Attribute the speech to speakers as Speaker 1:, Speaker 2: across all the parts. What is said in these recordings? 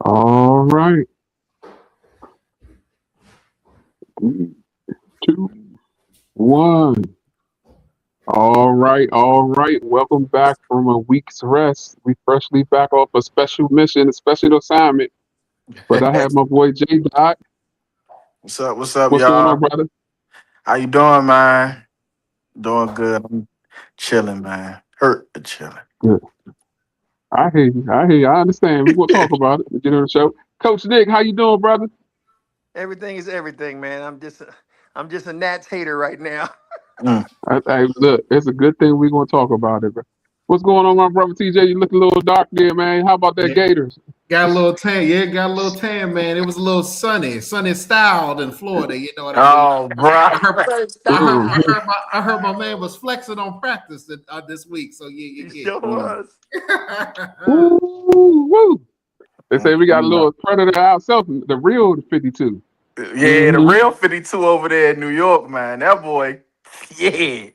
Speaker 1: All right. 3, 2, 1. All right. Welcome back from a week's rest. We freshly back off a special mission, a special assignment. But I have my boy J Dot.
Speaker 2: What's up? What's up,
Speaker 1: What's going on,
Speaker 2: y'all?
Speaker 1: brother?
Speaker 2: How you doing, man? Doing good. I'm chilling, man. Hurt but chilling.
Speaker 1: Good. I hear you. I understand. We're gonna talk about it. Get on the show. Coach Nick, how you doing, brother?
Speaker 3: Everything is everything, man. I'm just a Nats hater right now.
Speaker 2: Mm.
Speaker 1: Look, it's a good thing we're gonna talk about it, bro. What's going on, my brother TJ? You look a little dark there, man. How about that
Speaker 4: Yeah,
Speaker 1: Gators?
Speaker 4: got a little tan. Yeah, got a little tan, man. It was a little sunny styled in Florida. You know what I mean?
Speaker 2: Oh, bro.
Speaker 4: I heard, I heard,
Speaker 1: Mhm.
Speaker 4: I heard my man was flexing on practice this week. So
Speaker 3: He
Speaker 4: yeah,
Speaker 3: sure
Speaker 2: Mm.
Speaker 3: was.
Speaker 4: yeah.
Speaker 1: Woo, woo. They say we got a
Speaker 2: Mm.
Speaker 1: little predator ourselves, the real 52.
Speaker 2: Yeah, the
Speaker 1: Mm-hmm.
Speaker 2: real 52 over there in New York, man. That boy. Yeah.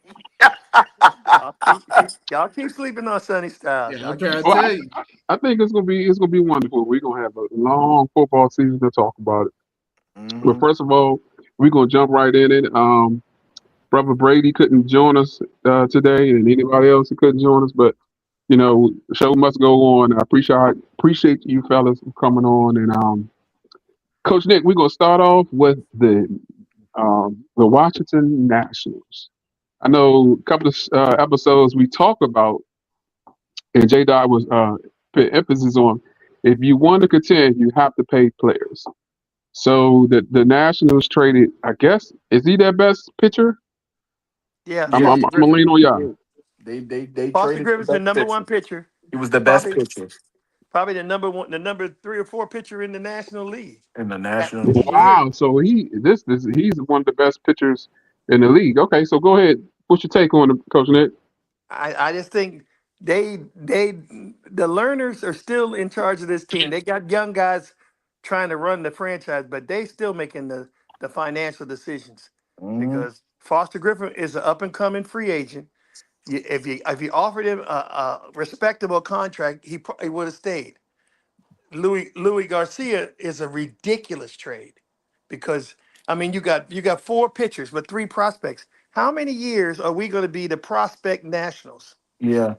Speaker 3: Y'all keep sleeping on Sunny Styles.
Speaker 4: Yeah,
Speaker 3: Y'all
Speaker 4: I'm
Speaker 3: keep
Speaker 4: trying to
Speaker 1: Well,
Speaker 4: tell
Speaker 3: sleeping.
Speaker 4: you.
Speaker 1: I think it's gonna be wonderful. We're gonna have a long football season to talk about it. But
Speaker 2: Hmm.
Speaker 1: first of all, we're gonna jump right in it. Brother Brady couldn't join us today, and anybody else who couldn't join us. But the show must go on. I appreciate you fellas coming on. And Coach Nick, we're gonna start off with the Washington Nationals. I know a couple of episodes we talked about, and J Dot was put emphasis on if you want to contend, you have to pay players. So the Nationals traded, I guess, is he their best pitcher?
Speaker 3: Yeah,
Speaker 1: I'm
Speaker 2: Yeah,
Speaker 1: I'm,
Speaker 3: Foster
Speaker 1: I'm gonna
Speaker 3: Griffin.
Speaker 1: lean on y'all.
Speaker 2: they
Speaker 3: Foster
Speaker 2: traded the
Speaker 3: Griffin's the
Speaker 2: best
Speaker 3: number one
Speaker 2: pitcher.
Speaker 3: pitcher.
Speaker 2: He was the best
Speaker 3: Probably
Speaker 2: pitcher
Speaker 3: probably the number one, the number 3 or 4 pitcher in the National League.
Speaker 2: in the
Speaker 3: That
Speaker 2: National League.
Speaker 3: he is.
Speaker 1: Wow. So he's one of the best pitchers in the league. Okay, so go ahead. What's your take on it, Coach Nick?
Speaker 3: I just think they the learners are still in charge of this team. They got young guys trying to run the franchise, but they still making the financial decisions
Speaker 2: Hmm.
Speaker 3: because Foster Griffin is an up and coming free agent. If you offered him a respectable contract, he probably would have stayed. Louis Garcia is a ridiculous trade because I mean you got 4 pitchers with 3 prospects. How many years are we going to be the prospect nationals?
Speaker 2: Yeah.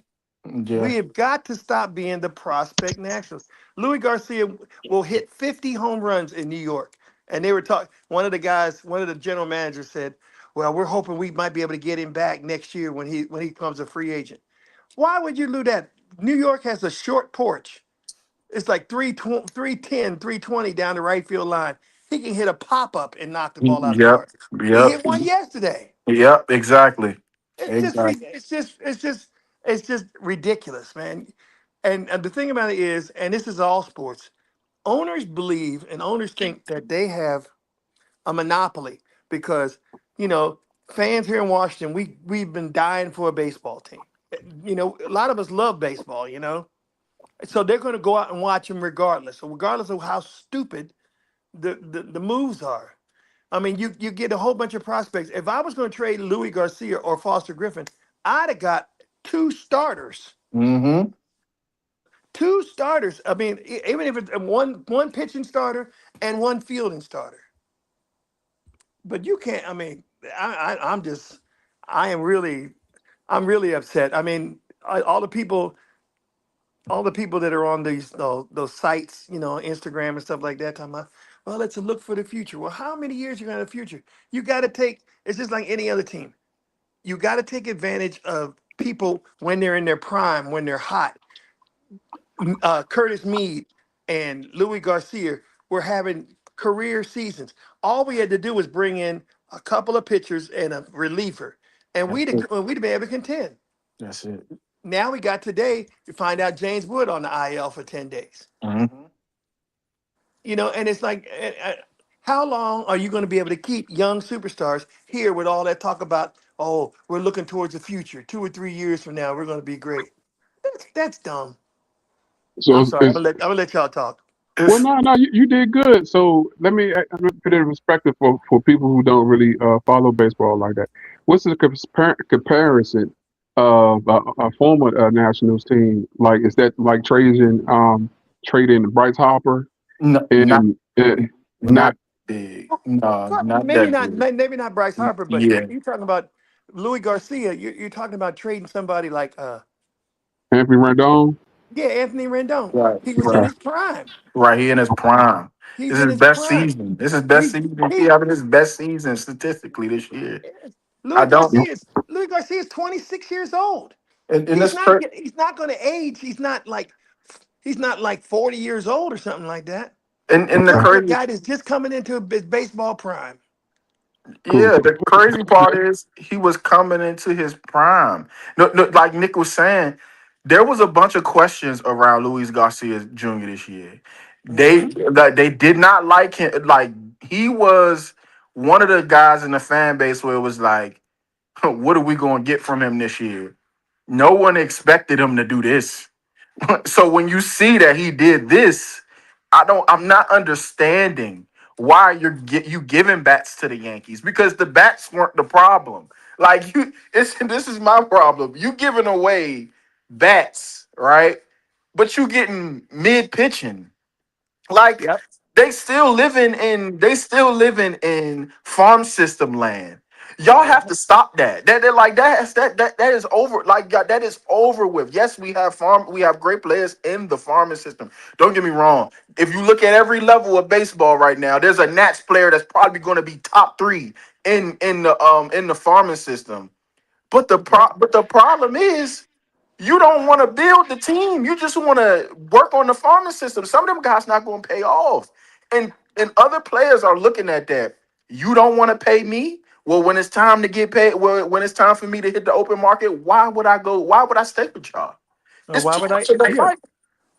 Speaker 2: Yeah.
Speaker 3: We have got to stop being the prospect nationals. Louis Garcia will hit 50 home runs in New York. And they were talking, one of the general managers said, well, we're hoping we might be able to get him back next year when he becomes a free agent. Why would you do that? New York has a short porch. It's like 310, 320 down the right field line. He can hit a pop up and knock the ball out the
Speaker 2: Yep.
Speaker 3: park. He
Speaker 2: Yep.
Speaker 3: hit one yesterday.
Speaker 2: Yep. Exactly.
Speaker 3: It's just
Speaker 2: Exactly.
Speaker 3: it's just ridiculous, man. And the thing about it is, and this is all sports, owners believe and owners think that they have a monopoly because you know fans here in Washington we've been dying for a baseball team. A lot of us love baseball. So they're going to go out and watch them regardless. So regardless of how stupid the moves are. I mean, you get a whole bunch of prospects. If I was going to trade Louis Garcia or Foster Griffin, I'd have got 2 starters.
Speaker 2: Hmm.
Speaker 3: 2 starters. I mean, even if it's one pitching starter and one fielding starter. But you can't. I mean, I'm just. I am really. I'm really upset. I mean, all the people that are on those sites, Instagram and stuff like that, talking about, well, it's a look for the future. Well, how many years you got in the future? You got to take. It's just like any other team. You got to take advantage of people when they're in their prime, when they're hot. Curtis Mead and Louis Garcia were having career seasons. All we had to do was bring in a couple of pitchers and a reliever, and
Speaker 2: That's it.
Speaker 3: we'd be able to contend.
Speaker 2: That's it.
Speaker 3: Now we got today to find out James Wood on the IL for 10 days.
Speaker 2: Hmm.
Speaker 3: And it's like, how long are you going to be able to keep young superstars here with all that talk about, oh, we're looking towards the future, 2 or 3 years from now, we're going to be great? That's dumb.
Speaker 1: So
Speaker 3: I'm
Speaker 1: it's,
Speaker 3: sorry. I'm
Speaker 1: it's
Speaker 3: gonna let y'all talk.
Speaker 1: well,
Speaker 2: It's
Speaker 1: no, you did good. So let me put it in perspective for people who don't really follow baseball like that. What's the comparison of a former Nationals team? Like, is that like trading Bryce Harper?
Speaker 2: No,
Speaker 1: and
Speaker 2: not
Speaker 1: not
Speaker 2: big. No,
Speaker 3: Well,
Speaker 2: not that big.
Speaker 3: maybe not Bryce Harper, but
Speaker 2: Yeah,
Speaker 3: you're talking about Louis Garcia. You're talking about trading somebody like
Speaker 1: Anthony Rendon.
Speaker 3: yeah, Anthony Rendon.
Speaker 2: right,
Speaker 3: He was in
Speaker 2: right,
Speaker 3: his prime.
Speaker 2: right. He in his prime.
Speaker 3: He's
Speaker 2: This is
Speaker 3: in
Speaker 2: his
Speaker 3: his
Speaker 2: best
Speaker 3: prime.
Speaker 2: season. This is best
Speaker 3: He's
Speaker 2: season. He
Speaker 3: he
Speaker 2: having his best season statistically this year. I
Speaker 3: Louis
Speaker 2: don't,
Speaker 3: Garcia is Louis Garcia is 26 years old.
Speaker 2: and that's crazy.
Speaker 3: He's not going to age. He's not like 40 years old or something like that. We're
Speaker 2: And the
Speaker 3: talking
Speaker 1: Okay,
Speaker 3: about a
Speaker 2: crazy,
Speaker 3: guy that's just coming into his baseball prime.
Speaker 1: cool.
Speaker 2: yeah, the crazy part is he was coming into his prime. No, no, like Nick was saying, there was a bunch of questions around Luis Garcia Jr. this year.
Speaker 3: Hmm.
Speaker 2: They did not like him. Like he was one of the guys in the fan base where it was like, what are we going to get from him this year? No one expected him to do this. So when you see that he did this, I'm not understanding why you giving bats to the Yankees, because the bats weren't the problem. Like this is my problem. You giving away bats, right? But you getting mid pitching. Like
Speaker 3: Yep.
Speaker 2: they still living in farm system land. Y'all have to stop that. That is over. Like God, that is over with. Yes, we have great players in the farming system. Don't get me wrong. If you look at every level of baseball right now, there's a Nats player that's probably going to be top 3 in the farming system.
Speaker 3: Yep.
Speaker 2: But the problem is you don't want to build the team. You just want to work on the farming system. Some of them guys not going to pay off. And other players are looking at that. You don't want to pay me? Well, when it's time to get paid, when it's time for me to hit the open market, why would I go? Why would I stay with y'all? It's
Speaker 3: Why
Speaker 2: too
Speaker 3: would I?
Speaker 2: much of a
Speaker 3: Yeah.
Speaker 2: fight.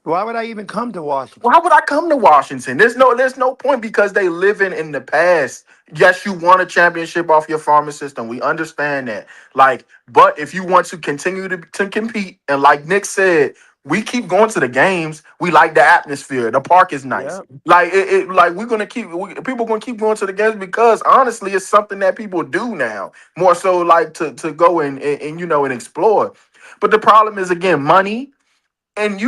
Speaker 3: Why would I even come to Washington?
Speaker 2: Why would I come to Washington? There's no point because they living in the past. Yes, you won a championship off your farming system. We understand that. Like, but if you want to continue to compete, and like Nick said, we keep going to the games. We like the atmosphere. The park is nice.
Speaker 3: Yeah.
Speaker 2: Like like we're gonna people gonna keep going to the games because honestly, it's something that people do now more so like to go and and explore. But the problem is again money and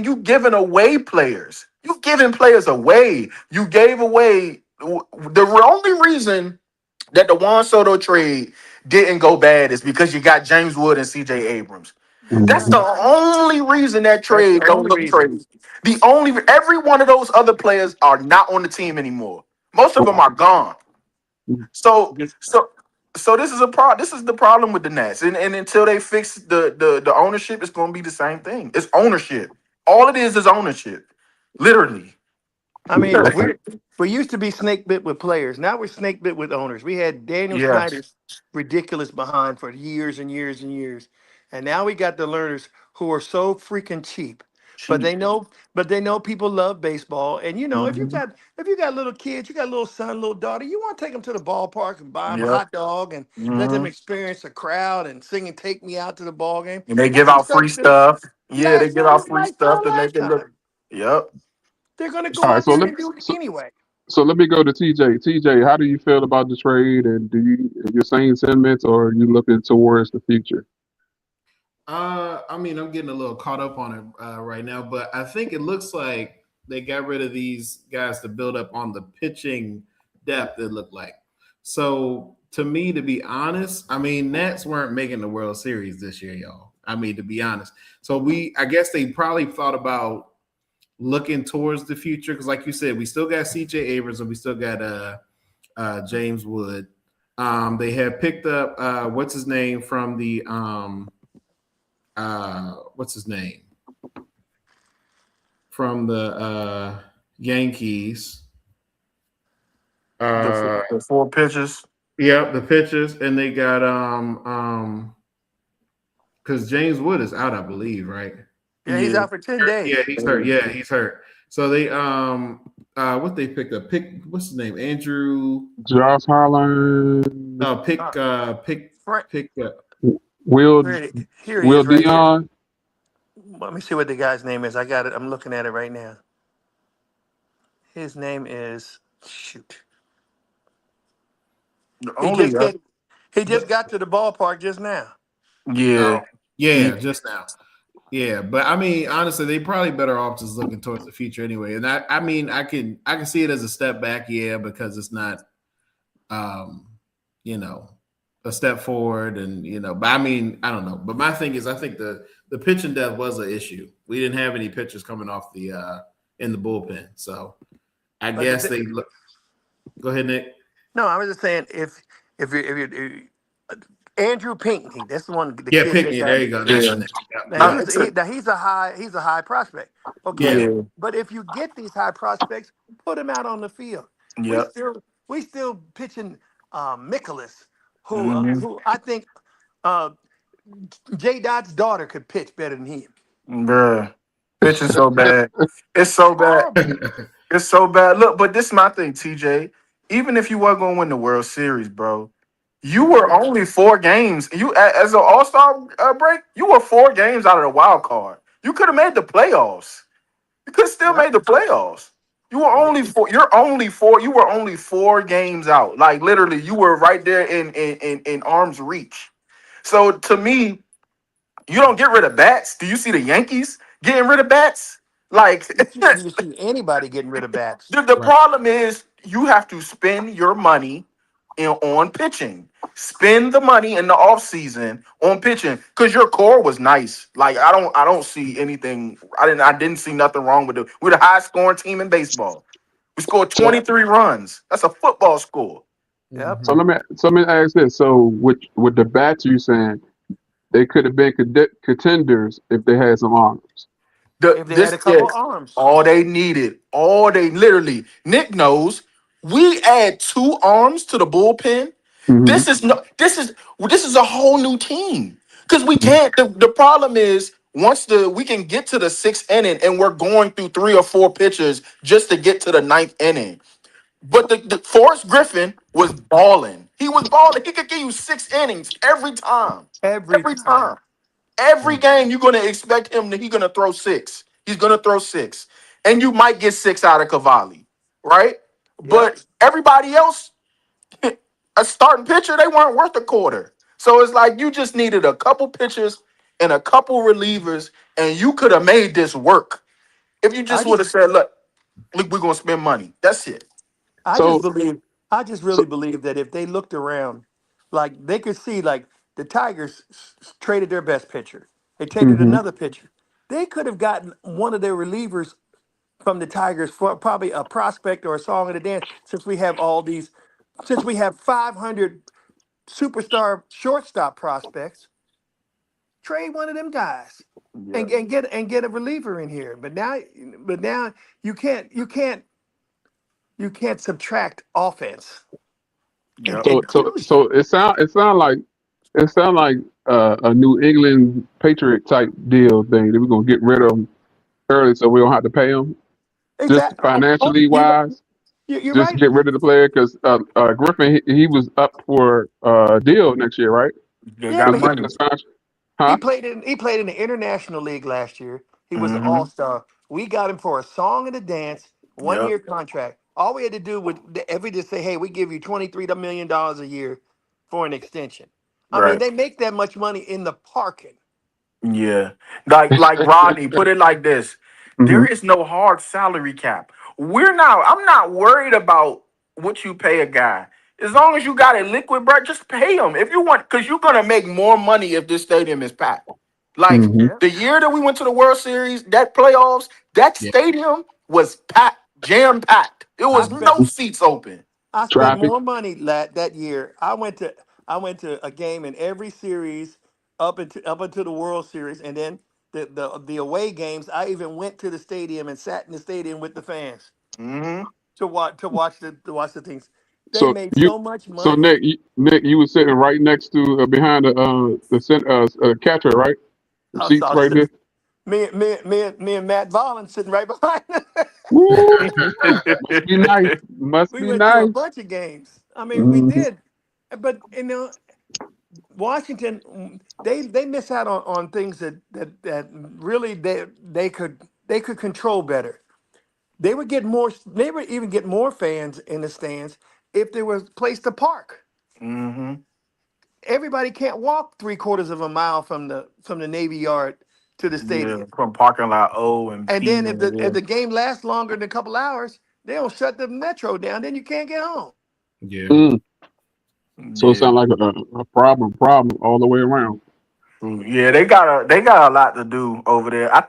Speaker 2: you giving away players. You giving players away. You gave away the only reason that the Juan Soto trade didn't go bad is because you got James Wood and CJ Abrams. That's
Speaker 1: Mhm.
Speaker 2: the only reason that
Speaker 3: That's the
Speaker 2: trade don't
Speaker 3: only
Speaker 2: look
Speaker 3: reason.
Speaker 2: crazy. The only every one of those other players are not on the team anymore. Most of them
Speaker 1: Wow.
Speaker 2: are gone. So
Speaker 3: Just
Speaker 2: so so this is a problem. This is the problem with the Nets, and until they fix the ownership, it's going to be the same thing. It's ownership. All it is ownership, literally.
Speaker 3: I mean,
Speaker 1: Okay.
Speaker 3: we used to be snake bit with players. Now we're snake bit with owners. We had Daniel
Speaker 2: Yes.
Speaker 3: Snyder's ridiculous behind for years and years and years, and now we got the learners who are so freaking cheap. But
Speaker 2: Cheap.
Speaker 3: they know people love baseball, and if you
Speaker 2: Mhm.
Speaker 3: got little kids, you got a little son, little daughter, you want to take them to the ballpark and buy them a
Speaker 2: Yep.
Speaker 3: hot dog and let them
Speaker 2: hmm
Speaker 3: experience the crowd and sing and "Take Me Out" to the ball game.
Speaker 2: And they give
Speaker 3: That's the
Speaker 2: out
Speaker 3: stuff
Speaker 2: free
Speaker 3: that's gonna
Speaker 2: stuff. Yeah, they
Speaker 3: last
Speaker 2: give
Speaker 3: them
Speaker 2: out free
Speaker 3: life for
Speaker 2: stuff
Speaker 3: a
Speaker 2: to make it look.
Speaker 3: lifetime.
Speaker 2: Yep.
Speaker 3: They're gonna
Speaker 1: All
Speaker 3: go
Speaker 1: right.
Speaker 3: out there and do it
Speaker 1: So
Speaker 3: anyway.
Speaker 1: so let me go to TJ. TJ, how do you feel about the trade, and do you your same sentiments, or are you looking towards the future?
Speaker 4: I mean, I'm getting a little caught up on it right now, but I think it looks like they got rid of these guys to build up on the pitching depth. It looked like. So to me, to be honest, I mean, Nats weren't making the World Series this year, y'all. I mean, to be honest. So I guess they probably thought about looking towards the future because, like you said, we still got C.J. Abrams and we still got James Wood. They have picked up what's his name from the what's his name from the Yankees. Uh,
Speaker 2: The 4 pitches.
Speaker 4: yeah, the pitchers, and they got because James Wood is out, I believe, right?
Speaker 3: Yeah, he's
Speaker 2: Yeah.
Speaker 3: out for 10 days.
Speaker 4: Yeah, he's hurt. Yeah, he's hurt. So they what they picked up? What's his name? Andrew.
Speaker 1: Josh Harlan,
Speaker 4: No,
Speaker 3: Uh, Frank,
Speaker 4: pick.
Speaker 1: Will
Speaker 3: here he
Speaker 1: Will
Speaker 3: is right here.
Speaker 1: Dion.
Speaker 3: Let me see what the guy's name is. I got it. I'm looking at it right now. His name is shoot.
Speaker 2: The
Speaker 3: He
Speaker 2: only
Speaker 3: just he just
Speaker 4: The,
Speaker 3: got to the ballpark just now.
Speaker 2: yeah.
Speaker 4: oh, yeah, just now. Yeah, but I mean, honestly, they probably better off just looking towards the future anyway. And I mean, I can see it as a step back, yeah, because it's not, um, you know, a step forward, and but I mean, I don't know. But my thing is, I think the pitching depth was an issue. We didn't have any pitchers coming off the in the bullpen, so I
Speaker 3: But the
Speaker 4: guess they look. Go ahead, Nick.
Speaker 3: no, I was just saying if Andrew Pinckney, that's the one, the
Speaker 4: Yeah,
Speaker 3: kid they
Speaker 4: Pickney. There
Speaker 3: got.
Speaker 4: you go. That's
Speaker 2: Yeah.
Speaker 4: the name. Yep,
Speaker 3: Now
Speaker 4: yep.
Speaker 2: It's a,
Speaker 3: he's a high prospect. Okay,
Speaker 4: Yeah.
Speaker 2: yeah.
Speaker 3: but if you get these high prospects, put them out on the field. We
Speaker 2: Yep.
Speaker 3: still we still pitching Nicholas,
Speaker 2: Hmm.
Speaker 3: who I think uh, J Dot's daughter could pitch better than him.
Speaker 2: Bruh. Pitching so bad. It's so bad.
Speaker 3: Horrible.
Speaker 2: It's so bad. Look, but this is my thing, TJ. Even if you weren't going to win the World Series, bro, you were only 4 games. As an All Star break, you were 4 games out of the wild card. You could have made the playoffs. You could have still
Speaker 3: Yep.
Speaker 2: made the playoffs. You were only four. You're only four. You were only 4 games out. Like literally, you were right there in arm's reach. So to me, you don't get rid of bats. Do you see the Yankees getting rid of bats? Like
Speaker 3: You see anybody getting rid of bats?
Speaker 2: the
Speaker 4: Right.
Speaker 2: problem is you have to spend your money on pitching. Spend the money in the offseason on pitching because your core was nice. Like I don't see anything. I didn't see nothing wrong with it. We're the highest scoring team in baseball. We scored
Speaker 1: So
Speaker 2: 23 runs. That's a football score.
Speaker 3: Yep.
Speaker 1: so
Speaker 4: Mhm.
Speaker 1: let me ask this. So with the bats you saying they could have been contenders if they had some arms.
Speaker 2: The
Speaker 3: If they had
Speaker 2: this
Speaker 3: a couple
Speaker 2: is
Speaker 3: arms.
Speaker 2: all they needed. All they literally. Nick knows. We add 2 arms to the bullpen.
Speaker 1: Hmm.
Speaker 2: This is no. This is a whole new team because we can't. The problem is once we can get to the 6th inning and we're going through 3 or 4 pitchers just to get to the 9th inning. But the Forrest Griffin was balling. He was balling. He could give you 6 innings every time.
Speaker 3: Every
Speaker 2: Every time.
Speaker 3: time.
Speaker 2: Every game you're gonna expect him that he's gonna throw 6. He's gonna throw 6. And you might get 6 out of Cavalli, right?
Speaker 3: Yep.
Speaker 2: But everybody else, a starting pitcher, they weren't worth a quarter. So it's like you just needed a couple pitchers and a couple relievers, and you could have made this work. If you
Speaker 3: I
Speaker 2: just would
Speaker 3: just
Speaker 2: have said, look, we're gonna spend money. That's it.
Speaker 3: I just
Speaker 1: So
Speaker 3: believe, I just
Speaker 1: so
Speaker 3: really believe that if they looked around, like they could see, like the Tigers traded their best pitcher, they traded
Speaker 1: hmm
Speaker 3: another pitcher. They could have gotten one of their relievers from the Tigers for probably a prospect or a song of the dance. Since we have 500 superstar shortstop prospects, trade one of them guys
Speaker 2: Yeah.
Speaker 3: and get a reliever in here. But now you can't subtract offense. It,
Speaker 2: Yep.
Speaker 3: it kills you.
Speaker 1: so it sound like a New England Patriot type deal thing that we're gonna get rid of them early so we don't have to pay them just
Speaker 3: Exactly.
Speaker 1: financially wise.
Speaker 3: You're
Speaker 1: Just
Speaker 3: right.
Speaker 1: get rid of the player because Griffin he was up for a deal next year, right?
Speaker 2: They
Speaker 3: Yeah,
Speaker 2: got
Speaker 1: Just
Speaker 3: but
Speaker 1: looking
Speaker 2: money.
Speaker 1: at the huh?
Speaker 3: he played in the international league last year. He was an
Speaker 2: Hmm.
Speaker 3: all star. We got him for a song and a dance, one
Speaker 2: Yep.
Speaker 3: year contract. All we had to do was if we just say, hey, we give you $23 million a year for an extension. I mean,
Speaker 2: Right.
Speaker 3: they make that much money in the parking.
Speaker 2: Yeah. Like Rodney, put it like this.
Speaker 1: Hmm.
Speaker 2: There is no hard salary cap. I'm not worried about what you pay a guy. As long as you got a liquid, bro, just pay him. If you want, because you're gonna make more money if this stadium is packed. Like
Speaker 1: Hmm.
Speaker 3: Yeah.
Speaker 2: the year that we went to the World Series, that playoffs, that
Speaker 4: Yeah.
Speaker 2: stadium was packed, jam packed. There
Speaker 3: I
Speaker 2: was
Speaker 3: spent
Speaker 2: no seats open.
Speaker 3: I spent
Speaker 1: Traffic.
Speaker 3: more money that year. I went to a game in every series up until the World Series, and then the away games. I even went to the stadium and sat in the stadium with the fans
Speaker 2: Hmm.
Speaker 3: to watch the things. They
Speaker 1: So
Speaker 3: made
Speaker 1: you
Speaker 3: so much
Speaker 1: so
Speaker 3: money.
Speaker 1: Nick, you was sitting right next to behind the catcher, right? The
Speaker 3: I was,
Speaker 1: seats
Speaker 3: I was
Speaker 1: right there.
Speaker 3: sitting, me and Matt Volland sitting right behind.
Speaker 1: Woo! Must be nice. Must
Speaker 3: We
Speaker 1: be
Speaker 3: went to a
Speaker 1: nice.
Speaker 3: bunch of games. I mean, we
Speaker 1: Hmm.
Speaker 3: did, but Washington, they miss out on things that really they could control better. They would even get more fans in the stands if there was a place to park.
Speaker 2: Hmm.
Speaker 3: Everybody can't walk 3/4 of a mile from the Navy Yard to the
Speaker 2: Yeah,
Speaker 3: stadium.
Speaker 2: from parking lot O and
Speaker 3: And
Speaker 2: P.
Speaker 3: then if
Speaker 2: And
Speaker 3: the game lasts longer than a couple hours, they don't shut the metro down. Then you can't get home.
Speaker 4: Yeah.
Speaker 1: Mm. So it
Speaker 2: yeah,
Speaker 1: sounds like a problem all the way around.
Speaker 2: yeah, they got a lot to do over there. I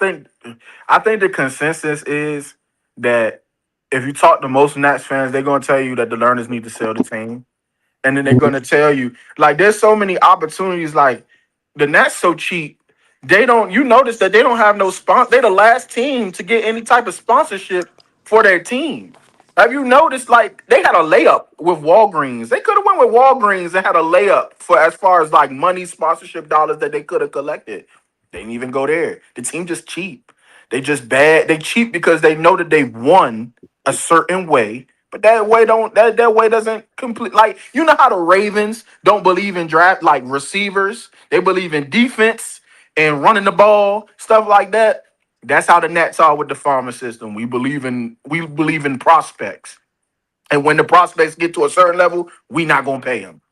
Speaker 2: think the consensus is that if you talk to most Nats fans, they're gonna tell you that the learners need to sell the team. And then they're
Speaker 1: Mhm.
Speaker 2: gonna tell you like there's so many opportunities. Like the Nets so cheap, they don't. You notice that they don't have no sponsor. They're the last team to get any type of sponsorship for their team. Have you noticed? Like they had a layup with Walgreens. They could have went with Walgreens and had a layup for as far as like money sponsorship dollars that they could have collected. They didn't even go there. The team just cheap. They just bad. They cheap because they know that they won a certain way, but that way doesn't complete. Like you know how the Ravens don't believe in draft like receivers. They believe in defense and running the ball, stuff like that. That's how the Nets are with the farming system. We believe in prospects, and when the prospects get to a certain level, we not gonna pay them.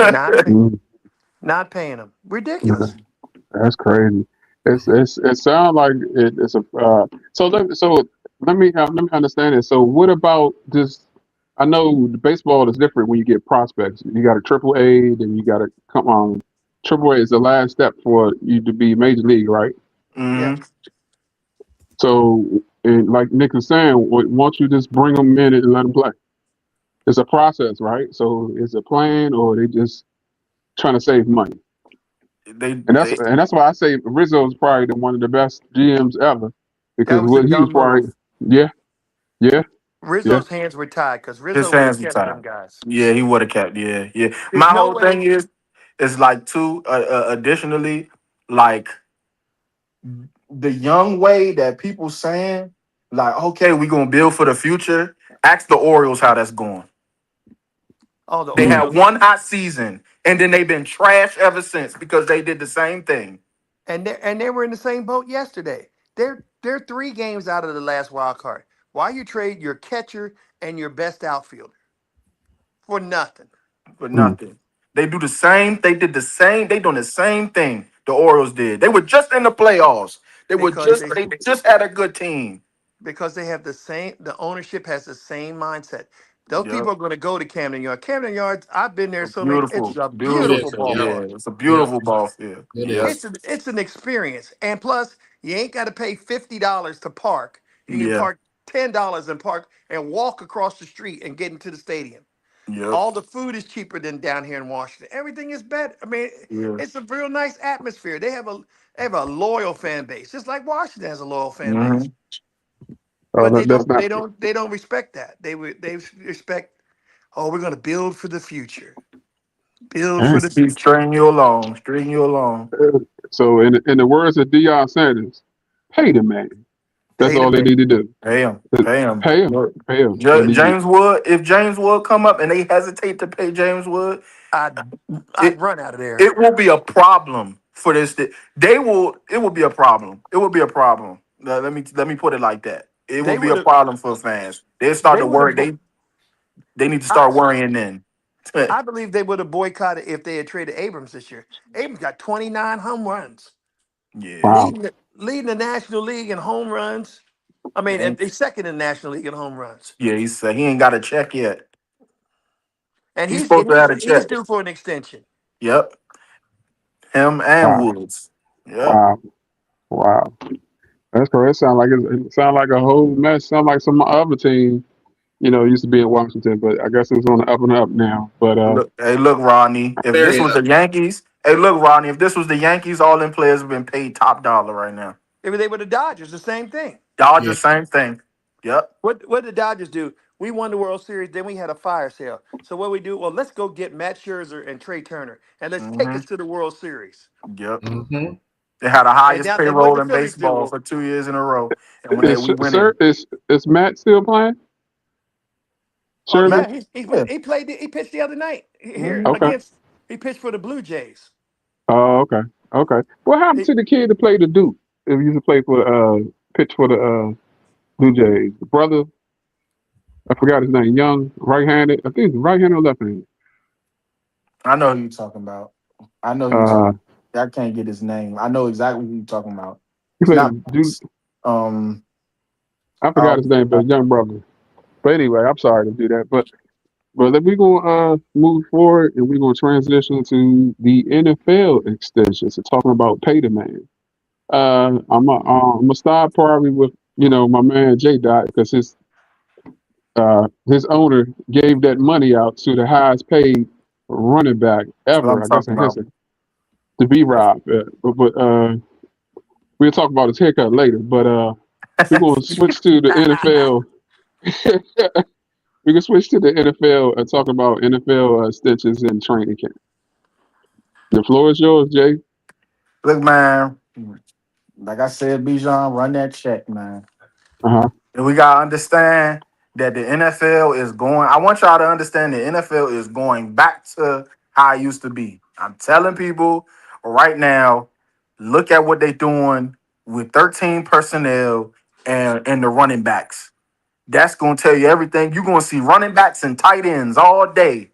Speaker 3: Not pay,
Speaker 1: Mm.
Speaker 3: not paying them.
Speaker 1: Yeah,
Speaker 3: Ridiculous.
Speaker 1: that's crazy. It sounds like it's a let me understand it. So what about this? I know the baseball is different when you get prospects. You got a triple A, then you got to come on. Triple A is the last step for you to be major league, right?
Speaker 3: Yeah.
Speaker 2: hmm
Speaker 1: So, and like Nick is saying, once you just bring them in and let them play, it's a process, right? So, it's a plan, or they just trying to save money,
Speaker 2: They
Speaker 1: and that's
Speaker 2: they
Speaker 1: and that's why I say Rizzo is probably one of the best GMs ever
Speaker 3: That
Speaker 1: because
Speaker 3: was a
Speaker 1: what he was
Speaker 3: dumb move.
Speaker 1: probably, yeah, yeah, yeah.
Speaker 3: Rizzo's hands were tied because
Speaker 2: his
Speaker 3: Rizzo would have
Speaker 2: hands are
Speaker 3: kept
Speaker 2: tied.
Speaker 3: them guys.
Speaker 2: Yeah, he would have kept. Yeah, yeah.
Speaker 3: There's
Speaker 2: My
Speaker 3: no
Speaker 2: whole
Speaker 3: way.
Speaker 2: thing is like too. Additionally, like the young way that people saying, like, okay, we gonna build for the future. Ask the Orioles how that's going.
Speaker 3: Oh, the
Speaker 2: They
Speaker 1: Mm,
Speaker 2: had
Speaker 3: Orioles,
Speaker 2: one hot season, and then they've been trash ever since because they did the same thing.
Speaker 3: and they were in the same boat yesterday. They're 3 games out of the last wild card. Why you trade your catcher and your best outfielder for nothing?
Speaker 2: For
Speaker 1: mm.
Speaker 2: nothing. They do the same. They did the same. They doing the same thing the Orioles did. They were just in the playoffs. They were
Speaker 3: Because
Speaker 2: just.
Speaker 3: they
Speaker 2: They just had a good team.
Speaker 3: because they have the same. The ownership has the same mindset. Those
Speaker 2: Yep.
Speaker 3: people are going to go to Camden Yards. Camden Yards. I've been there so many. It's
Speaker 2: Beautiful,
Speaker 3: a
Speaker 4: It
Speaker 2: beautiful
Speaker 3: beautiful
Speaker 4: is.
Speaker 2: field.
Speaker 4: Yep.
Speaker 3: ballpark.
Speaker 2: Yeah, it's a
Speaker 4: Yep.
Speaker 2: beautiful ball field.
Speaker 4: It
Speaker 2: Yeah,
Speaker 4: is.
Speaker 3: It's an experience, and plus you ain't got to pay $50 to park. You can
Speaker 2: yeah,
Speaker 3: park $10 and park and walk across the street and get into the stadium.
Speaker 2: yep,
Speaker 3: All the food is cheaper than down here in Washington. Everything is better. I mean,
Speaker 2: yeah.
Speaker 3: it's a real nice atmosphere. They have a loyal fan base, just like Washington has a loyal fan base.
Speaker 2: hmm
Speaker 1: Oh,
Speaker 3: But they
Speaker 1: that's
Speaker 3: don't
Speaker 1: not.
Speaker 3: they don't they don't respect that. They respect. Oh, we're gonna build for the future. Build for the
Speaker 2: Keep
Speaker 3: future.
Speaker 2: stringing you along, stringing you along.
Speaker 1: So, in the words of Deion Sanders, pay the man. That's
Speaker 3: Pay the
Speaker 1: all they
Speaker 3: man.
Speaker 1: need to do.
Speaker 2: Pay him, pay him.
Speaker 1: Pay him,
Speaker 2: Look,
Speaker 1: pay him. And
Speaker 2: James Wood. If James Wood come up and they hesitate to pay James Wood,
Speaker 3: I'd
Speaker 2: it
Speaker 3: I'd run out of there.
Speaker 2: it will be a problem for this. They will. It will be a problem. It will be a problem. Let me put it like that. It will
Speaker 3: They
Speaker 2: be
Speaker 3: would
Speaker 2: a
Speaker 3: have.
Speaker 2: problem for fans. They start
Speaker 3: They
Speaker 2: to
Speaker 3: would
Speaker 2: worry.
Speaker 3: have.
Speaker 2: They need to
Speaker 3: I
Speaker 2: start worrying then.
Speaker 3: I believe they would have boycotted if they had traded Abrams this year. Abrams got 29 home runs,
Speaker 2: Yeah.
Speaker 1: wow.
Speaker 3: leading the National League in home runs. I mean, and
Speaker 2: And
Speaker 3: they second in the National League in home runs.
Speaker 2: yeah, he said he ain't got a check yet.
Speaker 3: And
Speaker 2: He's
Speaker 3: he's
Speaker 2: supposed
Speaker 3: and
Speaker 2: to
Speaker 3: he's
Speaker 2: have a
Speaker 3: he's
Speaker 2: check.
Speaker 3: due for an extension.
Speaker 2: Yep. Him and
Speaker 1: Wow,
Speaker 2: Woods. Yep.
Speaker 1: wow, wow. That's correct. It sound like a whole mess. Sound like some other team, used to be in Washington, but I guess it's on the up and up now. But
Speaker 2: Look, Rodney. If this
Speaker 4: Very
Speaker 2: was the Yankees, hey, look, Rodney. If this was the Yankees, all them players have been paid top dollar right now.
Speaker 3: If they were the Dodgers, the same thing.
Speaker 4: yeah.
Speaker 2: Dodgers, same thing. Yep.
Speaker 3: What did the Dodgers do? We won the World Series, then we had a fire sale. So what we do? Well, let's go get Matt Scherzer and Trey Turner, and let's take
Speaker 2: hmm
Speaker 3: us to the World Series.
Speaker 2: Yep.
Speaker 4: Mm-hmm.
Speaker 2: They had the
Speaker 3: And
Speaker 2: highest
Speaker 3: now, and what
Speaker 2: payroll
Speaker 3: the
Speaker 2: in
Speaker 3: Phillies do?
Speaker 2: baseball
Speaker 3: Well,
Speaker 2: for 2 years in a row, and when
Speaker 1: is
Speaker 2: we winning,
Speaker 1: is Matt still playing?
Speaker 3: oh
Speaker 1: Scherzer?
Speaker 3: yeah,
Speaker 2: yeah.
Speaker 3: he played. He pitched the other night here
Speaker 2: hmm
Speaker 1: Okay.
Speaker 3: against. He pitched for the Blue Jays.
Speaker 1: Oh, okay. Okay. What happened
Speaker 3: He,
Speaker 1: to the kid that played the Duke? If he used to play for pitch for the Blue Jays, the brother, I forgot his name. Young, right-handed. I think he's right-handed or left-handed.
Speaker 2: I know who you talking about. I know who you
Speaker 1: Uh,
Speaker 2: talking. I can't get his name. I know exactly who you're talking about.
Speaker 1: He
Speaker 2: It's not
Speaker 1: played. Dude,
Speaker 2: um
Speaker 1: I
Speaker 2: uh,
Speaker 1: forgot his name, but young brother. But anyway, I'm sorry to do that. But we're gonna move forward and we're gonna transition to the NFL extension. So talking about pay demand. I'm gonna start probably with my man J Dot because his owner gave that money out to the highest paid running back
Speaker 2: that's what I'm
Speaker 1: ever, I guess
Speaker 2: talking
Speaker 1: in
Speaker 2: about.
Speaker 1: history, to be Rob. But we'll talk about his haircut later. But we're gonna switch to the NFL. We can switch to the NFL and talk about NFL extensions and training camp. The floor is yours, Jay.
Speaker 2: Look, man, like I said, Bijan, run that check, man.
Speaker 1: Uh huh.
Speaker 2: And we gotta understand that the NFL is going. I want y'all to understand the NFL is going back to how it used to be. I'm telling people right now, look at what they're doing with 13 personnel and the running backs. That's gonna tell you everything. You're gonna see running backs and tight ends all day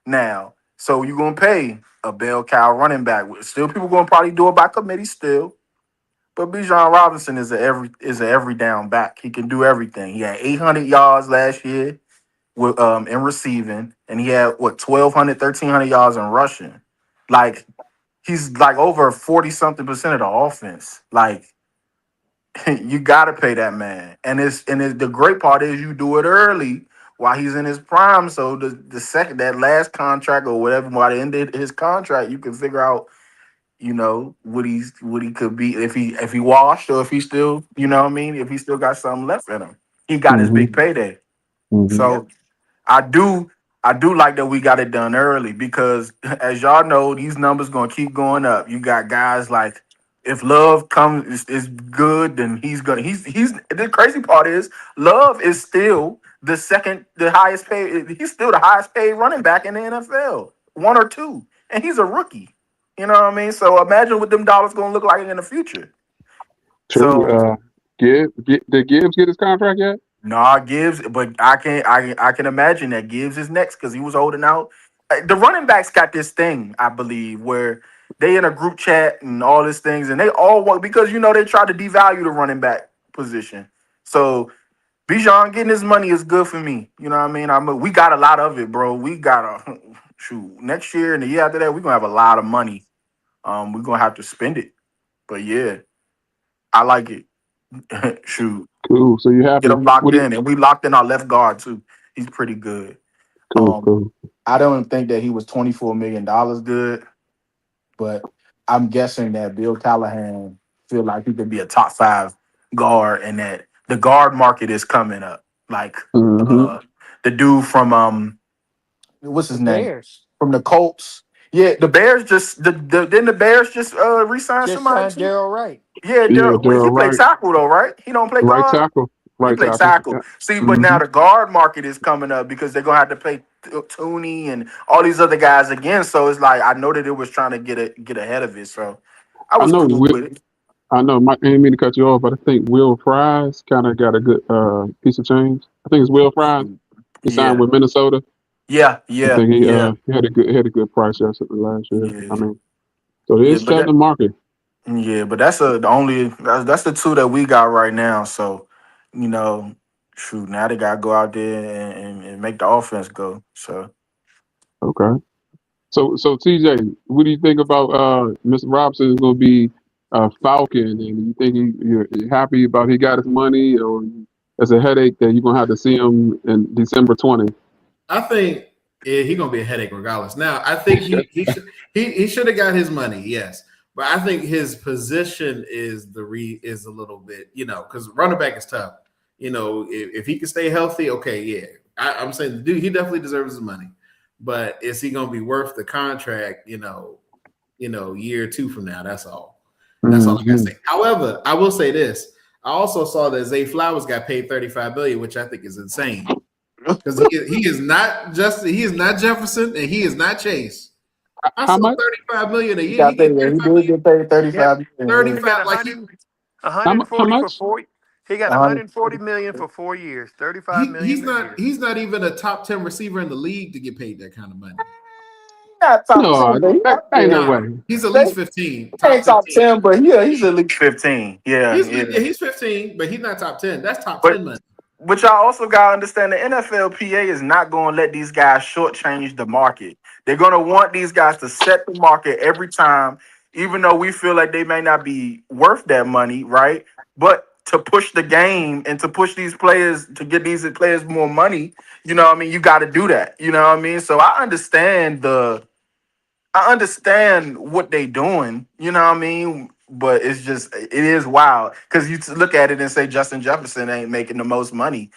Speaker 2: now. So you're gonna pay a bell cow running back. Still, people gonna probably do it by committee still. But Bijan Robinson is a every down back. He can do everything. He had 800 yards last year with in receiving, and he had 1,200, 1,300 yards in rushing. Like he's like over 40 something percent of the offense. Like you gotta pay that man. And the great part is you do it early while he's in his prime. So the second that last contract or whatever, by the end of his contract, you can figure out what he could be if he washed or if he still, what I mean, if he still got something left in him. He got his
Speaker 1: Mhm.
Speaker 2: big payday.
Speaker 1: Mhm.
Speaker 2: So I do like that we got it done early because as y'all know, these numbers gonna keep going up. You got guys like if Love comes is good, then he's the crazy part is Love is still the highest paid. He's still the highest paid running back in the NFL, one or two, and he's a rookie. You know what I mean? So imagine what them dollars gonna look like in the future.
Speaker 1: True.
Speaker 2: So
Speaker 1: Did Gibbs get his contract yet?
Speaker 2: nah, Gibbs, but I can imagine that Gibbs is next because he was holding out. The running backs got this thing, I believe, where they in a group chat and all these things, and they all want because they try to devalue the running back position. So Bijan getting his money is good for me. You know what I mean? We got a lot of it, bro. We got a shoot next year and the year after that, we're gonna have a lot of money. We're gonna have to spend it. But yeah, I like it. Shoot.
Speaker 1: Cool. So you
Speaker 2: Get
Speaker 1: happy?
Speaker 2: him locked
Speaker 1: What?
Speaker 2: in, and we locked in our left guard too. He's pretty good.
Speaker 1: Cool.
Speaker 2: Um,
Speaker 1: Cool.
Speaker 2: I don't think that he was $24 million good, but I'm guessing that Bill Callahan feel like he could be a top five guard, and that the guard market is coming up. Like
Speaker 1: Hmm.
Speaker 2: the dude from what's
Speaker 3: The
Speaker 2: his name
Speaker 3: Bears
Speaker 2: from the Colts. Yeah, the Bears didn't the Bears just re-sign
Speaker 3: just
Speaker 2: somebody
Speaker 3: signed
Speaker 2: too?
Speaker 3: Daryl Wright.
Speaker 2: Yeah,
Speaker 1: Yeah,
Speaker 2: He
Speaker 1: Daryl
Speaker 2: played
Speaker 1: Wright,
Speaker 2: tackle though, right? He don't play
Speaker 1: right
Speaker 2: guard.
Speaker 1: tackle,
Speaker 2: He
Speaker 1: right
Speaker 2: plays
Speaker 1: tackle.
Speaker 2: tackle.
Speaker 1: Yeah.
Speaker 2: See, but
Speaker 1: Hmm.
Speaker 2: now the guard market is coming up because they're gonna have to play Tooney and all these other guys again. So it's like I know that it was trying to get ahead of it. So I
Speaker 1: I
Speaker 2: was
Speaker 1: know.
Speaker 2: cool with it.
Speaker 1: I know. I didn't mean to cut you off, but I think Will Fries kind of got a good piece of change. I think it's Will Fries. He signed
Speaker 2: Yeah,
Speaker 1: with Minnesota.
Speaker 2: yeah,
Speaker 1: I
Speaker 2: yeah,
Speaker 1: think
Speaker 2: yeah,
Speaker 1: he had a good price yesterday last year. I
Speaker 2: yeah,
Speaker 1: mean, so
Speaker 2: yeah.
Speaker 1: it's setting the market.
Speaker 2: But that's the only that's the two that we got right now. So you know, shoot, now they gotta go out there and make the offense go. So.
Speaker 1: Okay. So TJ, what do you think about Mr. Robinson is going to be Falcon, and you think you're happy about he got his money, or it's a headache that you're going to have to see him in December 20?
Speaker 4: I think he's gonna be a headache regardless. Now, I think he should have got his money, yes, but I think his position is a little bit, because running back is tough. If he can stay healthy, okay, yeah. I'm saying the dude, he definitely deserves his money, but is he gonna be worth the contract? Year or two from now. That's all. That's all I gotta
Speaker 1: Hmm.
Speaker 4: say. However, I will say this: I also saw that Zay Flowers got paid $35 million, which I think is insane. Because he is not Jefferson and he is not Chase. I
Speaker 1: How
Speaker 4: saw
Speaker 1: much?
Speaker 4: 35 million a
Speaker 2: He
Speaker 4: year. He
Speaker 2: got paid.
Speaker 4: get
Speaker 2: Yeah, he
Speaker 4: 35
Speaker 2: did
Speaker 4: million.
Speaker 2: get paid
Speaker 3: Yep.
Speaker 2: 35
Speaker 3: He
Speaker 2: million.
Speaker 3: got
Speaker 4: 35 like he
Speaker 1: How
Speaker 3: 140 for
Speaker 1: much?
Speaker 3: 4. He got
Speaker 2: Yeah.
Speaker 3: 140 million for 4 years, 35
Speaker 4: he's
Speaker 3: million a
Speaker 4: not
Speaker 3: year.
Speaker 4: he's not even a top 10 receiver in the league to get paid that kind of money.
Speaker 2: not top
Speaker 1: No,
Speaker 2: 10, but
Speaker 1: that ain't no
Speaker 4: Nah,
Speaker 1: way.
Speaker 4: he's at
Speaker 2: they,
Speaker 4: least 15,
Speaker 2: he
Speaker 4: top
Speaker 2: ain't top
Speaker 4: 15.
Speaker 2: 10, but yeah, he's at least 15. Yeah, yeah.
Speaker 4: He's 15, but he's not top 10. That's top
Speaker 2: But
Speaker 4: 10 money.
Speaker 2: But y'all also gotta understand the NFLPA is not gonna let these guys shortchange the market. They're gonna want these guys to set the market every time, even though we feel like they may not be worth that money, right? But to push the game and to push these players to get these players more money, you know what I mean? You gotta do that. You know what I mean? So I understand what they doing, you know what I mean? But it's just it is wild because look at it and say Justin Jefferson ain't making the most money.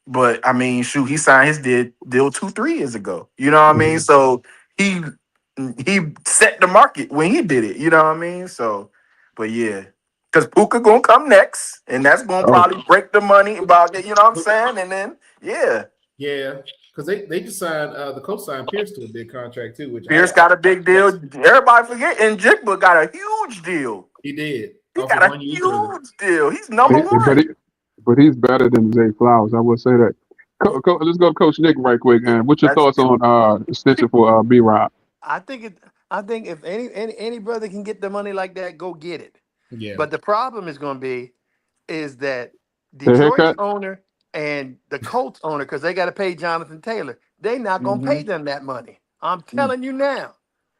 Speaker 2: But I mean, shoot, he signed his deal 2-3 years ago. You know what I mean?
Speaker 1: Mhm.
Speaker 2: So he he set the market when he did it. You know what I mean? So, but yeah, because Puka gonna come next, and that's gonna
Speaker 1: Oh,
Speaker 2: probably break the money about it. You know what I'm saying? And then yeah,
Speaker 4: Yeah, because they just signed the coach signed Pierce to a big contract too, which
Speaker 2: Pierce got a big deal.
Speaker 4: yes,
Speaker 2: Everybody forget, and Jigba got a huge deal.
Speaker 4: he did
Speaker 2: He
Speaker 4: off a
Speaker 2: got a
Speaker 4: 1 year deal.
Speaker 2: huge deal. He's number
Speaker 1: but
Speaker 2: one.
Speaker 1: he's better than Zay Flowers. I would say that. Let's go to Coach Nick right quick. And what's your
Speaker 2: That's
Speaker 1: thoughts on extension for B Rob?
Speaker 3: I think it. I think if any brother can get the money like that, go get it.
Speaker 4: Yeah,
Speaker 3: But the problem is going to be is that
Speaker 1: The
Speaker 3: Detroit's
Speaker 1: haircut?
Speaker 3: owner and the Colts owner, because they got to pay Jonathan Taylor, they not going to pay them that money. I'm telling you now,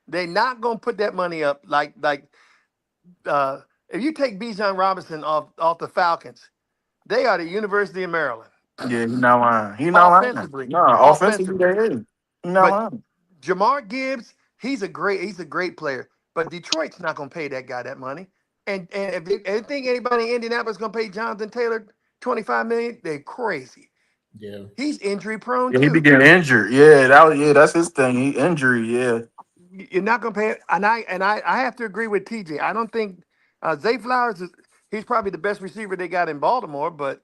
Speaker 3: they not going to put that money up like if you take Bijan Robinson off the Falcons, they are the University of Maryland
Speaker 2: Yeah, he not lying. He not lying.
Speaker 3: offensively,
Speaker 2: No, offensively
Speaker 3: offensively.
Speaker 2: they is. He not
Speaker 3: But
Speaker 2: lying.
Speaker 3: Jamar Gibbs, he's a great player, but Detroit's not going to pay that guy that money. And if they think anybody in Indianapolis is going to pay Jonathan Taylor 25 million, they're crazy.
Speaker 4: yeah,
Speaker 3: He's injury prone
Speaker 2: Yeah, he be
Speaker 3: too.
Speaker 2: getting injured. Yeah, that's his thing. He injury. Yeah,
Speaker 3: You're not going to pay it. And I have to agree with TJ. I don't think Zay Flowers he's probably the best receiver they got in Baltimore, but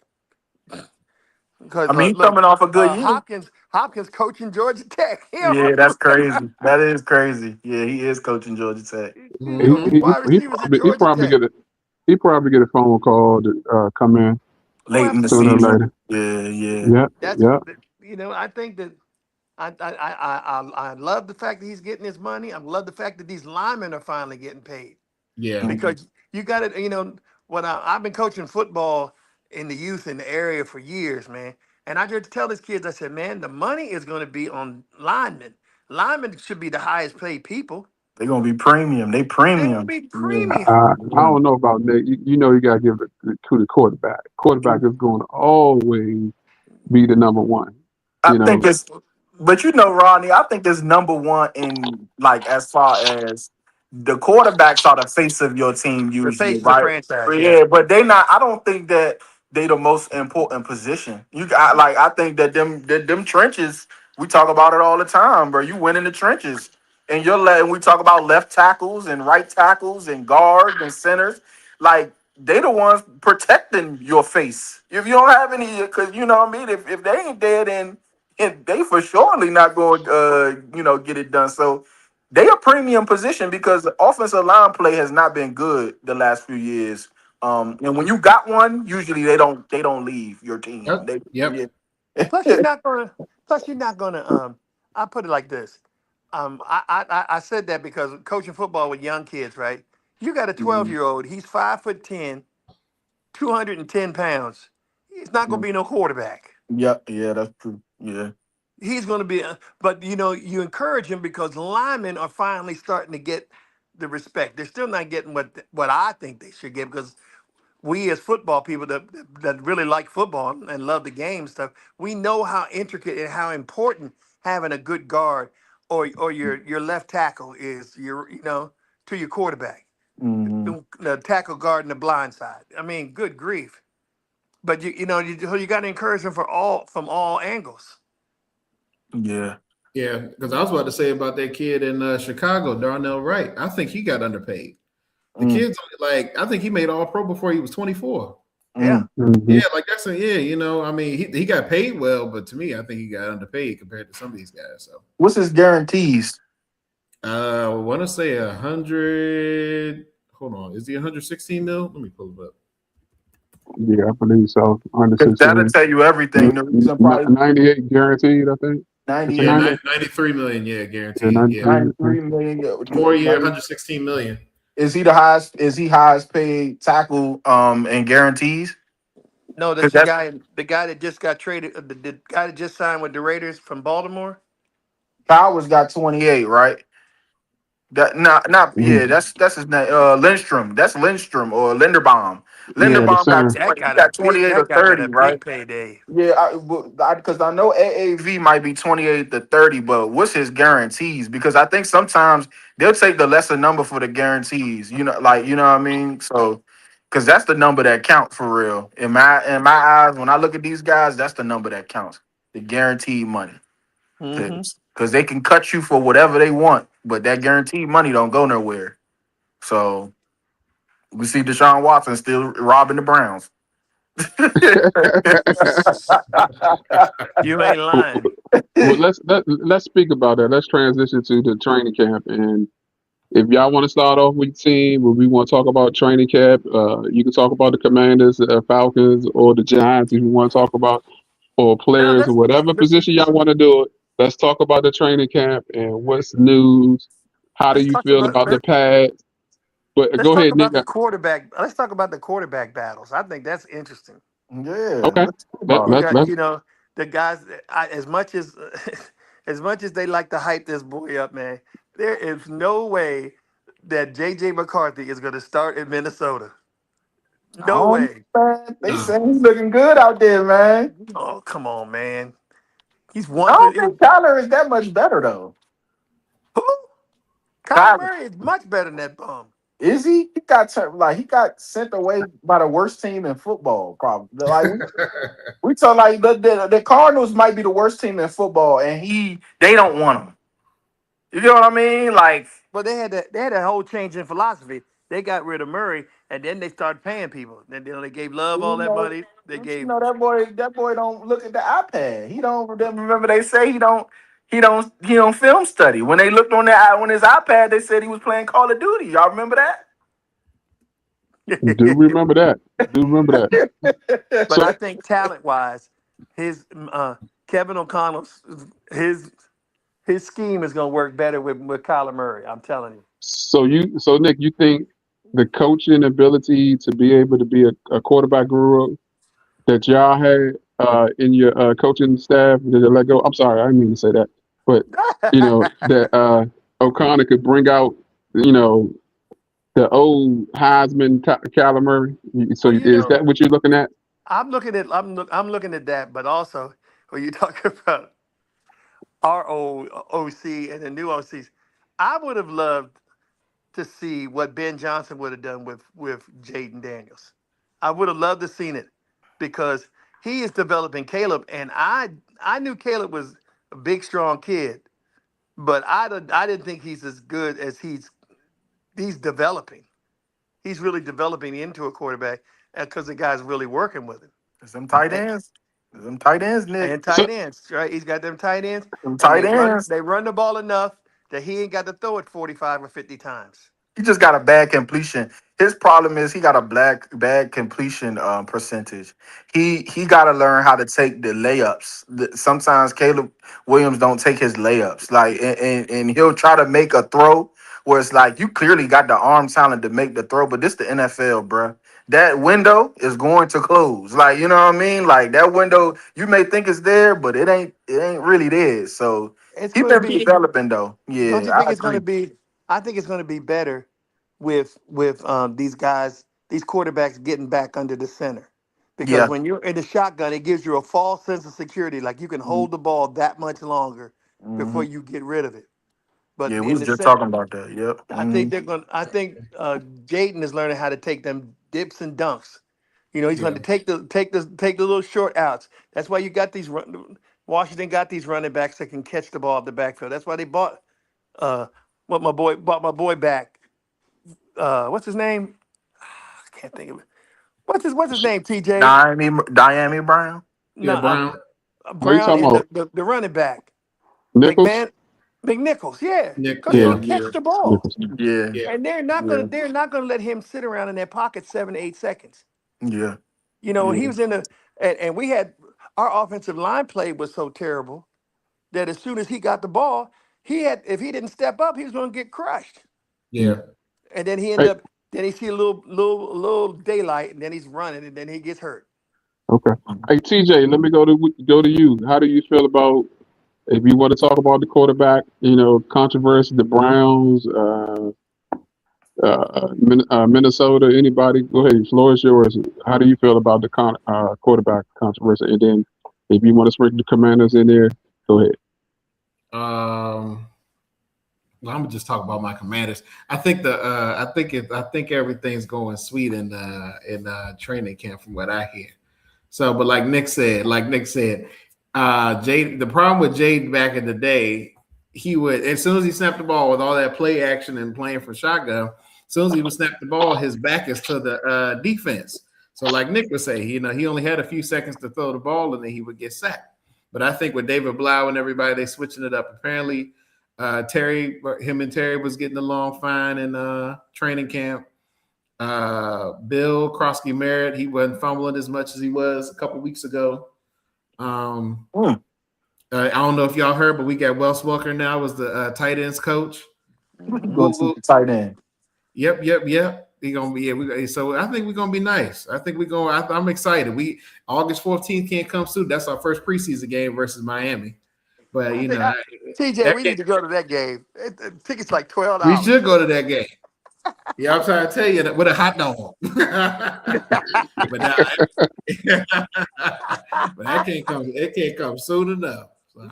Speaker 2: I
Speaker 3: because
Speaker 2: mean he's
Speaker 3: look,
Speaker 2: coming off a good year.
Speaker 3: Hopkins coaching Georgia Tech.
Speaker 2: Yeah, that's crazy. That is crazy. Yeah, he is coaching Georgia Tech.
Speaker 3: Two
Speaker 1: He
Speaker 2: hmm
Speaker 3: two
Speaker 1: he
Speaker 3: wide
Speaker 1: he
Speaker 3: receivers at
Speaker 1: probably he
Speaker 3: Georgia
Speaker 1: probably
Speaker 3: Tech.
Speaker 1: get a phone call to come in
Speaker 3: Oh,
Speaker 2: Late in the
Speaker 1: sooner or
Speaker 3: absolutely.
Speaker 2: season.
Speaker 1: later.
Speaker 2: Yeah, yeah.
Speaker 1: Yeah,
Speaker 3: That's
Speaker 1: yeah.
Speaker 3: I think that I love the fact that he's getting his money. I love the fact that these linemen are finally getting paid
Speaker 4: yeah,
Speaker 2: Mhm.
Speaker 3: because you got to when I've been coaching football in the youth in the area for years, man, and I just tell these kids, I said, man, the money is going to be on linemen. Linemen should be the highest paid people.
Speaker 2: They gonna be premium. They
Speaker 3: They're going to
Speaker 2: premium.
Speaker 3: be
Speaker 2: Yeah.
Speaker 3: premium.
Speaker 1: I don't know about Nick. You got to give it to the quarterback. Quarterback is going to always be the number one.
Speaker 2: I
Speaker 1: You
Speaker 2: think
Speaker 1: know,
Speaker 3: But
Speaker 2: it's, but Ronnie, I think it's number one in like as far as the quarterbacks are the face of your team
Speaker 3: the
Speaker 2: usually,
Speaker 3: face of the
Speaker 2: right? But
Speaker 3: franchise, yeah.
Speaker 2: yeah, but they not. I don't think that they the most important position. You got like I think that them trenches. We talk about it all the time, bro. You win in the trenches, and we talk about left tackles and right tackles and guards and centers. Like they the ones protecting your face. If you don't have any, because you know what I mean. If they ain't there, then and they for surely not going get it done. So they a premium position because the offensive line play has not been good the last few years. And when you got one, usually they don't leave your team.
Speaker 4: yep,
Speaker 2: They
Speaker 4: yep,
Speaker 2: yeah.
Speaker 3: Plus, you're not gonna. Plus, you're not gonna. I put it like this. I said that because coaching football with young kids, right? You got a 12-year-old. He's 5'10", 210 pounds. He's not gonna be no quarterback.
Speaker 2: Yeah, that's true. Yeah.
Speaker 3: He's gonna be. But you encourage him because linemen are finally starting to get the respect. They're still not getting what I think they should get because we as football people that really like football and love the game stuff, we know how intricate and how important having a good guard or your left tackle is to your quarterback.
Speaker 2: hmm
Speaker 3: The tackle guard and the blind side. I mean, good grief. But you got to encourage them from all angles.
Speaker 2: Yeah.
Speaker 4: yeah. Because I was about to say about that kid in Chicago, Darnell Wright. I think he got underpaid. The
Speaker 2: Mm,
Speaker 4: kid's only like I think he made All Pro before he was 24.
Speaker 3: Yeah.
Speaker 2: mm.
Speaker 1: hmm
Speaker 4: Yeah, like that's I mean, he got paid well, but to me, I think he got underpaid compared to some of these guys. So
Speaker 2: What's his guarantees?
Speaker 4: I want to say 100. Hold on, is he 116 mil? Let me pull it up.
Speaker 1: yeah, I believe so.
Speaker 2: Because that'll
Speaker 1: 116,
Speaker 2: tell you everything. The reason probably
Speaker 1: 98 guaranteed. I think. It's a
Speaker 2: 98
Speaker 4: Yeah,
Speaker 1: 90,
Speaker 2: million.
Speaker 4: 93 million. Yeah,
Speaker 1: yeah,
Speaker 4: guaranteed. Yeah,
Speaker 1: 93.
Speaker 2: 93 million.
Speaker 4: 4 year,
Speaker 2: Like,
Speaker 4: 116 million.
Speaker 2: is he the highest? Is he highest paid tackle in guarantees?
Speaker 3: No,
Speaker 2: Because
Speaker 3: that's the
Speaker 2: that's
Speaker 3: guy. The guy that just got traded. The guy that just signed with the Raiders from Baltimore.
Speaker 2: Powers got 28, right? That not yeah,
Speaker 1: Mhm.
Speaker 2: that's his name. Lindstrom. That's Lindstrom or Linderbaum.
Speaker 1: Yeah, the
Speaker 2: Linderbaum got
Speaker 1: center.
Speaker 2: 20, he got 28 or
Speaker 3: That guy got
Speaker 2: 30,
Speaker 3: a
Speaker 2: right?
Speaker 3: big payday.
Speaker 2: Yeah, because I know AAV might be 28 to 30, but what's his guarantees? Because I think sometimes they'll take the lesser number for the guarantees. You know what I mean? So, because that's the number that counts for real. In my eyes, when I look at these guys, that's the number that counts. The guaranteed money.
Speaker 3: Mm-hmm.
Speaker 2: Because they can cut you for whatever they want, but that guaranteed money don't go nowhere. So we see Deshaun Watson still robbing the Browns.
Speaker 3: You ain't lying.
Speaker 1: Well, let's speak about that. Let's transition to the training camp, and if y'all want to start off with your team, or we want to talk about training camp, you can talk about the Commanders, Falcons, or the Giants if you want to talk about, or
Speaker 3: No,
Speaker 1: players, or whatever position y'all want to do it. Let's talk about the training camp and what's news. How do
Speaker 3: let's
Speaker 1: you
Speaker 3: talk
Speaker 1: feel
Speaker 3: about
Speaker 1: about the pads? But
Speaker 3: let's
Speaker 1: go
Speaker 3: talk
Speaker 1: ahead,
Speaker 3: about
Speaker 1: Nick.
Speaker 3: the quarterback. Let's talk about the quarterback battles. I think that's interesting.
Speaker 2: Yeah,
Speaker 1: Okay,
Speaker 2: let's talk
Speaker 1: let,
Speaker 2: about
Speaker 3: You
Speaker 2: it.
Speaker 1: let,
Speaker 3: got,
Speaker 1: let's
Speaker 3: the guys. As much as as much as they like to hype this boy up, man, there is no way that JJ McCarthy is going to start in Minnesota.
Speaker 2: I
Speaker 3: No
Speaker 2: don't
Speaker 3: way.
Speaker 2: know, man. They
Speaker 4: No.
Speaker 2: say he's looking good out there, man.
Speaker 3: Oh, come on, man. He's
Speaker 2: I
Speaker 3: one for
Speaker 2: don't think Kyler is that much better though.
Speaker 3: who? Kyler
Speaker 2: Kyler,
Speaker 3: Murray is much better than that bum.
Speaker 2: is he? He got sent away by the worst team in football. Probably like we talk like the Cardinals might be the worst team in football, and they don't want him. You know what I mean? Like,
Speaker 3: But they had a whole change in philosophy. They got rid of Murray, and then they started paying people. Then they gave Love all
Speaker 2: you
Speaker 3: that
Speaker 2: know,
Speaker 3: money. They gave
Speaker 2: that boy don't look at the iPad. He don't remember they say he don't film study. When they looked on his iPad, they said he was playing Call of Duty. Y'all remember
Speaker 1: do remember that. Do remember that.
Speaker 2: that?
Speaker 3: But I
Speaker 1: So,
Speaker 3: think talent wise, his Kevin O'Connell's his scheme is going to work better with Kyler Murray. I'm telling you.
Speaker 1: so Nick, you think the coaching ability to be able to be a quarterback guru that y'all had in your coaching staff that you let go? I'm sorry, I didn't mean to say that, but that O'Connor could bring out, you know, the old Heisman caliber. So
Speaker 3: Well,
Speaker 1: is that what you're looking at?
Speaker 3: I'm looking at that, but also when you talk about our old OC and the new OCs, I would have loved to see what Ben Johnson would have done with Jaden Daniels. I would have loved to seen it because he is developing Caleb, and I knew Caleb was a big, strong kid, but I didn't think he's as good as he's developing. He's really developing into a quarterback because the guy's really working with him.
Speaker 2: Some tight
Speaker 3: And,
Speaker 2: ends. Some tight ends, Nick.
Speaker 3: and
Speaker 1: So
Speaker 3: tight ends, right? He's got them tight ends,
Speaker 2: Some
Speaker 3: and
Speaker 2: tight ends.
Speaker 3: they run the ball enough that he ain't got to throw it 45 or 50 times.
Speaker 2: He just got a bad completion. His problem is he got a bad completion percentage. He got to learn how to take the layups. Sometimes Caleb Williams don't take his layups. Like and he'll try to make a throw where it's like you clearly got the arm talent to make the throw, but this the NFL, bruh. That window is going to close. Like, you know what I mean? Like that window, you may think it's there, but it ain't really there. So
Speaker 3: It's
Speaker 2: he
Speaker 3: going to
Speaker 2: been
Speaker 3: be.
Speaker 2: developing though.
Speaker 3: Don't
Speaker 2: Yeah,
Speaker 3: you
Speaker 2: I
Speaker 3: think it's going to
Speaker 2: agree.
Speaker 3: be? I think it's going to be better with these guys, these quarterbacks getting back under the center, because
Speaker 2: Yeah.
Speaker 3: when you're in the shotgun, it gives you a false sense of security, like you can hold the ball that much longer
Speaker 2: Mm-hmm.
Speaker 3: before you get rid of it. But
Speaker 2: Yeah, we
Speaker 3: in
Speaker 2: was
Speaker 3: the
Speaker 2: just
Speaker 3: center,
Speaker 2: talking about that. Yep.
Speaker 3: I think they're going. I think Jaden is learning how to take them dips and dunks. He's going
Speaker 4: Yeah.
Speaker 3: to take the little short outs. That's why you got these Washington got these running backs that can catch the ball at the backfield. That's why they uh bought my boy back. What's his name? I can't think of it. What's his name? TJ.
Speaker 2: Diami Brown.
Speaker 3: No,
Speaker 4: Yeah, Brown.
Speaker 1: are you
Speaker 3: Brown
Speaker 1: talking
Speaker 3: and
Speaker 1: about
Speaker 3: the running back
Speaker 1: Nichols?
Speaker 3: McMahon McNichols. Yeah, because he
Speaker 1: Yeah,
Speaker 3: can
Speaker 4: Nicholson.
Speaker 3: catch
Speaker 4: Yeah.
Speaker 3: the ball,
Speaker 1: Nichols.
Speaker 2: Yeah.
Speaker 4: Yeah.
Speaker 3: and
Speaker 2: Yeah.
Speaker 3: they're not gonna let him sit around in their pocket 7 8 seconds.
Speaker 2: Yeah.
Speaker 3: When
Speaker 2: Yeah.
Speaker 3: he was in the and we had our offensive line play was so terrible that as soon as he got the ball, if he didn't step up, he was going to get crushed.
Speaker 4: Yeah.
Speaker 3: And then he
Speaker 1: Hey,
Speaker 3: ended up. Then he see a little daylight, and then he's running, and then he gets hurt.
Speaker 1: okay. Hey, TJ, let me go to you. How do you feel about if you want to talk about the quarterback? Controversy, the Browns, Minnesota. Anybody? Go ahead. Floor is yours. How do you feel about the quarterback controversy? And then if you want to sprinkle the Commanders in there, go ahead.
Speaker 4: Well, I'm gonna just talk about my Commanders. I think I think everything's going sweet in training camp from what I hear. So, but like Nick said, Jade. The problem with Jade back in the day, he would as soon as he snapped the ball with all that play action and playing for shotgun. As soon as he would snap the ball, his back is to the defense. So, like Nick would say, he only had a few seconds to throw the ball, and then he would get sacked. But I think with David Blau and everybody, they switching it up. Apparently, Terry was getting along fine in training camp. Bill Krosky Merritt, he wasn't fumbling as much as he was a couple weeks ago. I don't know if y'all heard, but we got Wes Welker now as the tight ends coach.
Speaker 2: Going to the tight end.
Speaker 4: Yep. He gonna be so I think we're gonna be nice. I think I'm excited. August 14th can't come soon. That's our first preseason game versus Miami. But
Speaker 3: TJ, we need to go to that game. Tickets like $12.
Speaker 4: We should go to that game. Yeah, I'm trying to tell you that with a hot dog. but that can't come. It can't come soon enough.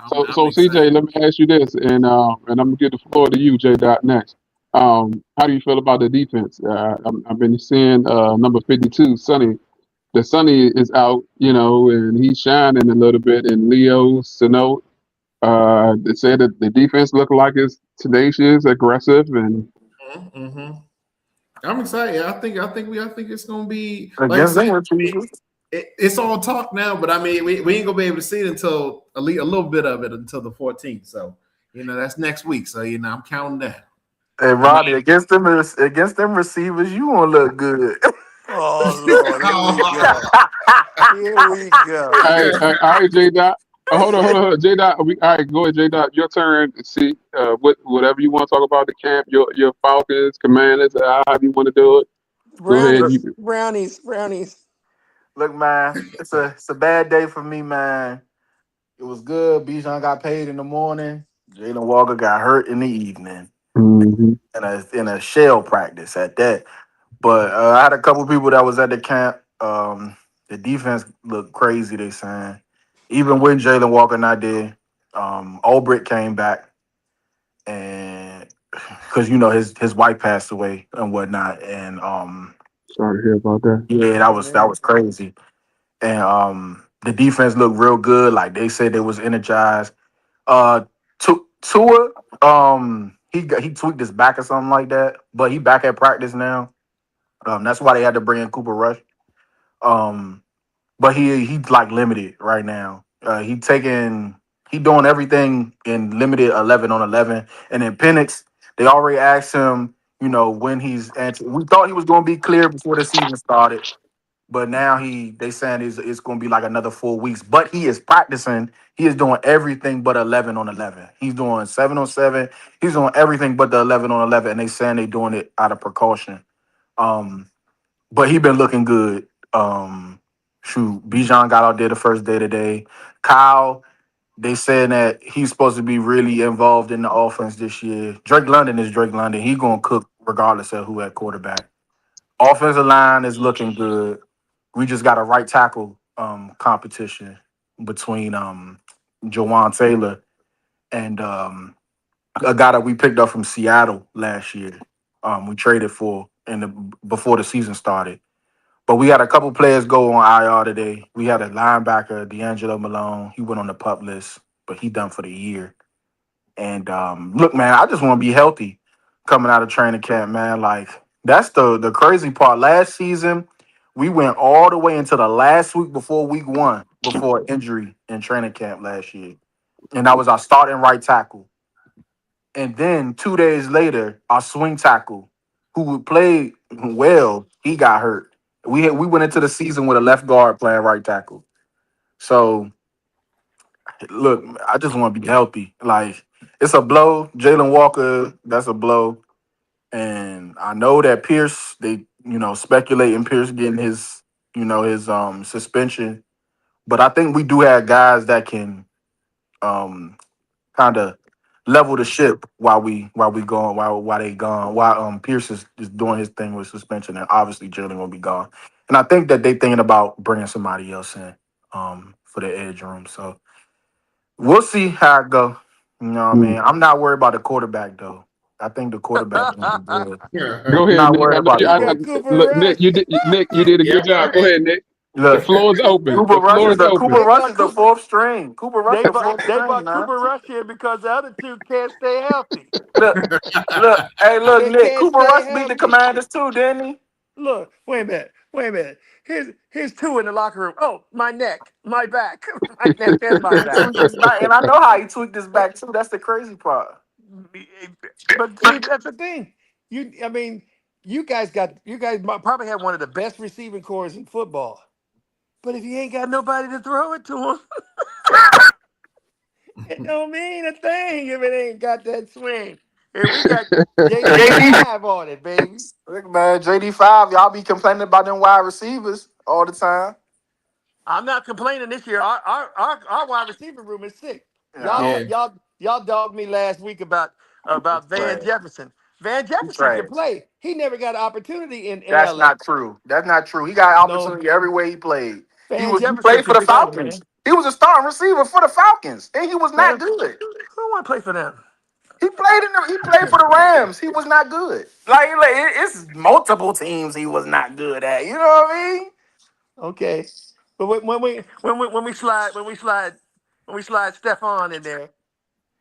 Speaker 1: So CJ, let me ask you this, and I'm gonna give the floor to you, J. Dot, next. How do you feel about the defense? I've been seeing number 52, Sonny. The Sonny is out, and he's shining a little bit. And Leo Sano, they said that the defense looked like it's tenacious, aggressive, and
Speaker 4: I'm excited. I think it's gonna be
Speaker 2: Against them receivers.
Speaker 4: It's all talk now, but I mean, we ain't gonna be able to see it until a little bit of it until the 14th. So that's next week. So I'm counting down.
Speaker 2: Hey Rodney, against them receivers, you won't look good.
Speaker 3: Oh Lord, here we go.
Speaker 1: All right, J. Dot. Hold on, J. Dot. All right, go ahead, J. Dot. Your turn to see whatever you want to talk about the camp, your Falcons, Commanders, however you want to do it. Go ahead.
Speaker 3: Brownies.
Speaker 2: Look, man, it's a bad day for me, man. It was good. Bijan got paid in the morning. Jalen Walker got hurt in the evening.
Speaker 1: Mm-hmm.
Speaker 2: In a shell practice at that. But I had a couple people that was at the camp. The defense looked crazy, they saying. Even when Jalen Walker not there, Ulbrich came back, and because his wife passed away and whatnot, and
Speaker 1: sorry to hear about that.
Speaker 2: Yeah, that was crazy. And the defense looked real good. Like they said, they was energized. Tua, he tweaked his back or something like that, but he back at practice now. That's why they had to bring in Cooper Rush. But he's like limited right now. He doing everything in limited 11 on 11. And then Penix, they already asked him, when he's answered. We thought he was going to be clear before the season started, but now they saying it's going to be like another 4 weeks. But he is practicing. He is doing everything but 11 on 11. He's doing 7 on 7. He's doing everything but the 11 on 11, and they saying they doing it out of precaution. But he been looking good. Bijan got out there the first day today. Kyle, they saying that he's supposed to be really involved in the offense this year. Drake London is Drake London. He gonna cook regardless of who at quarterback. Offensive line is looking good. We just got a right tackle competition between Jawan Taylor and a guy that we picked up from Seattle last year. We traded for before the season started. But we had a couple players go on IR today. We had a linebacker, D'Angelo Malone. He went on the PUP list, but he done for the year. And look, man, I just want to be healthy coming out of training camp, man. Like, that's the crazy part. Last season, we went all the way into the last week before week 1, before injury in training camp last year. And that was our starting right tackle. And then 2 days later, our swing tackle, who played well, he got hurt. We went into the season with a left guard playing right tackle. So Look, I just want to be healthy. Like it's a blow. Jalen Walker, that's a blow. And I know that Pierce, they speculating Pierce getting his his suspension. But I think we do have guys that can kind of level the ship while we gone while they gone while Pierce is doing his thing with suspension, and obviously Jalen will be gone. And I think that they thinking about bringing somebody else in for the edge room. So we'll see how it go. You know what I mean? I'm not worried about the quarterback though. I think the quarterback gonna be good.
Speaker 1: Go
Speaker 2: I'm
Speaker 1: ahead,
Speaker 2: not
Speaker 1: Nick.
Speaker 2: worried about the
Speaker 3: You got
Speaker 2: quarterback.
Speaker 3: Cooper
Speaker 1: Look, Nick,
Speaker 3: Rush.
Speaker 1: you did a
Speaker 4: Yeah,
Speaker 1: good job. Go
Speaker 4: right.
Speaker 1: ahead, Nick. The
Speaker 2: Look,
Speaker 1: floor is open.
Speaker 2: Cooper
Speaker 1: The
Speaker 2: Rush
Speaker 1: floor
Speaker 2: is
Speaker 1: is
Speaker 2: the
Speaker 1: open.
Speaker 2: Cooper Rush is the
Speaker 3: Cooper.
Speaker 2: fourth string. Cooper Rush
Speaker 3: They
Speaker 2: the fourth
Speaker 3: bought
Speaker 2: string, man.
Speaker 3: Cooper Rush here because the other two can't stay healthy.
Speaker 2: Look, hey, look,
Speaker 3: They
Speaker 2: Nick.
Speaker 3: can't
Speaker 2: Cooper
Speaker 3: stay
Speaker 2: Rush beat the
Speaker 3: healthy.
Speaker 2: Commanders too, didn't he?
Speaker 3: Look, wait a minute. Here's two in the locker room. Oh, my neck, my back, my neck and my
Speaker 2: He
Speaker 3: back.
Speaker 2: tweaked his back, and I know how he tweaked his back too. That's the crazy part.
Speaker 3: But see, that's the thing. I mean, you guys probably have one of the best receiving cores in football. But if you ain't got nobody to throw it to him, it don't mean a thing if it ain't got that swing. And we got
Speaker 2: JD,
Speaker 3: JD5 on it, baby.
Speaker 2: look, man, JD5. Y'all be complaining about them wide receivers all the time.
Speaker 3: I'm not complaining this year. Our wide receiver room is sick. Y'all
Speaker 2: No,
Speaker 4: Yeah.
Speaker 3: y'all dogged me last week about Van
Speaker 2: trash.
Speaker 3: Jefferson. Van
Speaker 2: He
Speaker 3: Jefferson can
Speaker 2: trash.
Speaker 3: play. He never got an opportunity in
Speaker 2: That's
Speaker 3: LA.
Speaker 2: not true. That's not true. He got
Speaker 3: No,
Speaker 2: opportunity everywhere he played.
Speaker 3: Van
Speaker 2: He
Speaker 3: Jefferson
Speaker 2: played for
Speaker 3: can
Speaker 2: the
Speaker 3: play,
Speaker 2: Falcons.
Speaker 3: man.
Speaker 2: He was a starting receiver for the Falcons, and he was not
Speaker 3: Well,
Speaker 2: good.
Speaker 3: who want to play for them?
Speaker 2: He played for the Rams. He was not good. It's multiple teams he was not good at. You know what I mean?
Speaker 3: Okay, but when we slide Stephon in there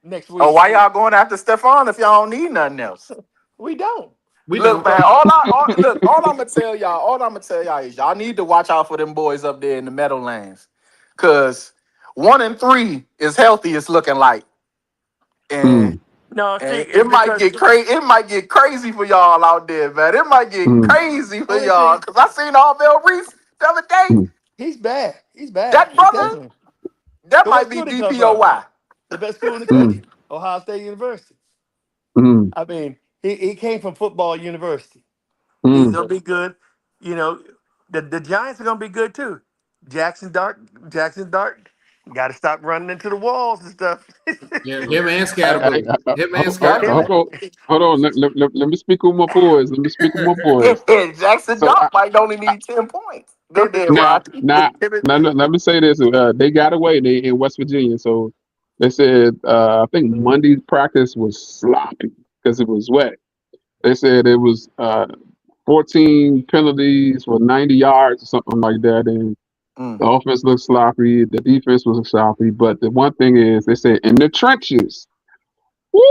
Speaker 3: next
Speaker 2: Oh,
Speaker 3: week,
Speaker 2: why y'all going after Stephon if y'all don't need nothing else?
Speaker 3: we don't.
Speaker 4: We
Speaker 2: Look,
Speaker 4: don't.
Speaker 2: man. All I'm gonna tell y'all is y'all need to watch out for them boys up there in the Meadowlands, cause 1 and 3 is healthy. It's looking like, and
Speaker 1: Mm,
Speaker 3: No, see,
Speaker 2: and it
Speaker 3: it's
Speaker 2: might
Speaker 3: because
Speaker 2: get crazy. It might get crazy for y'all out there, man. It might get
Speaker 1: mm,
Speaker 2: crazy for
Speaker 3: only
Speaker 2: y'all,
Speaker 3: thing
Speaker 2: cause I seen Arvell Reese the other day.
Speaker 1: mm,
Speaker 3: he's bad. He's bad.
Speaker 2: That
Speaker 3: He's
Speaker 2: brother,
Speaker 3: definitely.
Speaker 2: that
Speaker 3: So what
Speaker 2: might be
Speaker 3: school did he come from?
Speaker 2: DPOY.
Speaker 3: The best school in the
Speaker 1: mm,
Speaker 3: country, Ohio State University.
Speaker 1: mm,
Speaker 3: I mean, he came from football university. He's
Speaker 1: mm.
Speaker 3: gonna be good. You know, the Giants are gonna be good too. Jackson Dart, got to stop running into the walls and stuff.
Speaker 4: Yeah, him and
Speaker 1: Hey,
Speaker 4: Scatterboo. Him and
Speaker 2: Jackson,
Speaker 1: hold
Speaker 4: Scatterboo.
Speaker 1: on. Hold on. Let me speak with my boys. Let me speak with my boys.
Speaker 2: Jackson
Speaker 1: So
Speaker 2: Dart might only need 10 points. Go
Speaker 3: him,
Speaker 2: there,
Speaker 1: now,
Speaker 2: Rocky.
Speaker 1: now,
Speaker 3: him,
Speaker 1: now, let me say this. They got away. They in West Virginia. So they said, I think Monday's practice was sloppy because it was wet. They said it was 14 penalties for 90 yards or something like that. And
Speaker 2: Mm.
Speaker 1: the offense looked sloppy. The defense was sloppy. But the one thing is, they said in the trenches. Woo,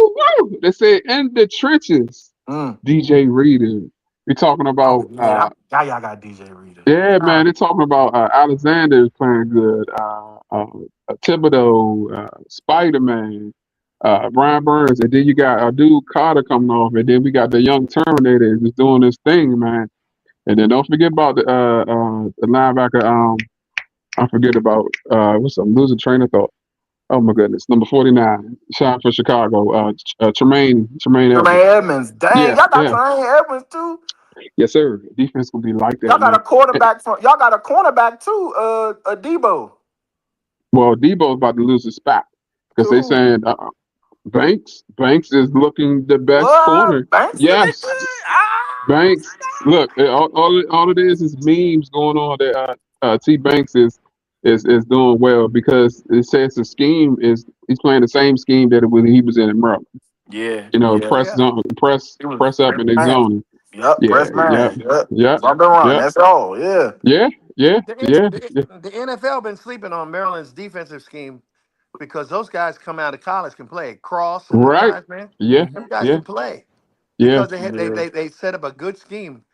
Speaker 1: woo, they said in the trenches.
Speaker 2: Mm.
Speaker 1: DJ Reader. We're talking
Speaker 2: Oh
Speaker 1: about
Speaker 2: yeah, now y'all got DJ Reader.
Speaker 1: yeah, man.
Speaker 2: Ah,
Speaker 1: They're talking about Alexander is playing good. Thibodeau, Spider Man, Brian Burns, and then you got a dude Carter coming off, and then we got the young Terminator just doing this thing, man. And then don't forget about the linebacker. I forget about I'm losing train of thought. Oh my goodness, number 49, shot for Chicago. Tremaine Edwards.
Speaker 2: Tremaine Edmonds. Dang,
Speaker 1: Yeah,
Speaker 2: y'all got
Speaker 1: yeah,
Speaker 2: Tremaine Edmonds too.
Speaker 1: yes sir. Defense gonna be like
Speaker 2: Y'all
Speaker 1: that,
Speaker 2: got a
Speaker 1: man.
Speaker 2: quarterback from. Y'all got a cornerback too. A Debo.
Speaker 1: Well, Debo's about to lose his spot because they
Speaker 2: Who?
Speaker 1: saying Banks is looking the best corner.
Speaker 2: What? Banks looking
Speaker 1: Yes,
Speaker 2: good. Ah,
Speaker 1: Banks. Look, all it is memes going on that T Banks is doing well because it says the scheme is he's playing the same scheme that when he was in Maryland.
Speaker 2: yeah,
Speaker 1: You know,
Speaker 2: yeah.
Speaker 3: oh
Speaker 1: press
Speaker 3: yeah,
Speaker 1: zone,
Speaker 2: He was
Speaker 1: press up
Speaker 2: press
Speaker 1: in the
Speaker 2: man.
Speaker 1: zone.
Speaker 2: Yup,
Speaker 1: Yeah,
Speaker 2: press
Speaker 1: yeah,
Speaker 2: man. Yup.
Speaker 1: yeah,
Speaker 2: Bump and run.
Speaker 1: yeah,
Speaker 2: That's all. Yeah.
Speaker 1: yeah, yeah,
Speaker 3: the, N-
Speaker 1: yeah,
Speaker 3: the
Speaker 1: yeah.
Speaker 3: the NFL been sleeping on Maryland's defensive scheme because those guys come out of college can play. Cross and them
Speaker 1: Right.
Speaker 3: guys, man,
Speaker 1: Yeah,
Speaker 3: them guys
Speaker 1: yeah,
Speaker 3: can play
Speaker 1: yeah.
Speaker 3: because
Speaker 2: Yeah.
Speaker 3: they set up a good scheme.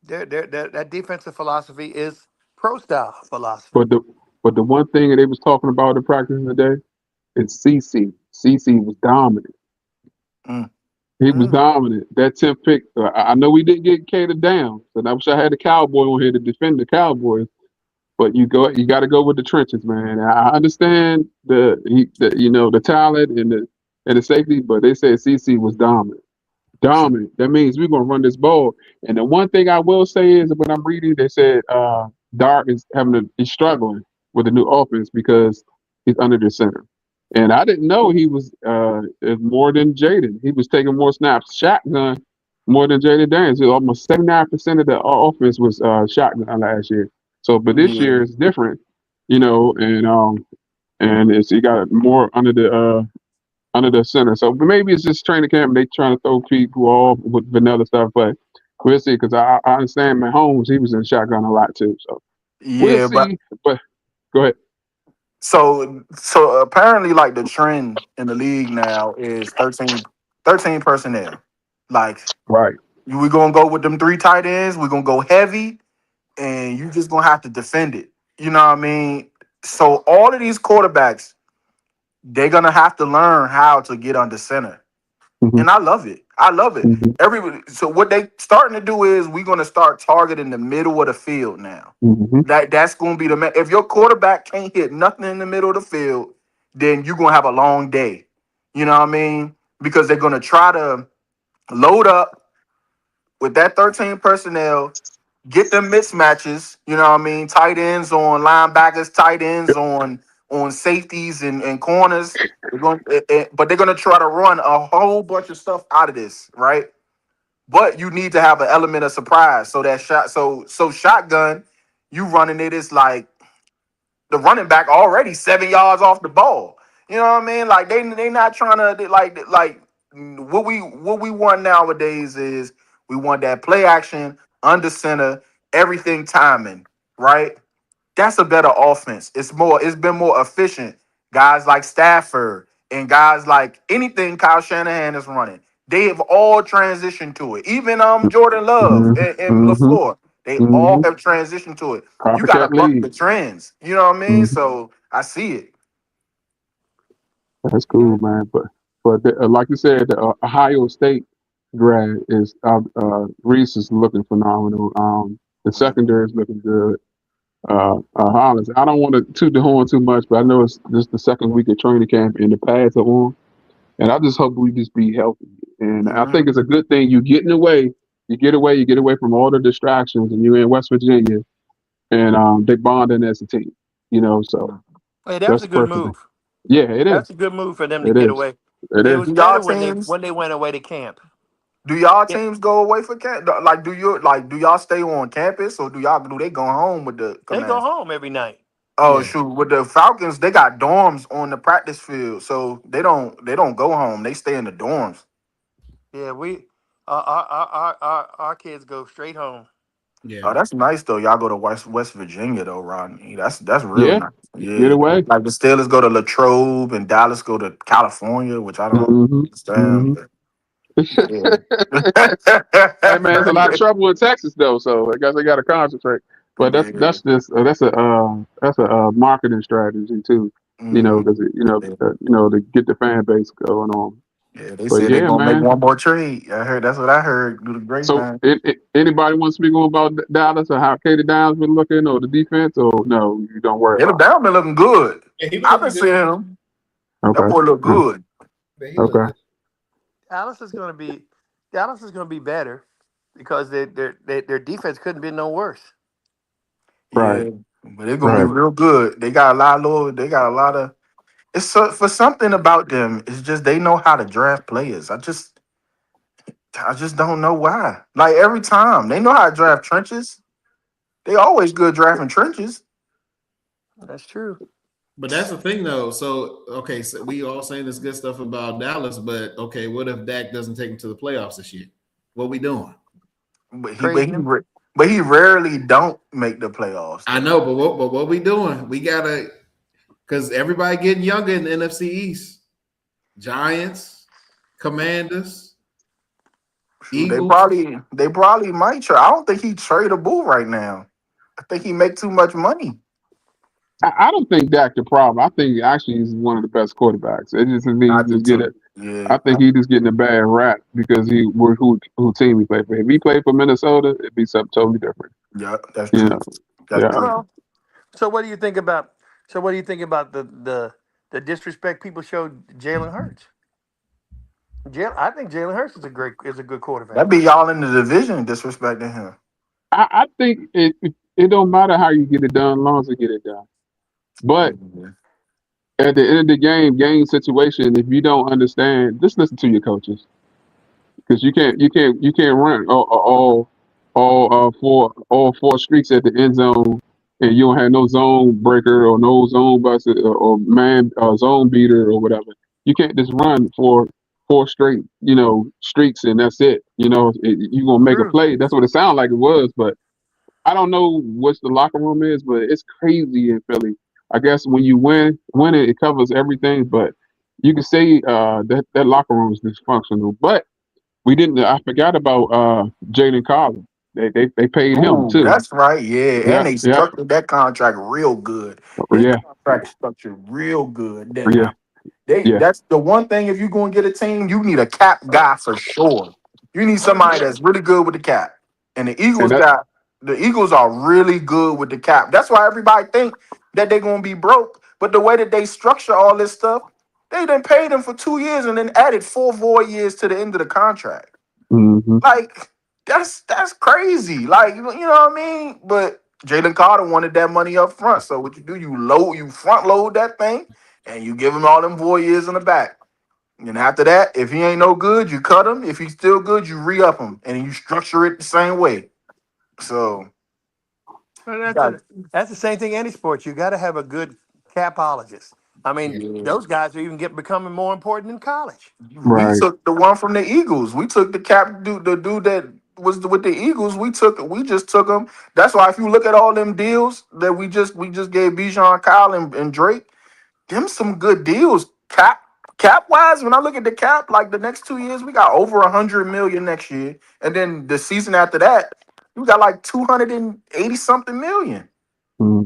Speaker 3: That defensive philosophy is pro style philosophy.
Speaker 1: But the one thing that they was talking about in practice today is CC. CC was dominant.
Speaker 2: Mm.
Speaker 1: He was
Speaker 2: Mm.
Speaker 1: dominant. That 10th pick. I know we didn't get catered down, so I wish I had the Cowboy on here to defend the Cowboys. but you got to go with the trenches, man. I understand the talent and the safety, but they said CC was dominant. Dominant. That means we're gonna run this ball. And the one thing I will say is when I'm reading, they said Dart is struggling with the new offense because he's under the center. And I didn't know he was more than Jaden. He was taking more snaps, shotgun more than Jaden Daniels. Almost 79% of the offense was shotgun last year. So, but this
Speaker 2: Yeah.
Speaker 1: year it's different, and it's he got more under the center. So maybe it's just training camp. And they trying to throw people off with vanilla stuff, but we'll see. Because I understand Mahomes, he was in shotgun a lot too. So we'll
Speaker 2: Yeah, but
Speaker 1: see. But go ahead.
Speaker 2: so apparently, like the trend in the league now is 13 personnel. Like
Speaker 1: Right.
Speaker 2: we gonna go with them 3 tight ends. We're gonna go heavy, and you just gonna have to defend it. You know what I mean? So all of these quarterbacks, they're gonna have to learn how to get under center.
Speaker 1: Hmm.
Speaker 2: And I love it. I love it.
Speaker 1: Hmm.
Speaker 2: Everybody. So what they starting to do is we're gonna start targeting the middle of the field now.
Speaker 1: Hmm.
Speaker 2: That's gonna be if your quarterback can't hit nothing in the middle of the field, then you're gonna have a long day. You know what I mean? Because they're gonna try to load up with that 13 personnel, get them mismatches. You know what I mean? Tight ends on linebackers, tight ends on safeties and corners. But they're gonna try to run a whole bunch of stuff out of this, right? But you need to have an element of surprise. So that shotgun, you running it is like the running back already 7 yards off the ball. You know what I mean? Like they not trying to like what we want nowadays is we want that play action under center, everything timing, right? That's a better offense. It's been more efficient. Guys like Stafford and guys like anything Kyle Shanahan is running, they have all transitioned to it. Even Jordan Love
Speaker 1: Hmm.
Speaker 2: and
Speaker 1: Hmm.
Speaker 2: LaFleur, they all
Speaker 1: Hmm.
Speaker 2: have transitioned to it. You gotta
Speaker 1: Copycat
Speaker 2: buck the
Speaker 1: league.
Speaker 2: trends. You know what I mean?
Speaker 1: Hmm.
Speaker 2: So I see it.
Speaker 1: That's
Speaker 3: Yeah.
Speaker 1: cool, man. But like you said, the Ohio State grad is Reese is looking phenomenal. The secondary is looking good. Hollins. I don't want to toot the horn too much, but I know it's just the second week of training camp and the pads are on. And I just hope we just be healthy. And I think it's a
Speaker 2: Mhm.
Speaker 1: good thing. You get away from all the distractions, and you're in West Virginia, and they bonding as a team. So
Speaker 3: Hey, that was
Speaker 1: that's
Speaker 3: a
Speaker 1: the
Speaker 3: good
Speaker 1: perfect thing.
Speaker 3: move.
Speaker 1: Yeah, it
Speaker 3: That's
Speaker 1: is.
Speaker 3: a good move for them to
Speaker 1: It
Speaker 3: get
Speaker 1: is.
Speaker 3: away.
Speaker 1: It
Speaker 3: It
Speaker 1: is.
Speaker 3: was
Speaker 2: Do y'all
Speaker 3: better
Speaker 2: teams
Speaker 3: when they went away to camp.
Speaker 2: do y'all
Speaker 3: Yep.
Speaker 2: teams go away for camp? Do y'all stay on campus or do they go home with the
Speaker 3: They go
Speaker 2: command?
Speaker 3: home every night.
Speaker 2: Oh
Speaker 4: Yeah.
Speaker 2: shoot, with the Falcons, they got dorms on the practice field, so they don't go home. They stay in the dorms.
Speaker 3: Yeah, we our kids go straight home.
Speaker 4: Yeah.
Speaker 2: Oh, that's nice though. Y'all go to West Virginia though, Rodney. That's real
Speaker 1: Yeah.
Speaker 2: nice.
Speaker 1: Get
Speaker 2: Yeah,
Speaker 1: away.
Speaker 2: like the Steelers go to Latrobe and Dallas go to California, which I don't
Speaker 1: Hmm.
Speaker 2: understand.
Speaker 1: Hmm.
Speaker 2: But yeah,
Speaker 1: Hey man, it's a lot of trouble in Texas though, so I guess they got to concentrate. But that's
Speaker 2: yeah.
Speaker 1: that's just that's a marketing strategy too.
Speaker 2: Mhm.
Speaker 1: Because to get the fan base going on.
Speaker 2: Yeah, they
Speaker 1: But
Speaker 2: said they
Speaker 1: yeah,
Speaker 2: gonna make
Speaker 1: man.
Speaker 2: one more trade. I heard that's what I heard. Do the
Speaker 1: So
Speaker 2: grapevine.
Speaker 1: anybody wants to speak on about Dallas or how Katie Downs been looking or the defense or no, you don't worry
Speaker 2: Caleb
Speaker 1: about it.
Speaker 2: Down been looking good.
Speaker 4: Yeah, he been
Speaker 2: I've been
Speaker 4: looking good.
Speaker 2: seeing him. That
Speaker 1: Okay.
Speaker 2: boy look
Speaker 1: Uh,
Speaker 2: good.
Speaker 4: Yeah, he looked
Speaker 1: okay.
Speaker 4: good.
Speaker 3: Dallas is going to be Dallas is going to be better because their defense couldn't be no worse.
Speaker 1: Right.
Speaker 2: Yeah, but they're gonna be
Speaker 1: Right.
Speaker 2: real good. They got a lot of. For something about them. It's just they know how to draft players. I just don't know why. Like every time they know how to draft trenches. They always good drafting trenches.
Speaker 3: That's true.
Speaker 4: But that's the thing, though. So, okay, so we all saying this good stuff about Dallas, but okay, what if Dak doesn't take him to the playoffs this year? What we doing?
Speaker 2: But he but
Speaker 3: Trading
Speaker 2: he
Speaker 3: him.
Speaker 2: ra- but he rarely don't make the playoffs
Speaker 4: I
Speaker 2: though.
Speaker 4: know, but what we doing? We gotta because everybody getting younger in the NFC East. Giants, Commanders,
Speaker 2: Shoot, they
Speaker 4: Eagles.
Speaker 2: probably they probably might trade. I don't think he tradable right now. I think he make too much money.
Speaker 1: I don't think Dak the problem. I think actually he's one of the best quarterbacks. It just
Speaker 2: I
Speaker 1: he
Speaker 2: do
Speaker 1: just get
Speaker 2: too.
Speaker 1: it.
Speaker 2: Yeah,
Speaker 1: I think he just getting a bad rap because who team he played for. If he played for Minnesota, it'd be something totally different.
Speaker 2: yeah, that's
Speaker 1: You
Speaker 2: true.
Speaker 1: know.
Speaker 2: That's
Speaker 1: Yeah.
Speaker 2: true.
Speaker 3: Well, So what do you think about? So what do you think about the disrespect people showed Jalen Hurts? I think Jalen Hurts is a good quarterback.
Speaker 2: That be y'all in the division disrespecting him.
Speaker 1: I think it don't matter how you get it done, as long as you get it done. But
Speaker 2: Mhm.
Speaker 1: at the end of the game situation, if you don't understand, just listen to your coaches, because you can't run all four streaks at the end zone, and you don't have no zone breaker or no zone bust or man zone beater or whatever. You can't just run for four straight streaks and that's it. You're gonna make a
Speaker 3: True.
Speaker 1: play. That's what it sounded like it was, but I don't know what the locker room is, but it's crazy in Philly. I guess when you win it covers everything, but you can say that locker room is dysfunctional. But we didn't. I forgot about Jaden Collins. They paid him
Speaker 2: Ooh,
Speaker 1: too.
Speaker 2: that's right. Yeah, and
Speaker 1: Yeah,
Speaker 2: they
Speaker 1: yeah,
Speaker 2: structured that contract real good. His
Speaker 1: yeah,
Speaker 2: contract structured real good.
Speaker 1: yeah,
Speaker 2: Now,
Speaker 1: yeah.
Speaker 2: that's the one thing. If you're going to get a team, you need a cap guy for sure. You need somebody that's really good with the cap. And
Speaker 1: And that.
Speaker 2: The Eagles are really good with the cap. That's why everybody think that they're going to be broke. But the way that they structure all this stuff, they done paid them for 2 years and then added 4 years to the end of the contract.
Speaker 1: Hmm.
Speaker 2: Like that's crazy. Like you know what I mean? But Jalen Carter wanted that money up front. So what you do? You front load that thing, and you give him all them 4 years in the back. And after that, if he ain't no good, you cut him. If he's still good, you re-up him, and you structure it the same way. So
Speaker 3: Well,
Speaker 2: you got
Speaker 3: that's the same thing in any sport. You got to have a good capologist. I mean,
Speaker 2: yeah.
Speaker 3: those guys are even becoming more important in college.
Speaker 2: We
Speaker 1: Right.
Speaker 2: took the one from the Eagles. We took the dude that was with the Eagles. We just took him. That's why if you look at all them deals that we just gave Bijan, Kyle, and Drake, them some good deals. Cap wise, when I look at the cap, like the next 2 years, we got over 100 million next year, and then the season after that, we got like 280 something million
Speaker 1: Hmm.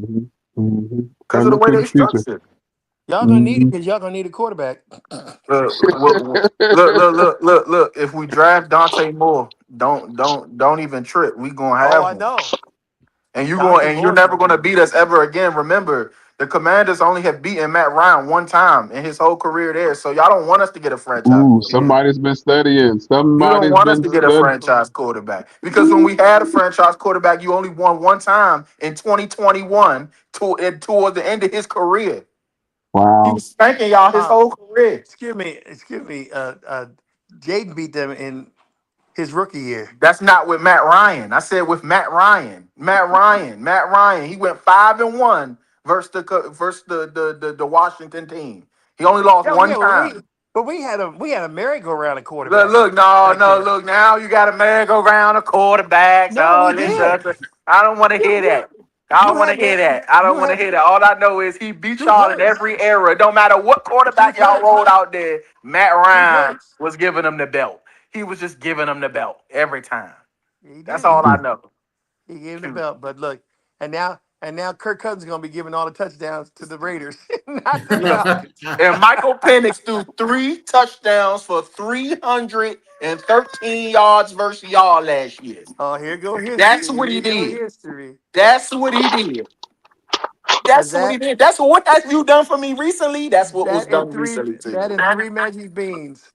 Speaker 1: Hmm.
Speaker 2: because
Speaker 1: Gotta
Speaker 2: of the
Speaker 1: look
Speaker 2: way
Speaker 1: to the
Speaker 2: they
Speaker 1: future.
Speaker 2: structured.
Speaker 3: Y'all gonna need it
Speaker 1: Hmm.
Speaker 3: because y'all gonna need a quarterback.
Speaker 2: Look. If we draft Dante Moore, don't even trip. We gonna
Speaker 3: Oh,
Speaker 2: have
Speaker 3: I
Speaker 2: him,
Speaker 3: know. Dante
Speaker 2: and you're
Speaker 3: Moore's
Speaker 2: never
Speaker 3: gonna
Speaker 2: gonna
Speaker 3: be.
Speaker 2: beat us ever again. Remember, the Commanders only have beaten Matt Ryan one time in his whole career there. So y'all don't want us to get a franchise
Speaker 1: Ooh,
Speaker 2: quarterback.
Speaker 3: Yeah.
Speaker 1: somebody's been studying.
Speaker 2: You don't
Speaker 1: Somebody's
Speaker 2: want us
Speaker 1: been
Speaker 2: to get a
Speaker 1: studying.
Speaker 2: franchise quarterback because when we had a franchise quarterback, you only won one time in 2021 toward the end of his career. He
Speaker 1: Wow.
Speaker 2: was spanking y'all his
Speaker 3: Uh,
Speaker 2: whole career.
Speaker 3: excuse me. Jaden beat them in his rookie year.
Speaker 2: That's not with Matt Ryan. I said with Matt Ryan. Matt Ryan. He went 5-1 versus the Washington team. He only lost
Speaker 3: Yeah,
Speaker 2: one
Speaker 3: yeah.
Speaker 2: time.
Speaker 3: But we had a merry-go-round at
Speaker 2: Look,
Speaker 3: quarterback
Speaker 2: look, no,
Speaker 3: back
Speaker 2: no,
Speaker 3: then.
Speaker 2: look. Now you got a merry-go-round of quarterbacks.
Speaker 3: No,
Speaker 2: Oh,
Speaker 3: we
Speaker 2: this,
Speaker 3: did.
Speaker 2: I don't want to
Speaker 3: You
Speaker 2: hear that. I
Speaker 3: you
Speaker 2: don't want to
Speaker 3: had
Speaker 2: hear
Speaker 3: that.
Speaker 2: that. I don't
Speaker 3: You
Speaker 2: want to
Speaker 3: had
Speaker 2: hear that. All I know is he beat
Speaker 3: Truth
Speaker 2: y'all in
Speaker 3: hurts.
Speaker 2: every era. It don't matter what
Speaker 3: Truth
Speaker 2: quarterback y'all
Speaker 3: hurts.
Speaker 2: rolled out there. Matt
Speaker 3: Truth
Speaker 2: Ryan
Speaker 3: hurts.
Speaker 2: was giving them the belt. He was just giving them the belt every time.
Speaker 3: He
Speaker 2: That's
Speaker 3: did.
Speaker 2: all I know.
Speaker 3: He gave him the
Speaker 2: Shoot.
Speaker 3: belt. But look, and now Kirk Cousins is gonna be giving all the touchdowns to the Raiders, not the Falcons.
Speaker 2: And Michael Penix threw 3 touchdowns for 313 yards versus y'all last year.
Speaker 3: Oh, here go
Speaker 2: That's
Speaker 3: history.
Speaker 2: what
Speaker 3: Here
Speaker 2: he
Speaker 3: go
Speaker 2: did.
Speaker 3: history.
Speaker 2: That's what he did.
Speaker 3: And
Speaker 2: That's what he did. That's what have you done for me recently? That's what was
Speaker 3: that and
Speaker 2: done
Speaker 3: three
Speaker 2: recently to
Speaker 3: that
Speaker 2: you.
Speaker 3: and three magic beans.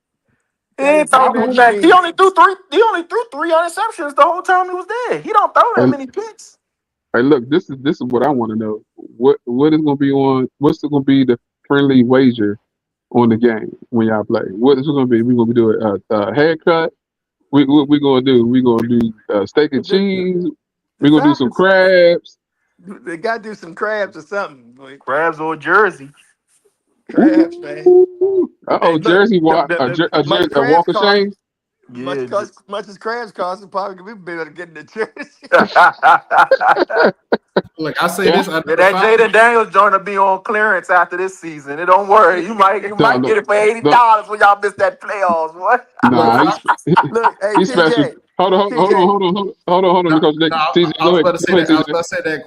Speaker 2: He
Speaker 3: That
Speaker 2: ain't
Speaker 3: and three
Speaker 2: throw three
Speaker 3: magic
Speaker 2: back. He
Speaker 3: beans.
Speaker 2: only threw three. He only threw 3 interceptions the whole time he was there. He don't throw that
Speaker 1: Hey,
Speaker 2: many picks.
Speaker 1: hey, look, this is what I want to know. What is going to be on? What's going to be the friendly wager on the game when y'all play? What is it going to be? We going to do a haircut. What we going to do? We going to do steak and
Speaker 3: The,
Speaker 1: cheese.
Speaker 3: the
Speaker 1: We going to do some
Speaker 3: Falcons,
Speaker 1: crabs.
Speaker 3: they got to do some crabs or something. Boy.
Speaker 2: Crabs or Jersey.
Speaker 3: Crabs, man.
Speaker 1: Ooh.
Speaker 3: Hey,
Speaker 1: Uh-oh,
Speaker 3: look,
Speaker 1: Jersey
Speaker 3: much
Speaker 1: A
Speaker 3: crabs
Speaker 1: walk of
Speaker 3: cost,
Speaker 1: shame.
Speaker 2: Yeah.
Speaker 3: much as crabs cost, we probably could be better getting the jersey.
Speaker 4: Look, I say
Speaker 1: Yeah.
Speaker 4: this: I know
Speaker 2: Yeah,
Speaker 4: the
Speaker 2: that
Speaker 4: Falcons.
Speaker 2: Jaden Daniels joint will be on clearance after this season. And don't worry, you
Speaker 1: No,
Speaker 2: might
Speaker 1: no,
Speaker 2: get it for eighty
Speaker 1: no,
Speaker 2: dollars when y'all miss that playoffs. What?
Speaker 4: Look,
Speaker 1: nah,
Speaker 4: Fal-
Speaker 3: Look, hey,
Speaker 1: he's special.
Speaker 3: TJ,
Speaker 1: Hold on, hold on,
Speaker 3: TJ,
Speaker 1: hold on, hold on,
Speaker 4: no,
Speaker 1: because
Speaker 4: no,
Speaker 1: TJ,
Speaker 4: I was about to say
Speaker 1: go ahead,
Speaker 4: that. I was
Speaker 1: TJ.
Speaker 4: about to say that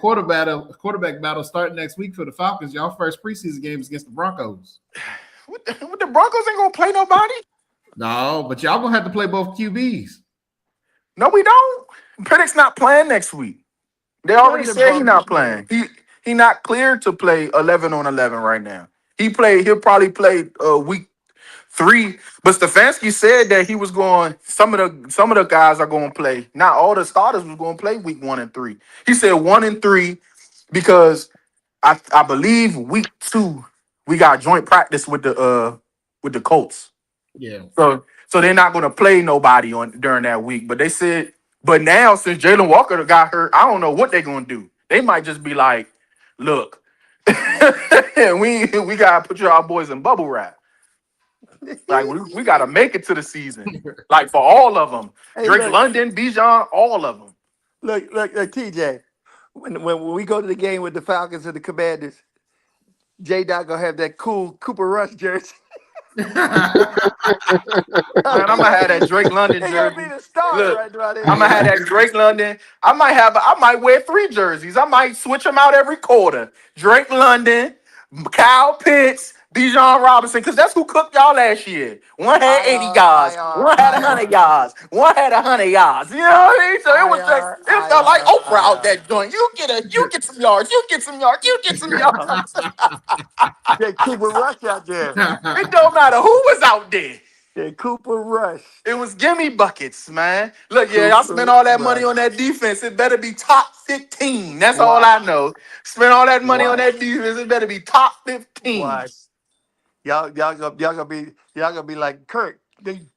Speaker 4: quarterback battle starting next week for the Falcons. Y'all first preseason games against the Broncos.
Speaker 2: What the Broncos ain't gonna play nobody?
Speaker 4: No, but y'all gonna have to play both QBs.
Speaker 2: No, we don't. Penix not playing next week. They
Speaker 3: none of
Speaker 2: already
Speaker 3: them
Speaker 2: said he
Speaker 3: bums is
Speaker 2: not
Speaker 3: playing.
Speaker 2: playing. He not cleared to play 11 on 11 right now. He'll probably play week 3. But Stefanski said that he was going. Some of the guys are going to play. Not all the starters was going to play week 1 and 3. He said 1 and 3 because I believe week 2 we got joint practice with the Colts.
Speaker 4: Yeah.
Speaker 2: So they're not going to play nobody on during that week. But they said, but now since Jalen Walker got hurt, I don't know what they're going to do. They might just be like, look, we gotta put our boys in bubble wrap. Like we gotta make it to the season. Like for all of them,
Speaker 3: Hey,
Speaker 2: Drake
Speaker 3: look.
Speaker 2: London, Bijan, all of them.
Speaker 3: Look, TJ. When we go to the game with the Falcons and the Commanders, J Dot gonna have that cool Cooper Rush jersey.
Speaker 2: Man, I'm gonna have that Drake London
Speaker 3: He gonna
Speaker 2: jersey.
Speaker 3: be the star
Speaker 2: Look,
Speaker 3: right there.
Speaker 2: I'm gonna have that Drake London. I might wear 3 jerseys. I might switch them out every quarter. Drake London, Kyle Pitts, Bijan Robinson, because that's who cooked y'all last year. One had 80 yards, one had 100 yards, one had 100 yards. You know what I mean? So it was like it felt like Oprah out that joint. You get some yards, you get some yards, you get some yards.
Speaker 3: Yeah, Cooper Rush out there.
Speaker 2: It don't matter who was out there.
Speaker 3: Yeah, Cooper Rush.
Speaker 2: It was gimme buckets, man. Look, yeah, y'all spent all that money on that defense. It better be top 15. That's all I know. Spend all that money on that defense. It better be top 15.
Speaker 3: Watch. Y'all gonna be like Kirk.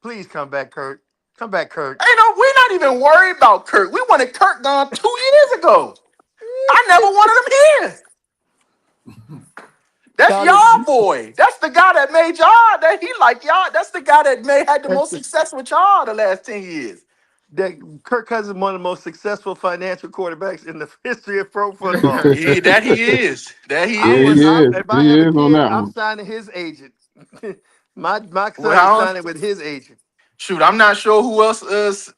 Speaker 3: Please come back, Kirk. Come back, Kirk.
Speaker 2: Hey, no, we're not even worried about Kirk. We wanted Kirk gone 2 years ago. I never wanted him here. That's y'all boy. That's the guy that made y'all. That he like y'all. That's the guy that had the most success with y'all the last 10 years.
Speaker 3: That Kirk Cousins is one of the most successful financial quarterbacks in the history of pro football.
Speaker 2: He is. That he is.
Speaker 3: If I
Speaker 1: He
Speaker 3: have a
Speaker 1: is on
Speaker 3: kid,
Speaker 1: that
Speaker 3: I'm
Speaker 1: one.
Speaker 3: signing his agent. my son
Speaker 2: Well,
Speaker 3: is signing with his agent.
Speaker 2: Shoot, I'm not sure who else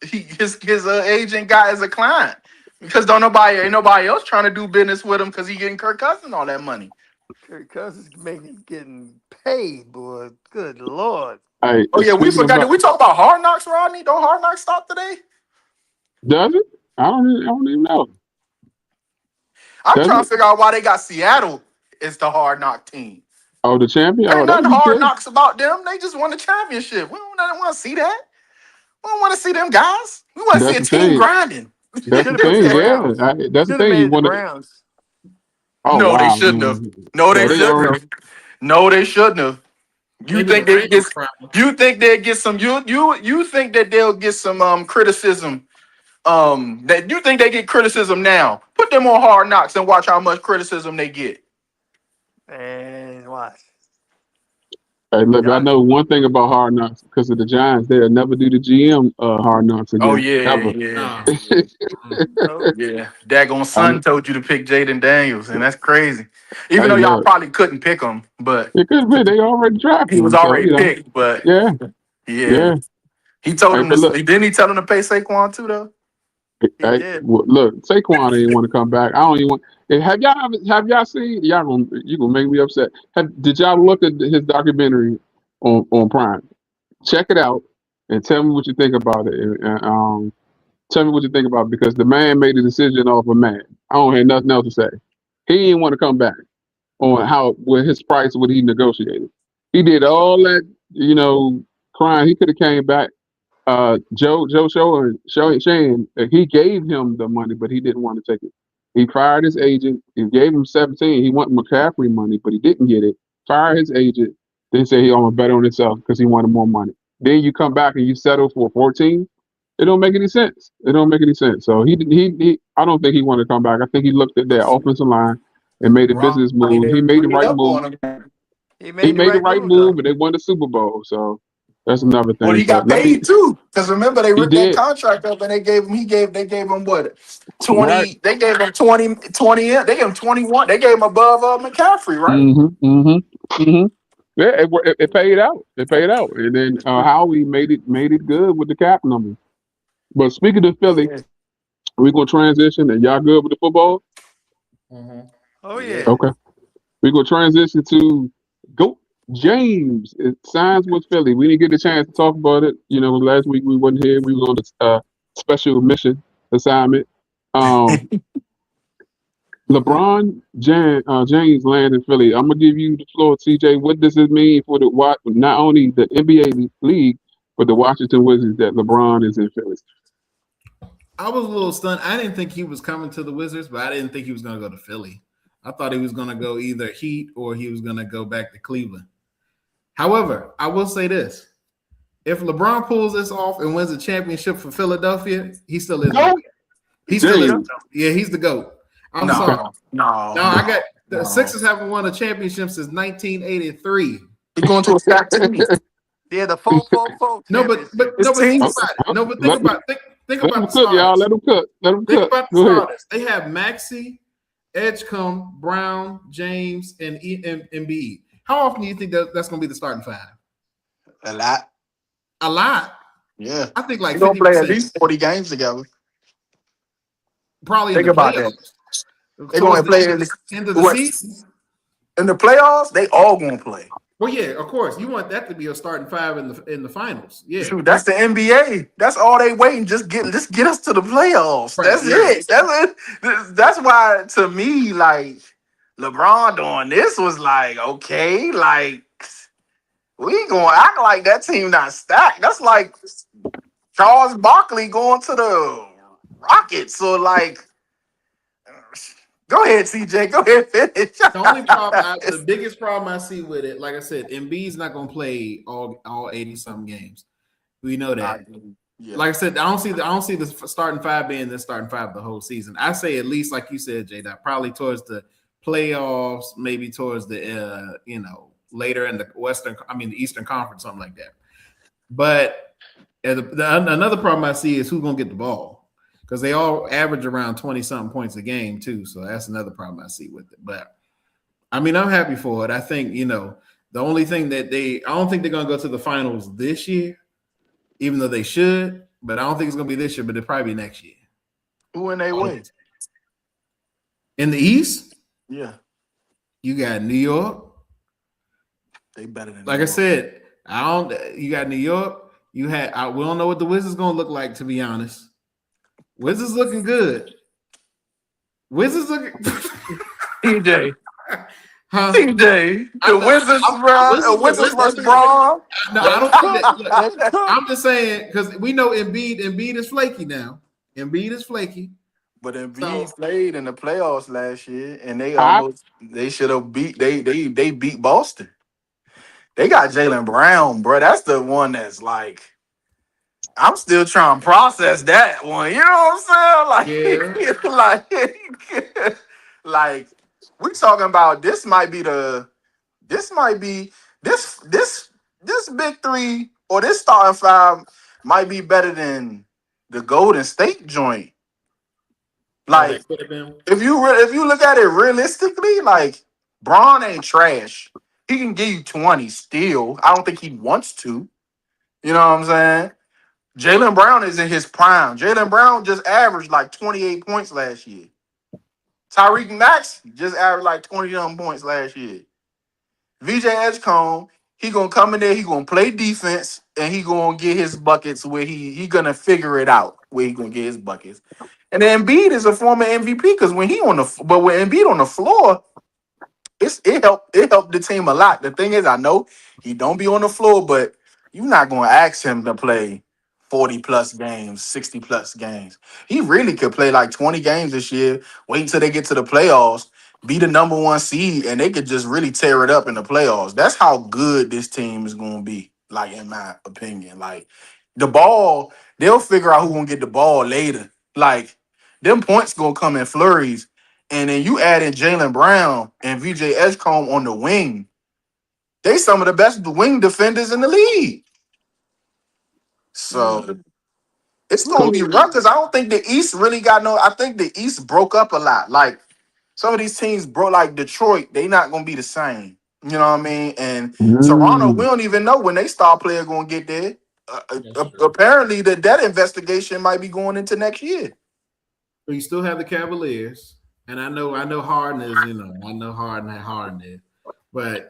Speaker 2: his agent got as a client because ain't nobody else trying to do business with him because he getting Kirk Cousins all that money.
Speaker 3: Kirk Cousins getting paid, boy. Good Lord.
Speaker 1: Hey,
Speaker 2: Oh yeah, we
Speaker 1: speaking
Speaker 2: forgot.
Speaker 1: about-
Speaker 2: Did we talk about Hard Knocks, Rodney? Don't Hard Knocks stop today?
Speaker 1: Does it? I don't even know.
Speaker 2: I'm
Speaker 1: Does
Speaker 2: trying
Speaker 1: it?
Speaker 2: to figure out why they got Seattle as the Hard Knock team.
Speaker 1: Oh, the champion.
Speaker 2: Ain't
Speaker 1: Oh,
Speaker 2: nothing
Speaker 1: that'd be
Speaker 2: Hard
Speaker 1: good.
Speaker 2: Knocks about them. They just won the championship. We don't want to see that. We don't want to see them guys. We want to see a
Speaker 1: That's the
Speaker 2: team
Speaker 1: thing.
Speaker 2: grinding.
Speaker 1: That's the
Speaker 3: Should've been
Speaker 1: thing.
Speaker 3: the
Speaker 1: Yeah,
Speaker 3: Browns.
Speaker 1: that's the
Speaker 3: Should have
Speaker 1: thing. You
Speaker 3: made the
Speaker 1: want to?
Speaker 3: Browns.
Speaker 1: Oh,
Speaker 2: No, they
Speaker 1: wow.
Speaker 2: shouldn't have.
Speaker 1: Mm.
Speaker 2: No, they
Speaker 1: they
Speaker 2: shouldn't
Speaker 1: already.
Speaker 2: have. No, they shouldn't have. You
Speaker 4: Maybe
Speaker 2: think
Speaker 4: the
Speaker 2: they
Speaker 4: Ravens
Speaker 2: get?
Speaker 4: problem.
Speaker 2: You think they get some? You think that they'll get some criticism? That you think they get criticism now? Put them on Hard Knocks and watch how much criticism they get.
Speaker 3: And watch.
Speaker 1: Hey, look, I
Speaker 3: Y'all-
Speaker 1: know one thing about Hard Knocks because of the Giants. They'll never do the GM Hard Knocks again.
Speaker 2: Oh yeah,
Speaker 1: Ever.
Speaker 2: yeah,
Speaker 3: So,
Speaker 2: yeah. Daggone son told you to pick Jaden Daniels, and that's crazy. Even
Speaker 1: Hey,
Speaker 2: though y'all
Speaker 1: look.
Speaker 2: probably couldn't pick him, but
Speaker 1: It could be they already drafted
Speaker 2: he was
Speaker 1: him, so,
Speaker 2: already
Speaker 1: you know.
Speaker 2: picked. But
Speaker 1: Yeah,
Speaker 2: yeah,
Speaker 1: yeah.
Speaker 2: he told
Speaker 1: Hey,
Speaker 2: him
Speaker 1: but
Speaker 2: to.
Speaker 1: look.
Speaker 2: Didn't he tell him to pay Saquon too though?
Speaker 3: he
Speaker 1: Hey,
Speaker 3: did.
Speaker 1: look, Saquon didn't want to come back. I don't even want. Have y'all seen? You gonna make me upset. Did y'all look at his documentary on Prime? Check it out and tell me what you think about it. Tell me what you think about it because the man made a decision off a man. I don't have nothing else to say. He didn't want to come back on how with his price what he negotiated. He did all that, crying. He could have came back. Joe Shane, he gave him the money, but he didn't want to take it. He fired his agent. He gave him 17. He wanted McCaffrey money, but he didn't get it. Fired his agent. Then say he gonna bet on himself because he wanted more money. Then you come back and you settle for 14. It don't make any sense. It don't make any sense. So he I don't think he wanted to come back. I think he looked at their offensive line and made a business move. He made the right move.
Speaker 3: He
Speaker 1: He
Speaker 3: made
Speaker 1: made the right move,
Speaker 3: though.
Speaker 1: and they won the Super Bowl. So that's another thing.
Speaker 2: Well, he got
Speaker 1: But let me-
Speaker 2: paid too. Because remember, they ripped that
Speaker 1: did.
Speaker 2: contract up and they gave him what? 20.
Speaker 1: Right.
Speaker 2: They gave him 20. They gave him 21. They gave him above McCaffrey, right?
Speaker 1: Yeah, it paid out. It paid out, and then Howie made it good with the cap number. But speaking of Philly, we're gonna transition, and y'all good with the football?
Speaker 3: Oh yeah.
Speaker 1: Okay, we're gonna transition to Goat James. It signs with Philly. We didn't get a chance to talk about it. Last week we wasn't here. We were on a special mission assignment. James land in Philly. I'm gonna give you the floor, TJ. What does it mean for not only the NBA league, but the Washington Wizards that LeBron is in Philly?
Speaker 4: I was a little stunned. I didn't think he was coming to the Wizards, but I didn't think he was going to go to Philly. I thought he was going to go either Heat or he was going to go back to Cleveland. However, I will say this. If LeBron pulls this off and wins a championship for Philadelphia, he still is.
Speaker 1: No.
Speaker 4: He still is. Yeah, he's the GOAT. I'm sorry.
Speaker 2: No,
Speaker 4: I got the Sixers haven't won a championship since 1983.
Speaker 2: He's going to a stack team.
Speaker 3: Yeah, the 4-4-4.
Speaker 4: No, but think about it. No, but think about the
Speaker 1: cook, y'all. Let them cook.
Speaker 4: Think about the starters. They have Maxey, Edgecombe, Brown, James, and Embiid. How often do you think that's going to be the starting five?
Speaker 2: A lot.
Speaker 4: A lot.
Speaker 2: Yeah.
Speaker 4: I think like 50%.
Speaker 2: They're going to play at least 40 games together.
Speaker 4: Probably
Speaker 2: think
Speaker 4: in the
Speaker 2: about
Speaker 4: playoffs.
Speaker 2: That. They're going to play at least
Speaker 4: end of the season.
Speaker 2: In the playoffs, they all going to play.
Speaker 4: Well, yeah, of course. You want that to be a starting five in the finals. Yeah,
Speaker 2: shoot, that's the NBA. That's all they waiting. Just get us to the playoffs. Right, that's it. That's it. That's why, to me, like LeBron doing this was like, okay, like we gonna act like that team not stacked. That's like Charles Barkley going to the Rockets. So like. Go ahead, CJ. Go ahead, finish.
Speaker 4: The biggest problem I see with it, like I said, Embiid's not going to play all 80-something games. We know that. Yeah. Like I said, I don't see the starting five being the starting five the whole season. I say at least, like you said, J-Dot, probably towards the playoffs, maybe towards the later in the Eastern Conference, something like that. But another problem I see is who's going to get the ball. Because they all average around 20-something points a game, too. So that's another problem I see with it. But, I mean, I'm happy for it. I think, the only thing that I don't think they're going to go to the finals this year, even though they should. But I don't think it's going to be this year, but it'll probably be next year.
Speaker 2: Who in they win?
Speaker 4: In the East?
Speaker 2: Yeah.
Speaker 4: You got New York.
Speaker 2: They better than
Speaker 4: Like I said, you got New York. We don't know what the Wizards going to look like, to be honest. Wizards looking good. Wizards looking.
Speaker 2: TJ. Huh? TJ. The Wizards, bro. Wizards versus Braun.
Speaker 4: No, I don't think that. Look, I'm just saying because we know Embiid is flaky now. Embiid is flaky.
Speaker 2: But Embiid played in the playoffs last year, and they should have beat they beat Boston. They got Jaylen Brown, bro. That's the one that's like. I'm still trying to process that one. You know what I'm saying? Like we talking about this big three or this starting five might be better than the Golden State joint. Like if you look at it realistically, like Braun ain't trash. He can give you 20 still. I don't think he wants to. You know what I'm saying? Jaylen Brown is in his prime. Jaylen Brown just averaged like 28 points last year. Tyreke Maxey just averaged like 20 points last year. VJ Edgecombe, he gonna come in there, he gonna play defense, and he gonna get his buckets where he gonna figure it out where he gonna get his buckets. And then Embiid is a former MVP because when Embiid on the floor, it helped the team a lot. The thing is, I know he don't be on the floor, but you're not gonna ask him to play 40+ games, 60+ games. He really could play like 20 games this year. Wait until they get to the playoffs, be the number one seed, and they could just really tear it up in the playoffs. That's how good this team is going to be, like, in my opinion. Like, the ball, they'll figure out who's going to get the ball later. Like, them points going to come in flurries. And then you add in Jaylen Brown and VJ Edgecombe on the wing. They some of the best wing defenders in the league. So it's gonna be rough because I don't think the East really got I think the East broke up a lot. Like some of these teams broke, like Detroit, they not gonna be the same. You know what I mean? And Toronto, we don't even know when they star player gonna get there. Apparently, that investigation might be going into next year.
Speaker 4: But you still have the Cavaliers, and I know Harden is. I know Harden is, but.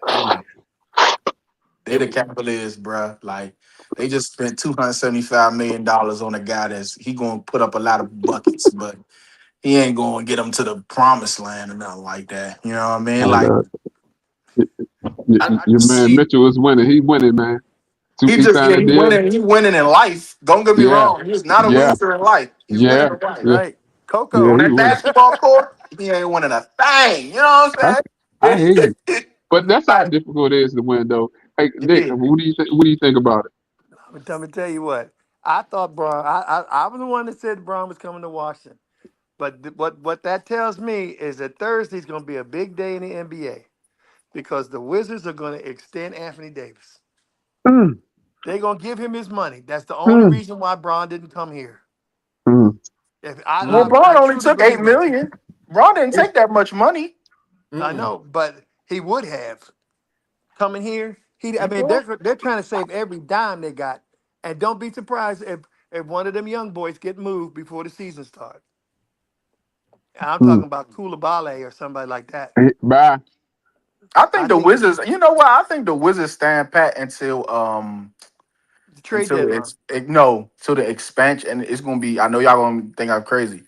Speaker 2: They the Cavaliers, bro. Like they just spent $275 million on a guy he gonna put up a lot of buckets, but he ain't going to get them to the promised land or nothing like that. You know what I mean?
Speaker 1: And
Speaker 2: Like I
Speaker 1: your
Speaker 2: just
Speaker 1: man
Speaker 2: see
Speaker 1: Mitchell is winning. He winning, man.
Speaker 2: he
Speaker 1: He
Speaker 2: just
Speaker 1: signed a
Speaker 2: he
Speaker 1: deal.
Speaker 2: winning. He winning in life. Don't get me
Speaker 1: Yeah,
Speaker 2: wrong. He's not a
Speaker 1: yeah,
Speaker 2: loser in life. He's winning
Speaker 1: yeah,
Speaker 2: in life.
Speaker 1: yeah,
Speaker 3: Right.
Speaker 1: yeah.
Speaker 3: Coco.
Speaker 2: On
Speaker 1: He
Speaker 2: that
Speaker 1: winning.
Speaker 2: basketball court, he ain't winning a thing. You know what
Speaker 1: I,
Speaker 2: I'm
Speaker 1: I hear you.
Speaker 2: saying?
Speaker 1: But that's how
Speaker 2: Like,
Speaker 1: difficult it is to win, though. Hey, Nick,
Speaker 2: yeah.
Speaker 1: what do you think? What do you think about it?
Speaker 3: Let me tell you what. I thought Braun. I was the one that said Braun was coming to Washington. But what that tells me is that Thursday's going to be a big day in the NBA because the Wizards are going to extend Anthony Davis.
Speaker 1: Mm,
Speaker 3: They're going to give him his money. That's the only
Speaker 1: mm,
Speaker 3: reason why Braun didn't come here.
Speaker 1: mm,
Speaker 3: If
Speaker 2: Well,
Speaker 4: Mm.
Speaker 2: Braun
Speaker 3: I
Speaker 2: only
Speaker 3: truly
Speaker 2: took $8
Speaker 3: believe that.
Speaker 2: million. Braun didn't take that much money.
Speaker 3: I
Speaker 4: Mm-mm.
Speaker 3: know, but he would have coming here. I mean,
Speaker 2: Yeah.
Speaker 3: they're trying to save every dime they got, and don't be surprised if one of them young boys get moved before the season starts. I'm
Speaker 1: mm.
Speaker 3: talking about Koulibaly or somebody like that.
Speaker 1: Bye.
Speaker 2: I
Speaker 3: I
Speaker 2: think the
Speaker 3: think
Speaker 2: Wizards. You know what? I think the Wizards stand pat
Speaker 3: the trade
Speaker 2: until
Speaker 3: deadline.
Speaker 2: no till the expansion. And it's gonna be. I know y'all gonna think I'm crazy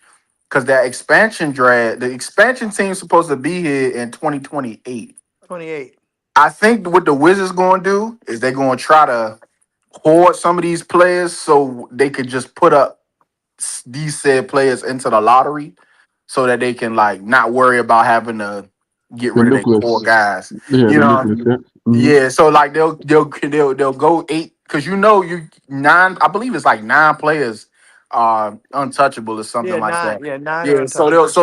Speaker 2: because that expansion draft, the expansion team's supposed to be here in 2028.
Speaker 3: 28.
Speaker 2: I think what the Wizards gonna do is they're gonna try to hoard some of these players so they could just put up these said players into the lottery so that they can like not worry about having to get
Speaker 1: The
Speaker 2: rid of their core
Speaker 1: nucleus.
Speaker 2: guys.
Speaker 1: Yeah,
Speaker 2: You
Speaker 1: the
Speaker 2: know,
Speaker 1: nucleus. Yeah. Mm-hmm.
Speaker 2: yeah. So like they'll go eight because you nine. I believe it's like nine players are untouchable or something
Speaker 3: Yeah,
Speaker 2: like
Speaker 3: nine.
Speaker 2: that.
Speaker 3: Yeah, nine are
Speaker 2: Yeah. So
Speaker 3: untouchable.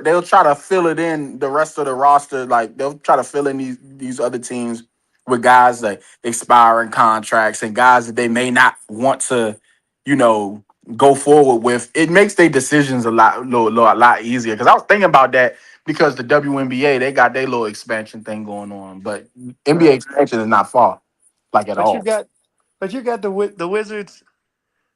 Speaker 2: they'll try to fill it in the rest of the roster. Like they'll try to fill in these other teams with guys that expiring contracts and guys that they may not want to, you know, go forward with. It makes their decisions a lot easier. Because I was thinking about that because the WNBA they got their little expansion thing going on, but NBA
Speaker 3: Right.
Speaker 2: expansion is not far, like at
Speaker 3: But you
Speaker 2: all.
Speaker 3: got, but you got the Wizards.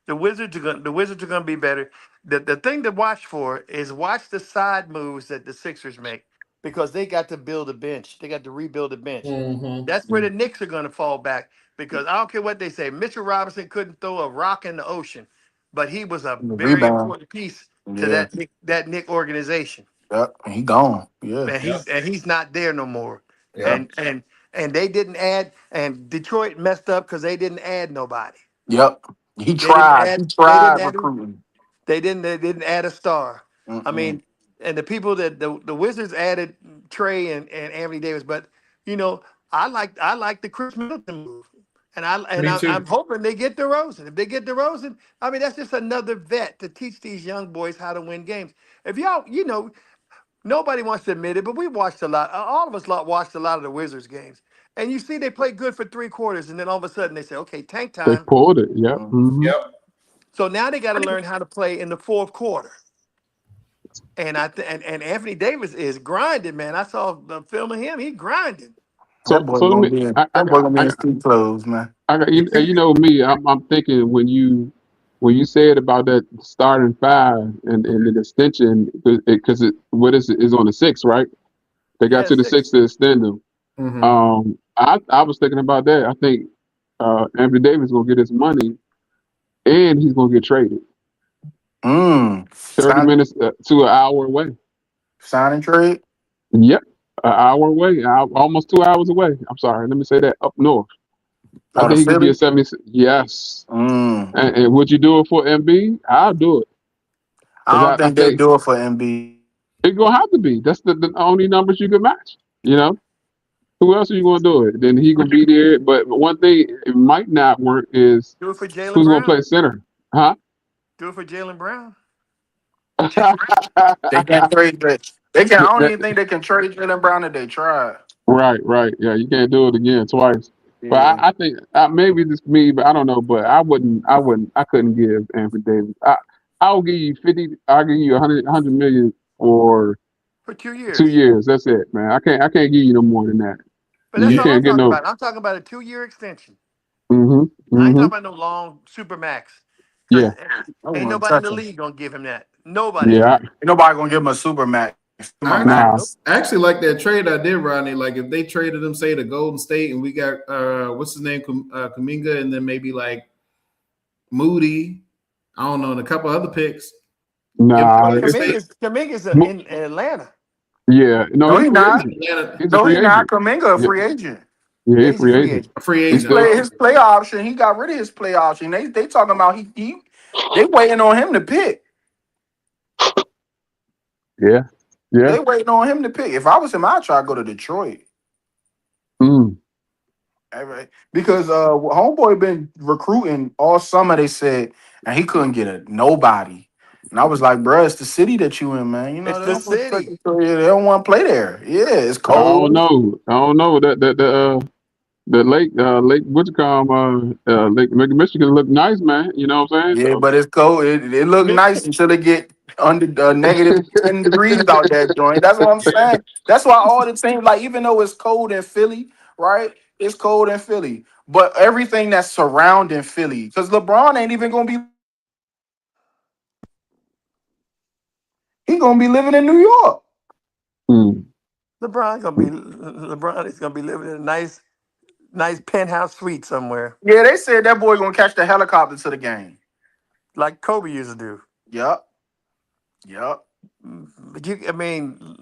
Speaker 3: The Wizards are gonna be better. The thing to watch for is watch the side moves that the Sixers make because they got to build a bench. They got to rebuild a bench.
Speaker 4: Mm-hmm.
Speaker 3: That's where the Knicks are gonna fall back because I don't care what they say. Mitchell Robinson couldn't throw a rock in the ocean, but he was a
Speaker 2: The
Speaker 3: very
Speaker 2: rebound,
Speaker 3: important piece to
Speaker 2: yeah,
Speaker 3: that Knick organization.
Speaker 2: yep, he gone, yeah,
Speaker 3: And
Speaker 4: Yep.
Speaker 3: he's not there no more.
Speaker 2: yep,
Speaker 4: Yep.
Speaker 3: And they didn't add and Detroit messed up because they didn't add nobody.
Speaker 2: yep. He
Speaker 3: They didn't
Speaker 2: tried,
Speaker 3: add
Speaker 2: he
Speaker 3: they didn't
Speaker 2: tried
Speaker 3: add
Speaker 2: recruiting.
Speaker 3: they didn't add a star. I
Speaker 2: Mm-mm.
Speaker 3: mean, and the people that the Wizards added Trey and Anthony Davis, but you know, I like the Chris Middleton move.
Speaker 4: Me
Speaker 3: I'm
Speaker 4: too.
Speaker 3: hoping they get DeRozan. If they get DeRozan, I mean that's just another vet to teach these young boys how to win games. If y'all, you know, nobody wants to admit it, but we watched a lot. All of us watched a lot of the Wizards games, and you see they play good for 3 quarters, and then all of a sudden they say, "Okay, tank
Speaker 1: They
Speaker 3: time."
Speaker 1: pulled it. Yep.
Speaker 2: Mm.
Speaker 1: Mm-hmm.
Speaker 4: Yep.
Speaker 3: So now they got to learn how to play in the fourth quarter. And Anthony Davis is grinding, man. I saw the film of him. He grinding.
Speaker 2: That boy
Speaker 1: So let
Speaker 2: gonna
Speaker 1: me.
Speaker 2: be in. That boy gonna be in street clothes, man.
Speaker 1: I got you know me. I'm thinking when you said about that starting five and the extension because what is it is on the six, right? They got
Speaker 3: Yeah,
Speaker 1: to the six
Speaker 3: six.
Speaker 1: to extend them.
Speaker 4: Mm-hmm.
Speaker 1: I was thinking about that. I think Anthony Davis gonna get his money and he's gonna get traded. 30
Speaker 2: Sign,
Speaker 1: minutes to an hour away.
Speaker 2: sign and trade.
Speaker 1: Yep, an hour away, almost 2 hours away. I'm sorry, let me say that up north. I
Speaker 2: Out of
Speaker 1: think he could be a
Speaker 2: Philly.
Speaker 1: 70. Yes.
Speaker 2: Mm.
Speaker 1: And would you do it for MB? I'll do it
Speaker 2: I
Speaker 1: because
Speaker 2: don't
Speaker 1: I
Speaker 2: think they'll
Speaker 1: think
Speaker 2: do it for MB.
Speaker 1: it's gonna have to be. That's the only numbers you can match. You know, who else are you gonna do it? Then he gonna be there. But one thing it might not work is
Speaker 3: Do it for Jalen
Speaker 1: who's gonna play
Speaker 3: Brown.
Speaker 1: center, huh?
Speaker 3: Do it for Jalen Brown.
Speaker 2: They can't trade that. They can. I don't
Speaker 1: That-
Speaker 2: even think they can trade Jalen Brown if they try.
Speaker 1: right, right. Yeah, you can't do it again twice. But
Speaker 2: Yeah.
Speaker 1: I think maybe this me, but I don't know. But I couldn't give Anthony Davis. I'll give you 50. I'll give you 100 million for
Speaker 3: For
Speaker 1: 2
Speaker 3: 2 years.
Speaker 1: years. That's it, man. I can't give you no more than that.
Speaker 3: But that's
Speaker 1: You
Speaker 3: all
Speaker 4: Yeah.
Speaker 3: I'm
Speaker 1: can't get
Speaker 3: talking
Speaker 1: no.
Speaker 3: about. I'm talking about a 2 year extension. I ain't
Speaker 1: Mm-hmm.
Speaker 3: talking about no long super max.
Speaker 1: Yeah,
Speaker 3: Because
Speaker 2: I
Speaker 3: ain't
Speaker 2: wouldn't
Speaker 3: nobody in
Speaker 2: touch
Speaker 3: the
Speaker 2: him.
Speaker 3: league gonna give him that. Nobody in the
Speaker 1: yeah.
Speaker 3: league.
Speaker 2: Ain't nobody gonna give him a super max. My
Speaker 4: I
Speaker 2: max.
Speaker 1: Nah.
Speaker 3: Nope.
Speaker 4: actually like that trade I did, Rodney. Like if they traded him, say to Golden State, and we got what's his name, Kuminga, and then maybe like Moody, I don't know, and a couple other picks.
Speaker 1: Nah,
Speaker 4: Golden
Speaker 1: it's
Speaker 4: State,
Speaker 3: Kaminga's
Speaker 1: mo-
Speaker 3: in Atlanta.
Speaker 1: yeah. No,
Speaker 2: No,
Speaker 1: he's
Speaker 2: he
Speaker 1: free
Speaker 2: not.
Speaker 1: agent.
Speaker 4: Atlanta,
Speaker 1: He's a
Speaker 2: No,
Speaker 1: free
Speaker 2: he not.
Speaker 1: agent.
Speaker 2: Kaminga a
Speaker 1: Yeah,
Speaker 2: free agent.
Speaker 1: yeah,
Speaker 3: Yeah,
Speaker 1: he's a
Speaker 3: he's a
Speaker 1: free
Speaker 3: free
Speaker 1: agent.
Speaker 3: agent.
Speaker 4: a free
Speaker 1: He's
Speaker 4: agent.
Speaker 1: still.
Speaker 4: Okay.
Speaker 2: His play option. He got rid of his play option. They talking about they waiting on him to pick.
Speaker 1: Yeah, yeah.
Speaker 2: They waiting on him to pick. If I was him, I'd try to go to Detroit.
Speaker 1: Mm.
Speaker 2: All right. Because homeboy been recruiting all summer, they said, and he couldn't get a nobody. And I was like, bro, it's the city that you in, man. You know,
Speaker 3: It's
Speaker 2: they
Speaker 3: the
Speaker 2: don't want to
Speaker 3: city.
Speaker 2: they don't want to play there. Yeah, it's
Speaker 1: I don't
Speaker 2: cold.
Speaker 1: know. I don't know that Lake Wichita, Lake Michigan look nice, man. You know what I'm saying?
Speaker 2: Yeah,
Speaker 1: So
Speaker 2: but it's cold. It look nice until they get under negative 10 degrees out that joint. That's what I'm saying. That's why all the teams, like, even though it's cold in Philly, right? It's cold in Philly. But everything that's surrounding Philly, because LeBron ain't even gonna be he gonna be living in New York.
Speaker 1: mm,
Speaker 3: LeBron is gonna be living in a nice penthouse suite somewhere,
Speaker 2: Yeah, they said that boy gonna catch the helicopter to the game.
Speaker 3: like Kobe used to do.
Speaker 2: Yup. Yup.
Speaker 3: But I mean,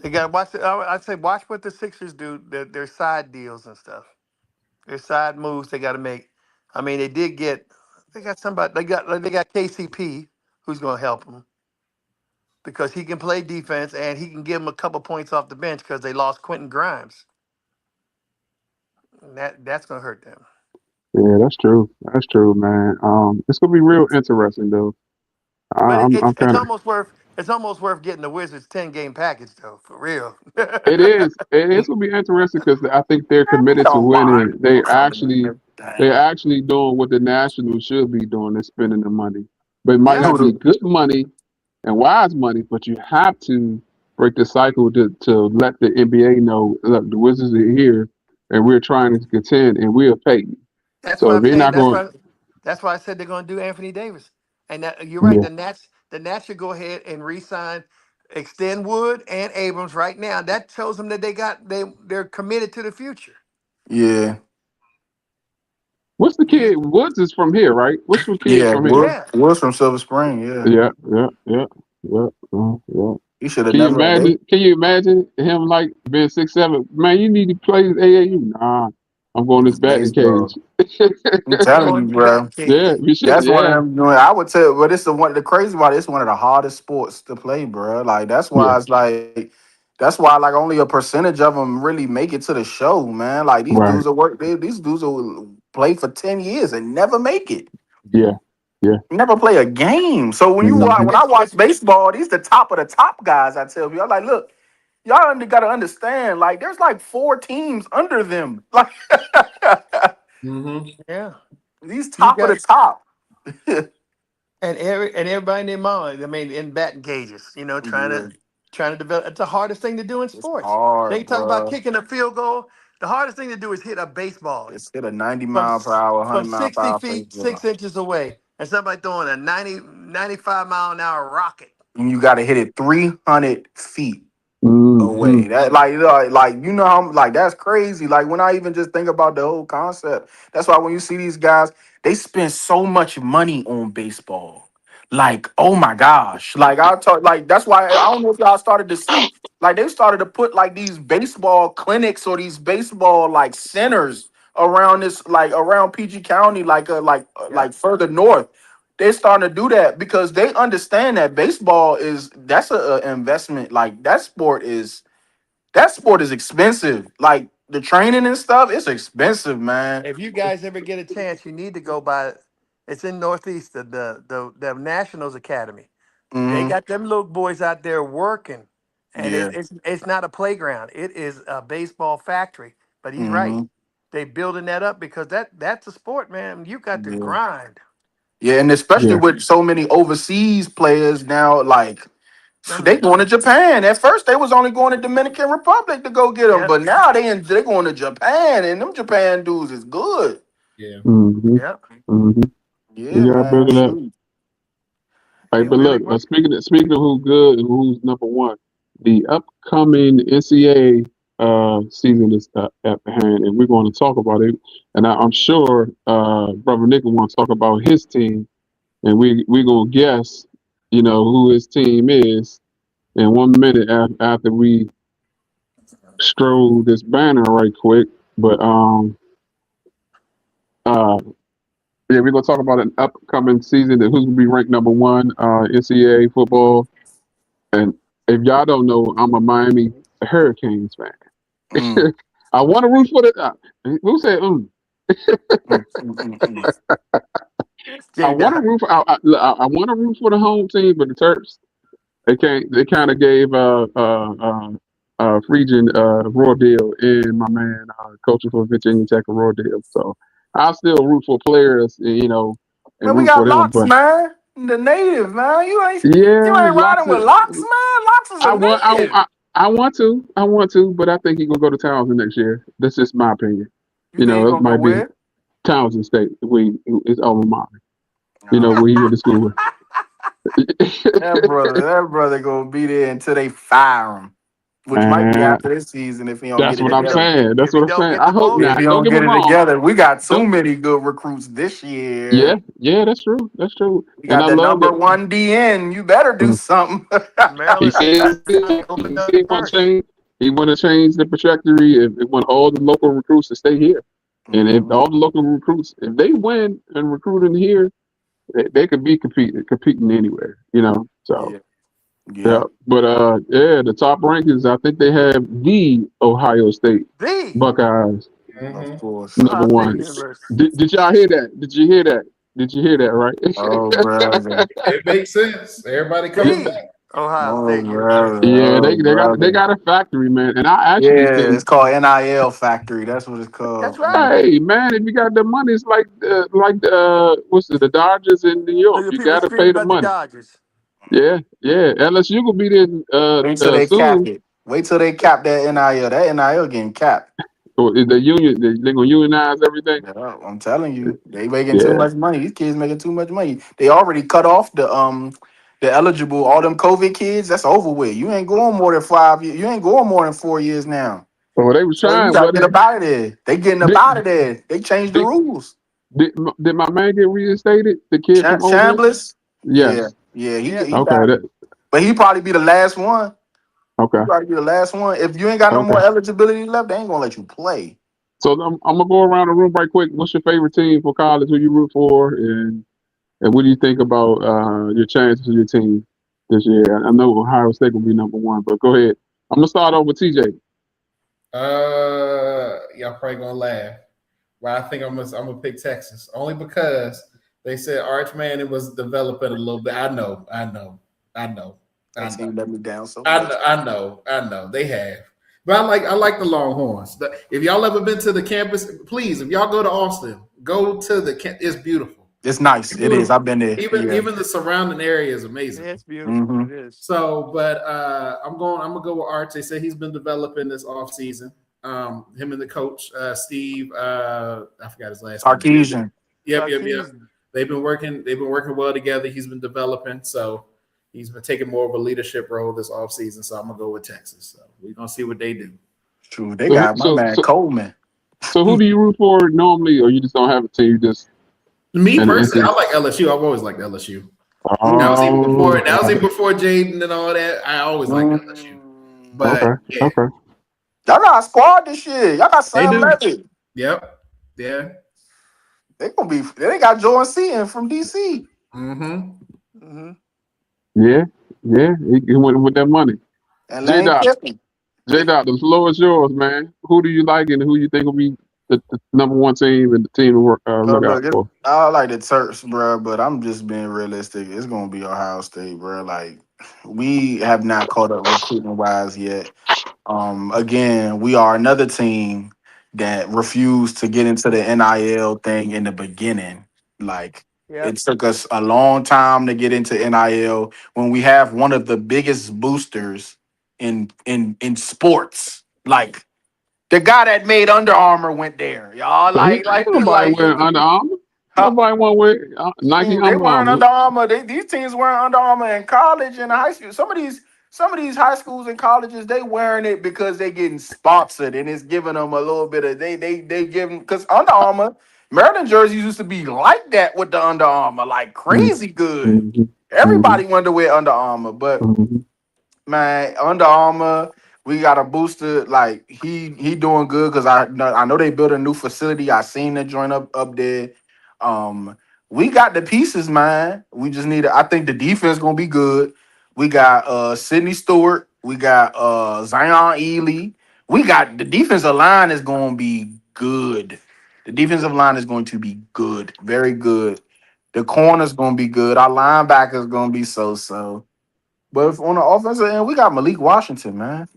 Speaker 3: they got to watch. I'd say watch what the Sixers do. Their side deals and stuff. Their side moves they got to make. I mean, they got somebody. They got KCP who's going to help them because he can play defense and he can give them a couple points off the bench because they lost Quentin Grimes. And that's going to hurt them.
Speaker 1: yeah, that's true. That's true, man. It's gonna be real interesting though.
Speaker 3: But
Speaker 1: I'm kind of.
Speaker 3: it's almost worth getting the Wizards 10-game package though, for real.
Speaker 1: It is. It is gonna be interesting because I think they're
Speaker 2: I
Speaker 1: committed to
Speaker 2: don't mind.
Speaker 1: winning. They
Speaker 2: Covering
Speaker 1: actually, they're
Speaker 2: everything.
Speaker 1: actually doing what the Nationals should be doing. They're spending the money, but it might
Speaker 3: Yeah.
Speaker 1: not be
Speaker 2: Dude,
Speaker 1: good money and wise money. But you have to break the cycle to let the NBA know, look, the Wizards are here, and we're trying to contend, and we'll pay you.
Speaker 3: That's
Speaker 1: So
Speaker 3: why
Speaker 1: if
Speaker 3: I'm
Speaker 1: they're
Speaker 3: saying.
Speaker 1: not going,
Speaker 3: That's why I said they're going to do Anthony Davis. And you're right.
Speaker 1: yeah,
Speaker 3: The Nats should go ahead and re-sign, extend Wood and Abrams right now. That shows them that they're committed to the future.
Speaker 2: yeah.
Speaker 1: what's the
Speaker 3: You,
Speaker 1: kid? Woods is from here, right? What's the kid's
Speaker 2: Yeah,
Speaker 1: from here?
Speaker 2: Will
Speaker 3: yeah.
Speaker 2: Will's from Silver Spring, yeah.
Speaker 1: Yeah, yeah, yeah, yeah, yeah.
Speaker 2: He should have
Speaker 1: Can you
Speaker 2: never they
Speaker 1: imagine? Can you imagine him like being 6'7"? Man, you need to play AAU. Nah, I'm going this
Speaker 2: it's
Speaker 1: batting
Speaker 2: baseball.
Speaker 1: cage.
Speaker 2: I'm
Speaker 3: I'm
Speaker 2: telling
Speaker 3: going
Speaker 2: you,
Speaker 3: to the
Speaker 2: bro.
Speaker 3: batting cage.
Speaker 1: Yeah, we should.
Speaker 2: That's one of
Speaker 1: Yeah,
Speaker 2: them. I would tell, but it's the crazy part. It's one of the hardest sports to play, bro. Like that's
Speaker 1: yeah,
Speaker 2: why it's like, that's why like only a percentage of them really make it to the show, man. Like these
Speaker 1: right.
Speaker 2: dudes will work. These dudes will play for 10 years and never make it.
Speaker 1: Yeah, yeah.
Speaker 2: Never play a game. So
Speaker 1: Hmm.
Speaker 2: when I watch
Speaker 3: It's
Speaker 2: baseball, these the top of the top guys. I tell you, I'm like, look, y'all got to understand. Like there's like 4 teams under them. Like
Speaker 4: Mm-hmm.
Speaker 3: yeah.
Speaker 2: these
Speaker 3: You
Speaker 2: top of
Speaker 3: got
Speaker 2: the top.
Speaker 3: and everybody in their mind. I mean, in batting cages.
Speaker 2: Yeah,
Speaker 3: Trying to develop. It's the hardest thing to do in
Speaker 2: it's
Speaker 3: sports. They
Speaker 2: hard,
Speaker 3: talk about
Speaker 2: bro.
Speaker 3: kicking a field goal. The hardest thing to do is hit a baseball
Speaker 2: It's hit a 90
Speaker 3: from
Speaker 2: mile per hour, 100
Speaker 3: from
Speaker 2: mile per
Speaker 3: 60
Speaker 2: hour
Speaker 3: feet,
Speaker 2: fastball.
Speaker 3: 6 inches away, and somebody throwing a 95-mile-an-hour rocket.
Speaker 2: And you got to hit it 300 feet
Speaker 1: Hmm.
Speaker 2: away. That like you know how like that's crazy. Like when I even just think about the whole concept, that's why when you see these guys, they spend so much money on baseball. Like oh my gosh, like I talk like that's why I don't know if y'all started to see like they started to put like these baseball clinics or these baseball like centers around this like around PG County
Speaker 3: Yeah.
Speaker 2: like further north. They're starting to do that because they understand that baseball is that's a investment. Like that sport is expensive. Like the training and stuff, it's expensive, man.
Speaker 3: If you guys ever get a chance, you need to go by. It's in Northeast, the Nationals Academy. They
Speaker 2: Hmm.
Speaker 3: got them little boys out there working, and
Speaker 2: Yeah.
Speaker 3: it's not a playground. It is a baseball factory. But he's right.
Speaker 2: Hmm.
Speaker 3: They building that up because that's a sport, man. You got to
Speaker 2: Yeah.
Speaker 3: grind.
Speaker 2: Yeah, and especially
Speaker 1: Yeah,
Speaker 2: with so many overseas players now, like
Speaker 3: I
Speaker 2: they
Speaker 3: mean,
Speaker 2: going to Japan. At first, they was only going to Dominican Republic to go get them,
Speaker 3: yep,
Speaker 2: but now they going to Japan, and them Japan dudes is good.
Speaker 4: Yeah.
Speaker 1: hmm,
Speaker 3: yep.
Speaker 1: hmm.
Speaker 2: Yeah,
Speaker 1: You gotta build
Speaker 2: man.
Speaker 1: it up.
Speaker 2: Shoot.
Speaker 1: Hey,
Speaker 3: They
Speaker 1: but
Speaker 3: really
Speaker 1: look,
Speaker 3: work.
Speaker 1: speaking of who's good and who's number one, the upcoming NCAA season is at hand, and we're going to talk about it. And I'm sure Brother Nick will want to talk about his team, and we're gonna guess, you know, who his team is in 1 minute after we stroll this banner right quick. But uh, yeah, we're gonna talk about an upcoming season and who's gonna be ranked number one NCAA football. And if y'all don't know, I'm a Miami Hurricanes fan.
Speaker 2: Mm,
Speaker 1: I want to root for the. Who said?
Speaker 2: mm, mm, mm, mm.
Speaker 1: I want to
Speaker 3: J-Dot.
Speaker 1: root for. I want to root for the home team, but the Terps they can't. They kind of gave Phrygian raw deal and my man coaching for Virginia Tech a raw deal. So I still root for players, you know, and
Speaker 2: Man, we
Speaker 1: root for
Speaker 2: got
Speaker 1: them.
Speaker 2: Locks,
Speaker 1: But
Speaker 2: man. The native, man. You
Speaker 1: yeah,
Speaker 2: ain't riding
Speaker 1: lots
Speaker 2: with
Speaker 1: of.
Speaker 2: Locks, man. Locks is a
Speaker 1: I want.
Speaker 2: native.
Speaker 1: I want to. I want to, but I think he gonna go to Townsend next year. That's just my opinion.
Speaker 2: You
Speaker 1: You
Speaker 2: think he
Speaker 1: know, it
Speaker 2: gonna go
Speaker 1: might be
Speaker 2: where?
Speaker 1: Townsend State. It's alma mater. You know,
Speaker 2: Nah.
Speaker 1: where he went to school with.
Speaker 2: That brother gonna be there until they fire him, which might be
Speaker 1: And
Speaker 2: after this season if he don't get
Speaker 1: that's
Speaker 2: it
Speaker 1: what I'm
Speaker 3: If,
Speaker 2: together.
Speaker 1: saying. That's
Speaker 3: if he
Speaker 1: what I'm
Speaker 3: don't
Speaker 1: saying.
Speaker 3: get
Speaker 1: I
Speaker 3: the
Speaker 1: hope
Speaker 2: If
Speaker 3: bonus,
Speaker 1: not.
Speaker 2: he
Speaker 1: Don't
Speaker 2: don't
Speaker 1: get me
Speaker 2: get it
Speaker 1: wrong.
Speaker 2: together, we got too
Speaker 1: Don't.
Speaker 2: many good recruits this
Speaker 1: Yeah,
Speaker 2: year.
Speaker 1: yeah, that's true. That's true.
Speaker 2: We
Speaker 1: And
Speaker 2: got
Speaker 1: I
Speaker 2: the
Speaker 1: love
Speaker 2: number
Speaker 1: that.
Speaker 2: one DN. You better do something.
Speaker 1: He
Speaker 3: Maryland
Speaker 1: said
Speaker 3: opened
Speaker 1: he
Speaker 3: up
Speaker 1: want to
Speaker 3: first.
Speaker 1: change. He want to change the trajectory. If he want all the local recruits to stay here, and if
Speaker 2: Mhm.
Speaker 1: all the local recruits, if they win and recruiting here, they could be competing anywhere. You know. So
Speaker 2: Yeah,
Speaker 1: yeah.
Speaker 2: yeah.
Speaker 1: But yeah, the top rankings. I think they have the Ohio State
Speaker 3: The
Speaker 1: Buckeyes
Speaker 2: Of
Speaker 4: Mm-hmm.
Speaker 2: course.
Speaker 1: number
Speaker 3: Ohio State
Speaker 1: one.
Speaker 3: University.
Speaker 1: Did y'all hear that? Did you hear that? Did you hear that? Right?
Speaker 2: Oh, brother.
Speaker 4: It makes sense. Everybody coming
Speaker 3: The
Speaker 4: back.
Speaker 3: Ohio
Speaker 2: Oh,
Speaker 3: State University.
Speaker 2: brother.
Speaker 1: Yeah,
Speaker 2: Oh,
Speaker 1: they
Speaker 2: brother.
Speaker 1: got a factory, man. And I actually
Speaker 2: Yeah,
Speaker 1: think,
Speaker 2: it's called NIL Factory. That's what it's
Speaker 3: That's
Speaker 2: called.
Speaker 3: right.
Speaker 1: hey man, if you got the money, it's like what's it, the Dodgers in New
Speaker 3: Look
Speaker 1: York.
Speaker 3: at
Speaker 1: You
Speaker 3: people
Speaker 1: got to
Speaker 3: screaming
Speaker 1: pay the
Speaker 3: about the
Speaker 1: money.
Speaker 3: Dodgers.
Speaker 1: Yeah, yeah. LSU will be there
Speaker 2: Wait till they cap
Speaker 1: soon.
Speaker 2: it. Wait till they cap that NIL. That NIL getting capped.
Speaker 1: Or is the union? They gonna unionize everything.
Speaker 2: Yeah, I'm telling you, they making too
Speaker 1: Yeah.
Speaker 2: much money. These kids making too much money. They already cut off the eligible all them COVID kids. That's over with. You ain't going more than 5 years. You ain't going more than 4 years now.
Speaker 1: Well, they was
Speaker 2: So you
Speaker 1: trying,
Speaker 2: gotta
Speaker 1: but
Speaker 2: get up out of there. They getting up out of
Speaker 1: did,
Speaker 2: there. They changed the
Speaker 1: did,
Speaker 2: rules.
Speaker 1: did my man get reinstated? The kid from Ole Miss?
Speaker 2: Chambliss, yeah,
Speaker 1: Yes.
Speaker 2: yeah,
Speaker 3: Yeah.
Speaker 2: he
Speaker 1: Okay.
Speaker 2: got, but he probably be the last one. He
Speaker 1: Okay.
Speaker 2: probably be the last one. If you ain't got no
Speaker 1: Okay.
Speaker 2: more eligibility left, they ain't gonna let you play.
Speaker 1: So I'm gonna go around the room right quick. What's your favorite team for college? Who you root for, and what do you think about your chances of your team this year? I know Ohio State will be number one, but go ahead. I'm gonna start over with TJ.
Speaker 4: Y'all probably gonna laugh. Well, I think I'm gonna pick Texas only because they said Arch Manning was developing a little bit. I know.
Speaker 2: That team let me down so much.
Speaker 4: I know. They have. But I like the Longhorns. If y'all ever been to the campus, please, if y'all go to Austin, go to it's beautiful.
Speaker 2: It's nice. It is.
Speaker 4: Beautiful.
Speaker 2: I've been there. Yeah.
Speaker 4: Even the surrounding area is amazing.
Speaker 3: Yeah, it's beautiful.
Speaker 2: Mm-hmm.
Speaker 3: It is.
Speaker 4: So, but I'm gonna go with Arch. They said he's been developing this offseason. Him and the coach, Steve, I forgot his last name.
Speaker 2: Sarkeesian.
Speaker 4: Yep.
Speaker 3: Sarkeesian.
Speaker 4: They've been working well together. He's been developing, so he's been taking more of a leadership role this offseason. So I'm gonna go with Texas. So we're gonna see what they do.
Speaker 2: True. They
Speaker 1: So
Speaker 2: got my man Coleman.
Speaker 1: so who do you root for normally, or you just don't have a team? You just
Speaker 4: Me
Speaker 1: and
Speaker 4: personally, I like LSU. I've always liked LSU. That was even
Speaker 1: oh,
Speaker 4: before Jaden and all that. I always liked LSU. But
Speaker 1: okay,
Speaker 4: yeah,
Speaker 1: okay.
Speaker 2: Y'all got a squad this year. Y'all got
Speaker 4: they
Speaker 2: Sam
Speaker 4: do.
Speaker 2: Levitt.
Speaker 4: Yep. Yeah.
Speaker 2: They got Jordan Seaton from DC.
Speaker 4: Mm-hmm.
Speaker 3: Mm-hmm.
Speaker 1: Yeah, yeah. He went with that money.
Speaker 2: And
Speaker 1: J
Speaker 2: Lane
Speaker 1: Dot,
Speaker 2: Kiffin.
Speaker 1: The floor is yours, man. Who do you like, and who you think will be the number one team and the team to look out for?
Speaker 2: I like the Turks, bro, but I'm just being realistic. It's gonna be Ohio State, bro. Like we have not caught up recruiting wise yet. Again, we are another team that refused to get into the NIL thing in the beginning. Like
Speaker 3: Yeah.
Speaker 2: it took us a long time to get into NIL when we have one of the biggest boosters in sports. Like the guy that made Under Armour went there, y'all.
Speaker 1: Nobody wearing Under Armour.
Speaker 2: Huh?
Speaker 1: Nobody want to wear Nike
Speaker 2: They
Speaker 1: Under
Speaker 2: weren't
Speaker 1: Armour.
Speaker 2: Under Armour. These teams wearing Under Armour in college and high school. Some of these high schools and colleges, they wearing it because they getting sponsored and it's giving them a little bit of they giving because Under Armour, Maryland jerseys used to be like that with the Under Armour, like crazy good.
Speaker 1: Mm-hmm. Mhm.
Speaker 2: Everybody wanted to wear Under Armour, but
Speaker 1: Mhm.
Speaker 2: man, Under Armour, we got a booster. Like he doing good because I know they built a new facility. I seen the joint up there. Um, we got the pieces, man. We just need. I think the defense gonna be good. We got Sidney Stewart. We got Zion Ely. We got the defensive line is gonna be good. The defensive line is going to be good, very good. The corner's gonna be good. Our linebackers gonna be so. But on the offensive end, we got Malik Washington, man.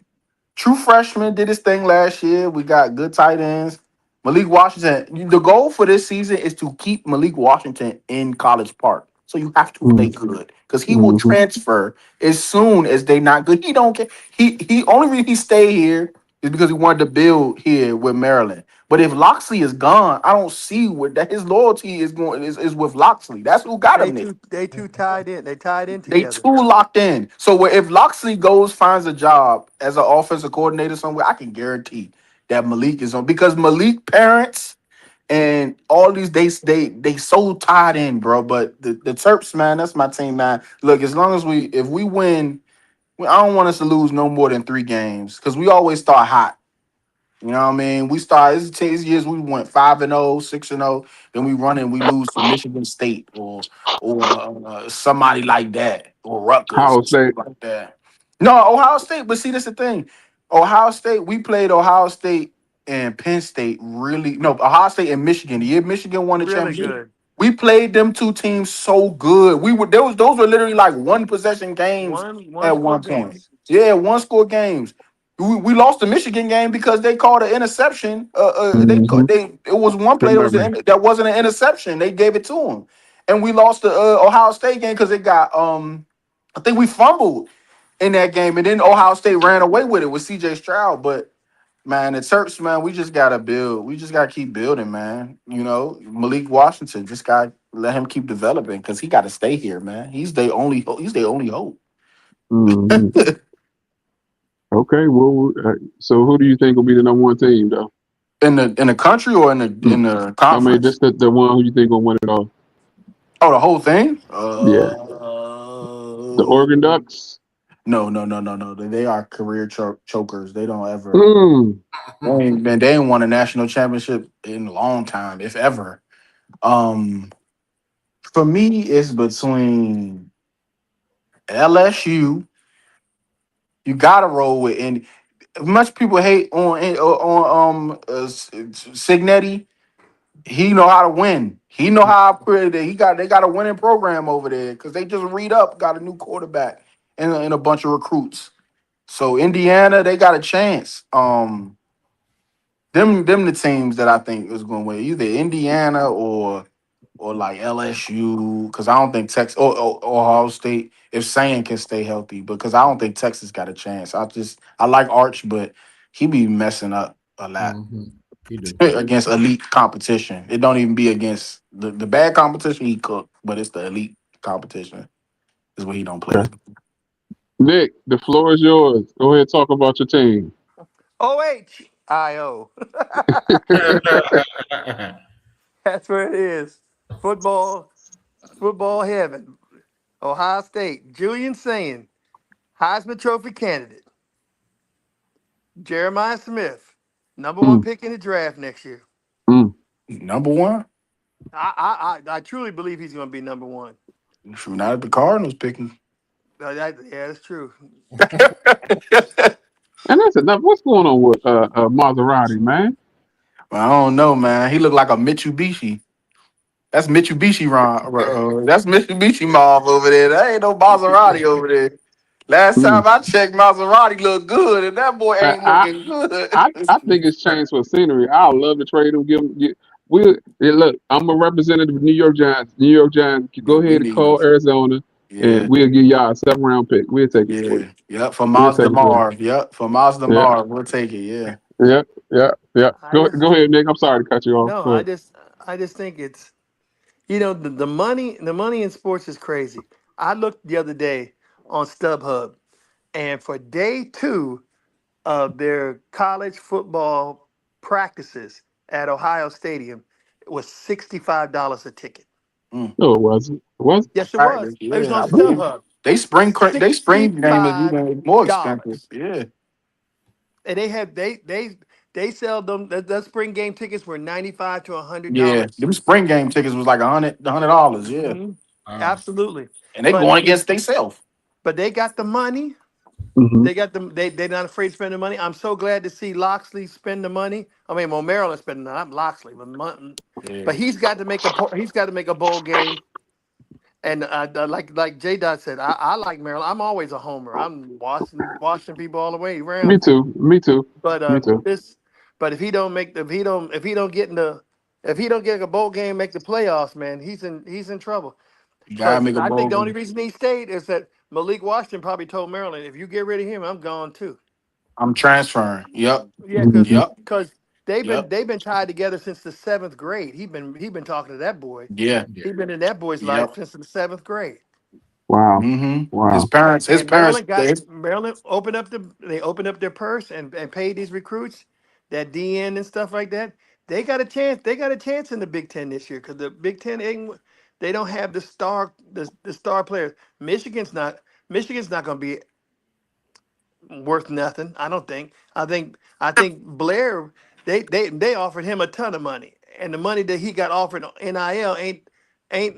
Speaker 2: True freshman, did his thing last year. We got good tight ends. Malik Washington. The goal for this season is to keep Malik Washington in College Park. So you have to play
Speaker 1: Mhm.
Speaker 2: good because he will
Speaker 1: Mhm.
Speaker 2: transfer as soon as they not good. He don't care. He only reason he stay here is because he wanted to build here with Maryland. But if Loxley is gone, I don't see where that his loyalty is with Loxley. That's who got him there.
Speaker 3: They two tied in. They tied in
Speaker 2: They
Speaker 3: together.
Speaker 2: too locked in. So if Loxley goes finds a job as an offensive coordinator somewhere, I can guarantee that Malik is on because Malik parents and all these they so tied in, bro. But the Terps, man, that's my team, man. Look, as long as if we win, I don't want us to lose no more than 3 games because we always start hot. You know what I mean? We started these years we went 5-0, 6-0, then we run and we lose to Michigan State or somebody like that or Rutgers
Speaker 1: Ohio
Speaker 2: or something
Speaker 1: State.
Speaker 2: like that. No, Ohio State. But see, that's the thing. Ohio State. We played Ohio State and Penn State. Really, no, Ohio State and Michigan. The year Michigan won the
Speaker 3: Really
Speaker 2: championship,
Speaker 3: good.
Speaker 2: we played them two teams so good. We were those were literally like one possession games
Speaker 3: One
Speaker 2: at
Speaker 3: score
Speaker 2: one point.
Speaker 3: games.
Speaker 2: Yeah, one score games. We lost the Michigan game because they called an interception.
Speaker 1: Mhm.
Speaker 2: It was one
Speaker 1: Good
Speaker 2: play
Speaker 1: memory.
Speaker 2: that wasn't an interception. They gave it to him, and we lost the Ohio State game because it got I think we fumbled in that game, and then Ohio State ran away with it with C.J. Stroud. But man, the Terps, man, we just gotta build. We just gotta keep building, man. You know, Malik Washington just got let him keep developing because he got to stay here, man. He's the only. He's the only hope
Speaker 1: Mhm. Okay. Well, so who do you think will be the number one team, though?
Speaker 2: in the country or in
Speaker 1: Mm.
Speaker 2: the
Speaker 1: I mean,
Speaker 2: conference.
Speaker 1: just the one who you think will win it all.
Speaker 2: Oh, the whole thing?
Speaker 1: Yeah, the Oregon Ducks.
Speaker 2: No. They are career chokers. They don't ever.
Speaker 1: Mm.
Speaker 2: They ain't won a national championship in a long time, if ever. Um, for me, it's between LSU. You gotta roll with, and much people hate on Signetti. He know how to win. He know how to put it. They got a winning program over there because they just read up, got a new quarterback and a bunch of recruits. So Indiana, they got a chance. Them the teams that I think is going to win. Either Indiana or like LSU, because I don't think Texas or Ohio State if Sand can stay healthy, because I don't think Texas got a chance. I like Arch, but he be messing up a lot
Speaker 4: Mhm. You do.
Speaker 2: against elite competition. It don't even be against the bad competition he cook, but it's the elite competition is what he don't play.
Speaker 1: Okay. Nick, the floor is yours. Go ahead, talk about your team.
Speaker 3: OHIO. That's where it is. Football, football heaven. Ohio State. Julian Saying, Heisman Trophy candidate. Jeremiah Smith, number one
Speaker 1: Mm,
Speaker 3: pick in the draft next year.
Speaker 1: mm.
Speaker 2: Number one,
Speaker 3: I truly believe he's going to be number one.
Speaker 2: shoot, not at the Cardinals picking.
Speaker 3: Yeah, that's true.
Speaker 1: And that's enough. What's going on with Maserati, man?
Speaker 2: I don't know, man. He looked like a Mitsubishi. That's Mitsubishi Ron. That's Mitsubishi Marv over there. That ain't no Maserati over there. Last
Speaker 1: Mm.
Speaker 2: time I checked, Maserati looked good, and that boy
Speaker 1: I,
Speaker 2: ain't
Speaker 1: I
Speaker 2: looking good.
Speaker 1: I think it's changed for scenery. I would love to trade him. Give him. We look. I'm a representative of New York Giants. New York Giants.
Speaker 2: Yeah,
Speaker 1: Go
Speaker 2: we
Speaker 1: ahead and
Speaker 2: need him.
Speaker 1: call Arizona,
Speaker 2: Yeah,
Speaker 1: and we'll give y'all a 7th round pick. We'll take it for you.
Speaker 2: yeah, yep. For
Speaker 1: We'll
Speaker 2: Mazda
Speaker 1: take it for you.
Speaker 2: Marv, yep. For Mazda
Speaker 1: Yeah,
Speaker 2: Marv, we'll take it. Yeah.
Speaker 1: yeah, yeah, yeah.
Speaker 3: I
Speaker 1: Go
Speaker 3: just
Speaker 1: go ahead, Nick. I'm sorry to cut you off.
Speaker 3: no,
Speaker 1: Go ahead.
Speaker 3: I just think it's the money in sports is crazy. I looked the other day on StubHub, and for day two of their college football practices at Ohio Stadium, it was $65 a ticket.
Speaker 1: No, it wasn't. It wasn't.
Speaker 3: Yes, it
Speaker 4: Practice,
Speaker 3: was. It was
Speaker 4: yeah,
Speaker 3: on
Speaker 4: I believe
Speaker 3: StubHub.
Speaker 4: they spring game is
Speaker 3: $65.
Speaker 4: even more expensive. Yeah,
Speaker 3: And they sell them. The spring game tickets were $95 to
Speaker 4: yeah.
Speaker 3: $100.
Speaker 4: Them spring game tickets was like $100. Yeah,
Speaker 3: Mhm.
Speaker 5: Wow.
Speaker 3: Absolutely.
Speaker 4: and they
Speaker 3: But
Speaker 4: going against themselves.
Speaker 3: they got the money.
Speaker 1: Mm-hmm.
Speaker 3: They got them. They're not afraid to spend the money. I'm so glad to see Loxley spend the money. I mean, well, Maryland spending. Not Loxley,
Speaker 4: Yeah,
Speaker 3: but he's got to make he's got to make a bowl game. And like J Dot said, I like Maryland. I'm always a homer. I'm Washington people all the way
Speaker 1: Me
Speaker 3: around.
Speaker 1: too. Me too.
Speaker 3: But
Speaker 1: Me too.
Speaker 3: if he don't make the if he don't get in the if he don't get a bowl game, make the playoffs, man, he's in trouble.
Speaker 4: you gotta
Speaker 3: Because
Speaker 4: make a
Speaker 3: I think
Speaker 4: bowl
Speaker 3: the only
Speaker 4: game.
Speaker 3: reason he stayed is that Malik Washington probably told Maryland, if you get rid of him, I'm gone too.
Speaker 4: I'm transferring. Yep,
Speaker 3: Yeah,
Speaker 1: Mm-hmm.
Speaker 4: yep,
Speaker 3: because
Speaker 4: yep.
Speaker 3: they've been tied together since the seventh grade. He been talking to that boy.
Speaker 4: Yeah,
Speaker 5: Yeah.
Speaker 3: He been in that boy's life
Speaker 4: yep.
Speaker 3: since the seventh grade.
Speaker 1: Wow.
Speaker 4: Mm-hmm. His
Speaker 1: Wow.
Speaker 4: parents, his
Speaker 3: And
Speaker 4: parents,
Speaker 3: Maryland opened up their purse and paid these recruits, that DN and stuff like that. They got a chance. They got a chance in the Big Ten this year because the Big Ten ain't. They don't have the star players. Michigan's not going to be worth nothing. I don't think. I think Blair. They offered him a ton of money, and the money that he got offered on NIL ain't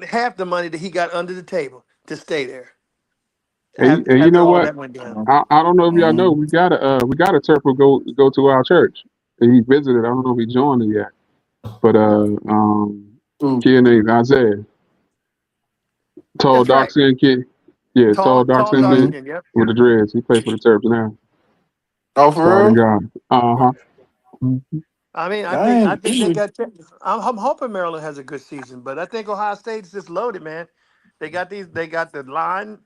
Speaker 3: half the money that he got under the table to stay there.
Speaker 1: And you
Speaker 3: After
Speaker 1: know
Speaker 3: all
Speaker 1: what?
Speaker 3: that went down.
Speaker 1: I don't know if y'all know
Speaker 4: Mhm.
Speaker 1: we got a Turple go to our church. And he visited. I don't know if he joined it yet. But
Speaker 4: Ooh,
Speaker 1: kid named Isaiah. Tall,
Speaker 3: That's
Speaker 1: dark
Speaker 3: right.
Speaker 1: skinned kid. Yeah, tall, dark
Speaker 3: Tall,
Speaker 1: skinned
Speaker 3: dark
Speaker 4: mhm.
Speaker 1: dude
Speaker 3: skin. Yep.
Speaker 1: with the dreads. He played for the Terps now.
Speaker 4: Oh, for
Speaker 1: Starting
Speaker 4: real?
Speaker 1: guard. Uh-huh. Mhm.
Speaker 3: I mean, I
Speaker 4: Dang.
Speaker 3: think they got. I'm hoping Maryland has a good season, but I think Ohio State's just loaded, man. They got these. They got the line.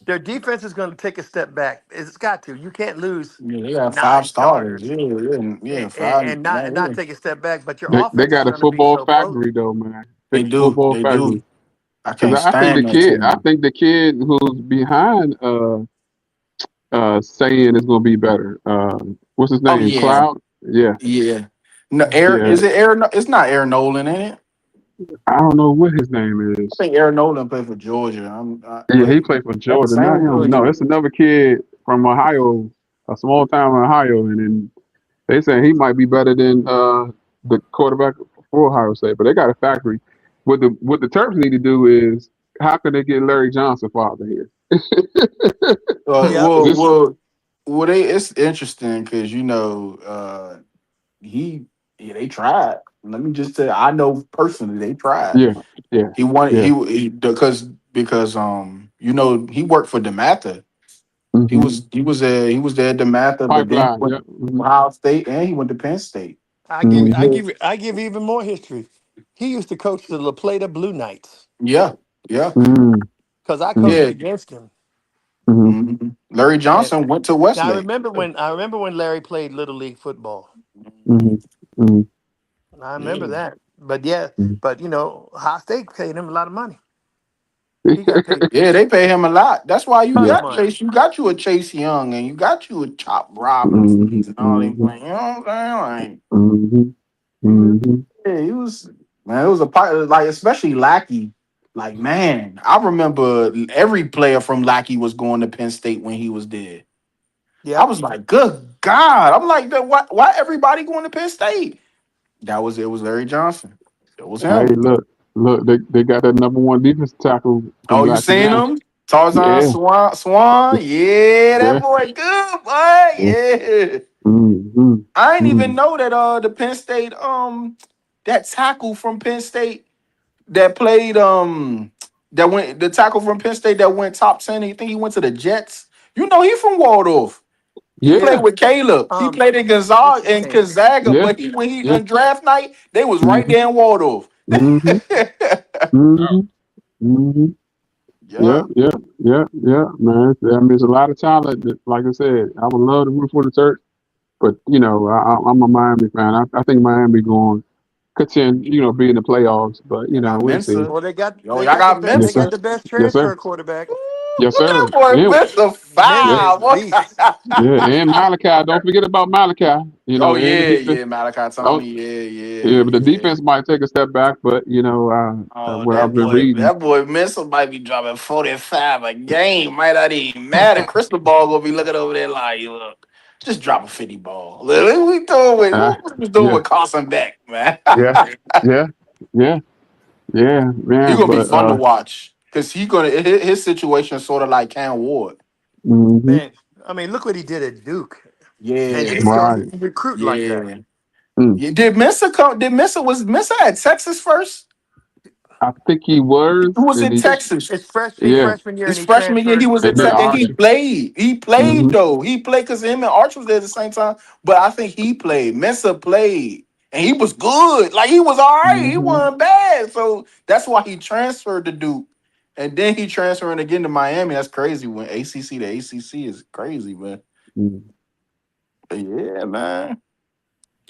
Speaker 3: Their defense is going to take a step back. It's got to. You can't lose
Speaker 4: Yeah, they got five
Speaker 3: 9
Speaker 4: starters.
Speaker 3: starters
Speaker 4: Yeah, yeah, yeah,
Speaker 3: and,
Speaker 4: five.
Speaker 3: not
Speaker 4: Yeah,
Speaker 3: take a step back. But your
Speaker 1: They
Speaker 3: offense is
Speaker 1: got a
Speaker 3: going to be
Speaker 1: football
Speaker 3: so potent.
Speaker 1: factory though, man.
Speaker 4: they
Speaker 1: Big
Speaker 4: do.
Speaker 1: football
Speaker 4: They
Speaker 1: factory.
Speaker 4: do. I
Speaker 1: Because
Speaker 4: can't
Speaker 1: I
Speaker 4: stand that team.
Speaker 1: think the kid who's behind saying is gonna be better. What's his
Speaker 4: Oh
Speaker 1: name?
Speaker 4: yeah,
Speaker 1: Cloud? Yeah.
Speaker 4: yeah. No, Air
Speaker 1: Yeah.
Speaker 4: is it Air? It's not Air Nolan, in it?
Speaker 1: I don't know what his name
Speaker 4: I
Speaker 1: is.
Speaker 4: think Air Nolan played for Georgia.
Speaker 1: Yeah,
Speaker 4: But
Speaker 1: he played for
Speaker 4: that's the
Speaker 1: Georgia, not
Speaker 4: same
Speaker 1: him.
Speaker 4: Georgia.
Speaker 1: No, it's another kid from Ohio, a small town in Ohio, and then they say he might be better than the quarterback for Ohio State. But they got a factory. What the Terps need to do is how can they get Larry Johnson father here?
Speaker 3: Yep.
Speaker 4: Well,
Speaker 1: This
Speaker 4: they. It's interesting because he they tried. Let me just say, I know personally they tried.
Speaker 1: yeah, yeah,
Speaker 4: He wanted
Speaker 1: yeah.
Speaker 4: because he worked for DeMatha. He
Speaker 1: Hmm.
Speaker 4: was he was he was there at DeMatha, but then he
Speaker 1: Pipeline,
Speaker 4: went
Speaker 1: yeah.
Speaker 4: to Ohio State and he went to Penn State. So he did,
Speaker 3: I give even more history. He used to coach the La Plata Blue Knights
Speaker 4: yeah, yeah,
Speaker 1: Mm-hmm.
Speaker 3: because I coached
Speaker 4: yeah.
Speaker 3: against him.
Speaker 1: Hmm.
Speaker 4: Mhm. Larry
Speaker 3: And
Speaker 4: Johnson went to
Speaker 3: now
Speaker 4: Westlake.
Speaker 3: I remember when Larry played little league football.
Speaker 1: Hmm. Hmm.
Speaker 3: I remember
Speaker 4: Yeah.
Speaker 3: that. But yeah, but Ohio State paid him a lot of money.
Speaker 1: Hmm.
Speaker 3: He got paid
Speaker 4: Yeah, they pay him a lot. That's why you
Speaker 3: a ton
Speaker 1: Yeah.
Speaker 3: of
Speaker 4: got
Speaker 3: money.
Speaker 4: Chase. You got you a Chase Young, and you got you a Chop
Speaker 1: Hmm.
Speaker 4: Robinsons and all these.
Speaker 1: Hmm.
Speaker 4: Like, you know what I'm saying?
Speaker 1: Hmm.
Speaker 4: Like,
Speaker 1: Hmm.
Speaker 4: yeah, he was man. It was a part like especially Lackey. Like man, I remember every player from Lackey was going to Penn State when he was there. I
Speaker 3: Yep.
Speaker 4: was like, good God! I'm like, why everybody going to Penn State? That was it. Was Larry Johnson. It was
Speaker 1: Hey,
Speaker 4: him.
Speaker 1: look, they got that number one defense tackle from
Speaker 4: Oh, you
Speaker 1: Lackey
Speaker 4: seen
Speaker 1: now.
Speaker 4: him? Tarzan
Speaker 1: Yeah,
Speaker 4: Swan. Yeah, that
Speaker 1: yeah.
Speaker 4: boy good, boy. Yeah.
Speaker 1: Mm-hmm.
Speaker 4: I didn't even
Speaker 1: Mm.
Speaker 4: know that the Penn State that tackle from Penn State that played that went the tackle from Penn State that went top 10. You think he went to the Jets? He from Waldorf. He played
Speaker 1: Yeah,
Speaker 3: Yeah.
Speaker 4: with Caleb. He played in
Speaker 3: What's
Speaker 4: Gonzaga
Speaker 3: his
Speaker 4: and
Speaker 3: name?
Speaker 4: Gonzaga,
Speaker 1: yeah,
Speaker 4: but when he
Speaker 1: yeah.
Speaker 4: on draft night, they was right
Speaker 1: Mm-hmm.
Speaker 4: there in Waldorf.
Speaker 1: Mm-hmm.
Speaker 5: Wow.
Speaker 1: Mm-hmm. Mm-hmm. Yeah,
Speaker 4: Yeah.
Speaker 1: yeah, yeah, yeah, man. I mean, there's a lot of talent. Like I said, I would love to root for the Turks, but I'm a Miami fan. I think Miami going contend, be in the playoffs. But
Speaker 4: I got
Speaker 1: we'll see.
Speaker 4: Mensa.
Speaker 3: Well,
Speaker 4: Yo, y'all got
Speaker 3: they
Speaker 1: Yes,
Speaker 3: got
Speaker 1: sir.
Speaker 4: Mensa.
Speaker 3: the best
Speaker 1: Yes, sir.
Speaker 3: transfer quarterback.
Speaker 1: Yes,
Speaker 2: Look at
Speaker 1: sir.
Speaker 2: that boy,
Speaker 1: Yeah,
Speaker 2: Mr.
Speaker 3: Mensa
Speaker 1: yeah,
Speaker 3: is
Speaker 2: Foul.
Speaker 3: a beast.
Speaker 1: yeah. And Malachi. Don't forget about Malachi. You
Speaker 2: Oh
Speaker 1: know, and the
Speaker 2: yeah,
Speaker 1: defense.
Speaker 2: yeah, Malachi
Speaker 1: Oh,
Speaker 2: Tony. Yeah,
Speaker 1: yeah, but the
Speaker 2: yeah, yeah.
Speaker 1: defense might take a step back. But you know,
Speaker 2: Oh,
Speaker 1: what I've been reading.
Speaker 2: that boy Mensa might be dropping 45 a game. Might not even matter. Crystal Ball gonna be looking over there like, look, just drop a 50 ball. Look, we doing
Speaker 1: Uh,
Speaker 2: what we doing
Speaker 1: yeah,
Speaker 2: with Carson Beck, man.
Speaker 1: yeah, yeah, yeah, yeah,
Speaker 2: He
Speaker 1: man.
Speaker 2: gonna be
Speaker 1: But
Speaker 2: fun to watch because he gonna his situation is sort of like Cam Ward.
Speaker 1: hmm
Speaker 3: Man, I mean, look what he did at Duke. And
Speaker 2: Yeah,
Speaker 3: Duke don't
Speaker 1: right.
Speaker 3: even recruit like that.
Speaker 2: yeah.
Speaker 1: Mm.
Speaker 2: Yeah, did Mensa come? Was Mensa at Texas first?
Speaker 1: I think he was,
Speaker 2: Who was
Speaker 1: and
Speaker 2: in
Speaker 1: he,
Speaker 2: Texas?
Speaker 3: His
Speaker 1: yeah,
Speaker 3: freshman year,
Speaker 2: His
Speaker 3: and he
Speaker 2: freshman year, he
Speaker 3: transferred
Speaker 2: was
Speaker 3: to
Speaker 2: in
Speaker 1: and then
Speaker 2: Texas, and
Speaker 3: Miami.
Speaker 2: he
Speaker 1: Arch.
Speaker 2: played. He played
Speaker 1: Hmm.
Speaker 2: though. He played because him and Arch was there at the same time. But I think he played. Mensa played, and he was good. Like he was all right. He
Speaker 1: Hmm.
Speaker 2: wasn't bad. So that's why he transferred to Duke, and then he transferred again to Miami. That's crazy. When ACC to ACC is crazy, man. But yeah, man.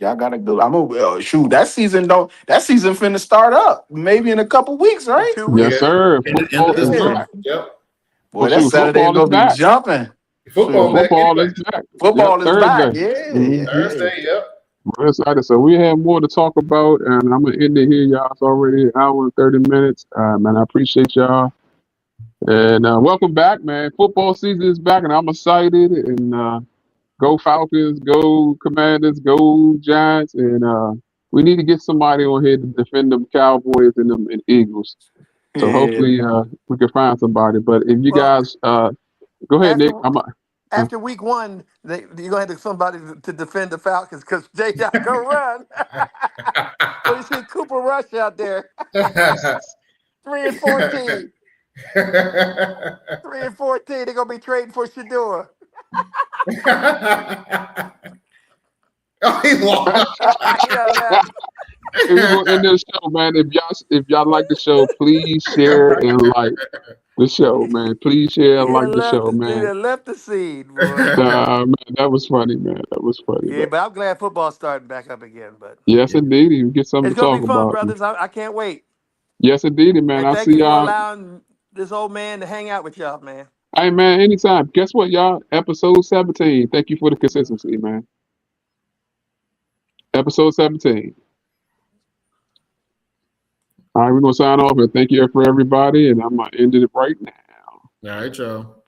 Speaker 2: Y'all gotta go. I'm gonna shoot that season. Don't that season finna start up? Maybe in a couple weeks,
Speaker 3: In
Speaker 2: right?
Speaker 3: 2 weeks.
Speaker 1: Yes,
Speaker 4: Yeah,
Speaker 1: sir.
Speaker 4: end of
Speaker 1: Football
Speaker 4: this
Speaker 1: is
Speaker 2: Yeah.
Speaker 4: month.
Speaker 1: back.
Speaker 4: Yep.
Speaker 1: Well,
Speaker 2: Boy, that
Speaker 1: shoot,
Speaker 2: Saturday
Speaker 1: football is
Speaker 2: gonna be
Speaker 1: back.
Speaker 2: jumping.
Speaker 1: Shoot,
Speaker 4: Football
Speaker 2: Shoot.
Speaker 4: back
Speaker 1: football
Speaker 4: anyway.
Speaker 1: is back. Yep,
Speaker 2: Football is back.
Speaker 1: Thursday.
Speaker 2: Yeah,
Speaker 1: Hmm.
Speaker 2: yeah.
Speaker 4: Thursday. Yep.
Speaker 1: We're excited. So we have more to talk about, and I'm gonna end it here, y'all. It's already an hour and 30 minutes. Man, I appreciate y'all, and welcome back, man. Football season is back, and I'm excited. And go Falcons, go Commanders, go Giants, and we need to get somebody on here to defend them Cowboys and them and Eagles. So
Speaker 2: Yeah.
Speaker 1: hopefully we can find somebody. But if you
Speaker 3: Well,
Speaker 1: guys go ahead, Nick.
Speaker 3: after
Speaker 1: I'm
Speaker 3: after week one, you're gonna have somebody to defend the Falcons because they not gonna run. Well, you see Cooper Rush out there, 3-14, 3-14. They're gonna be trading for Shador.
Speaker 4: Oh, he lost.
Speaker 3: You know that.
Speaker 1: Hey, we're gonna end this show, man. If y'all like the show, please share and like the show, man. Please share and like the show,
Speaker 3: He
Speaker 1: man.
Speaker 3: done left the seed, boy.
Speaker 1: Man, that was funny, man. That was funny,
Speaker 3: Yeah,
Speaker 1: man.
Speaker 3: but I'm glad football's starting back up again. But
Speaker 1: Yes,
Speaker 3: yeah,
Speaker 1: indeed. You get something
Speaker 3: it's
Speaker 1: to
Speaker 3: gonna be
Speaker 1: talk
Speaker 3: fun,
Speaker 1: about.
Speaker 3: brothers. I can't wait.
Speaker 1: Yes, indeed, man.
Speaker 3: And
Speaker 1: I
Speaker 3: thank
Speaker 1: see
Speaker 3: you for
Speaker 1: y'all.
Speaker 3: allowing this old man to hang out with y'all, man.
Speaker 1: Hey, man. Anytime. Guess what, y'all? Episode 17. Thank you for the consistency, man. Episode 17. All right, we're gonna sign off and thank you for everybody. And I'm gonna end it right now.
Speaker 4: All right, y'all.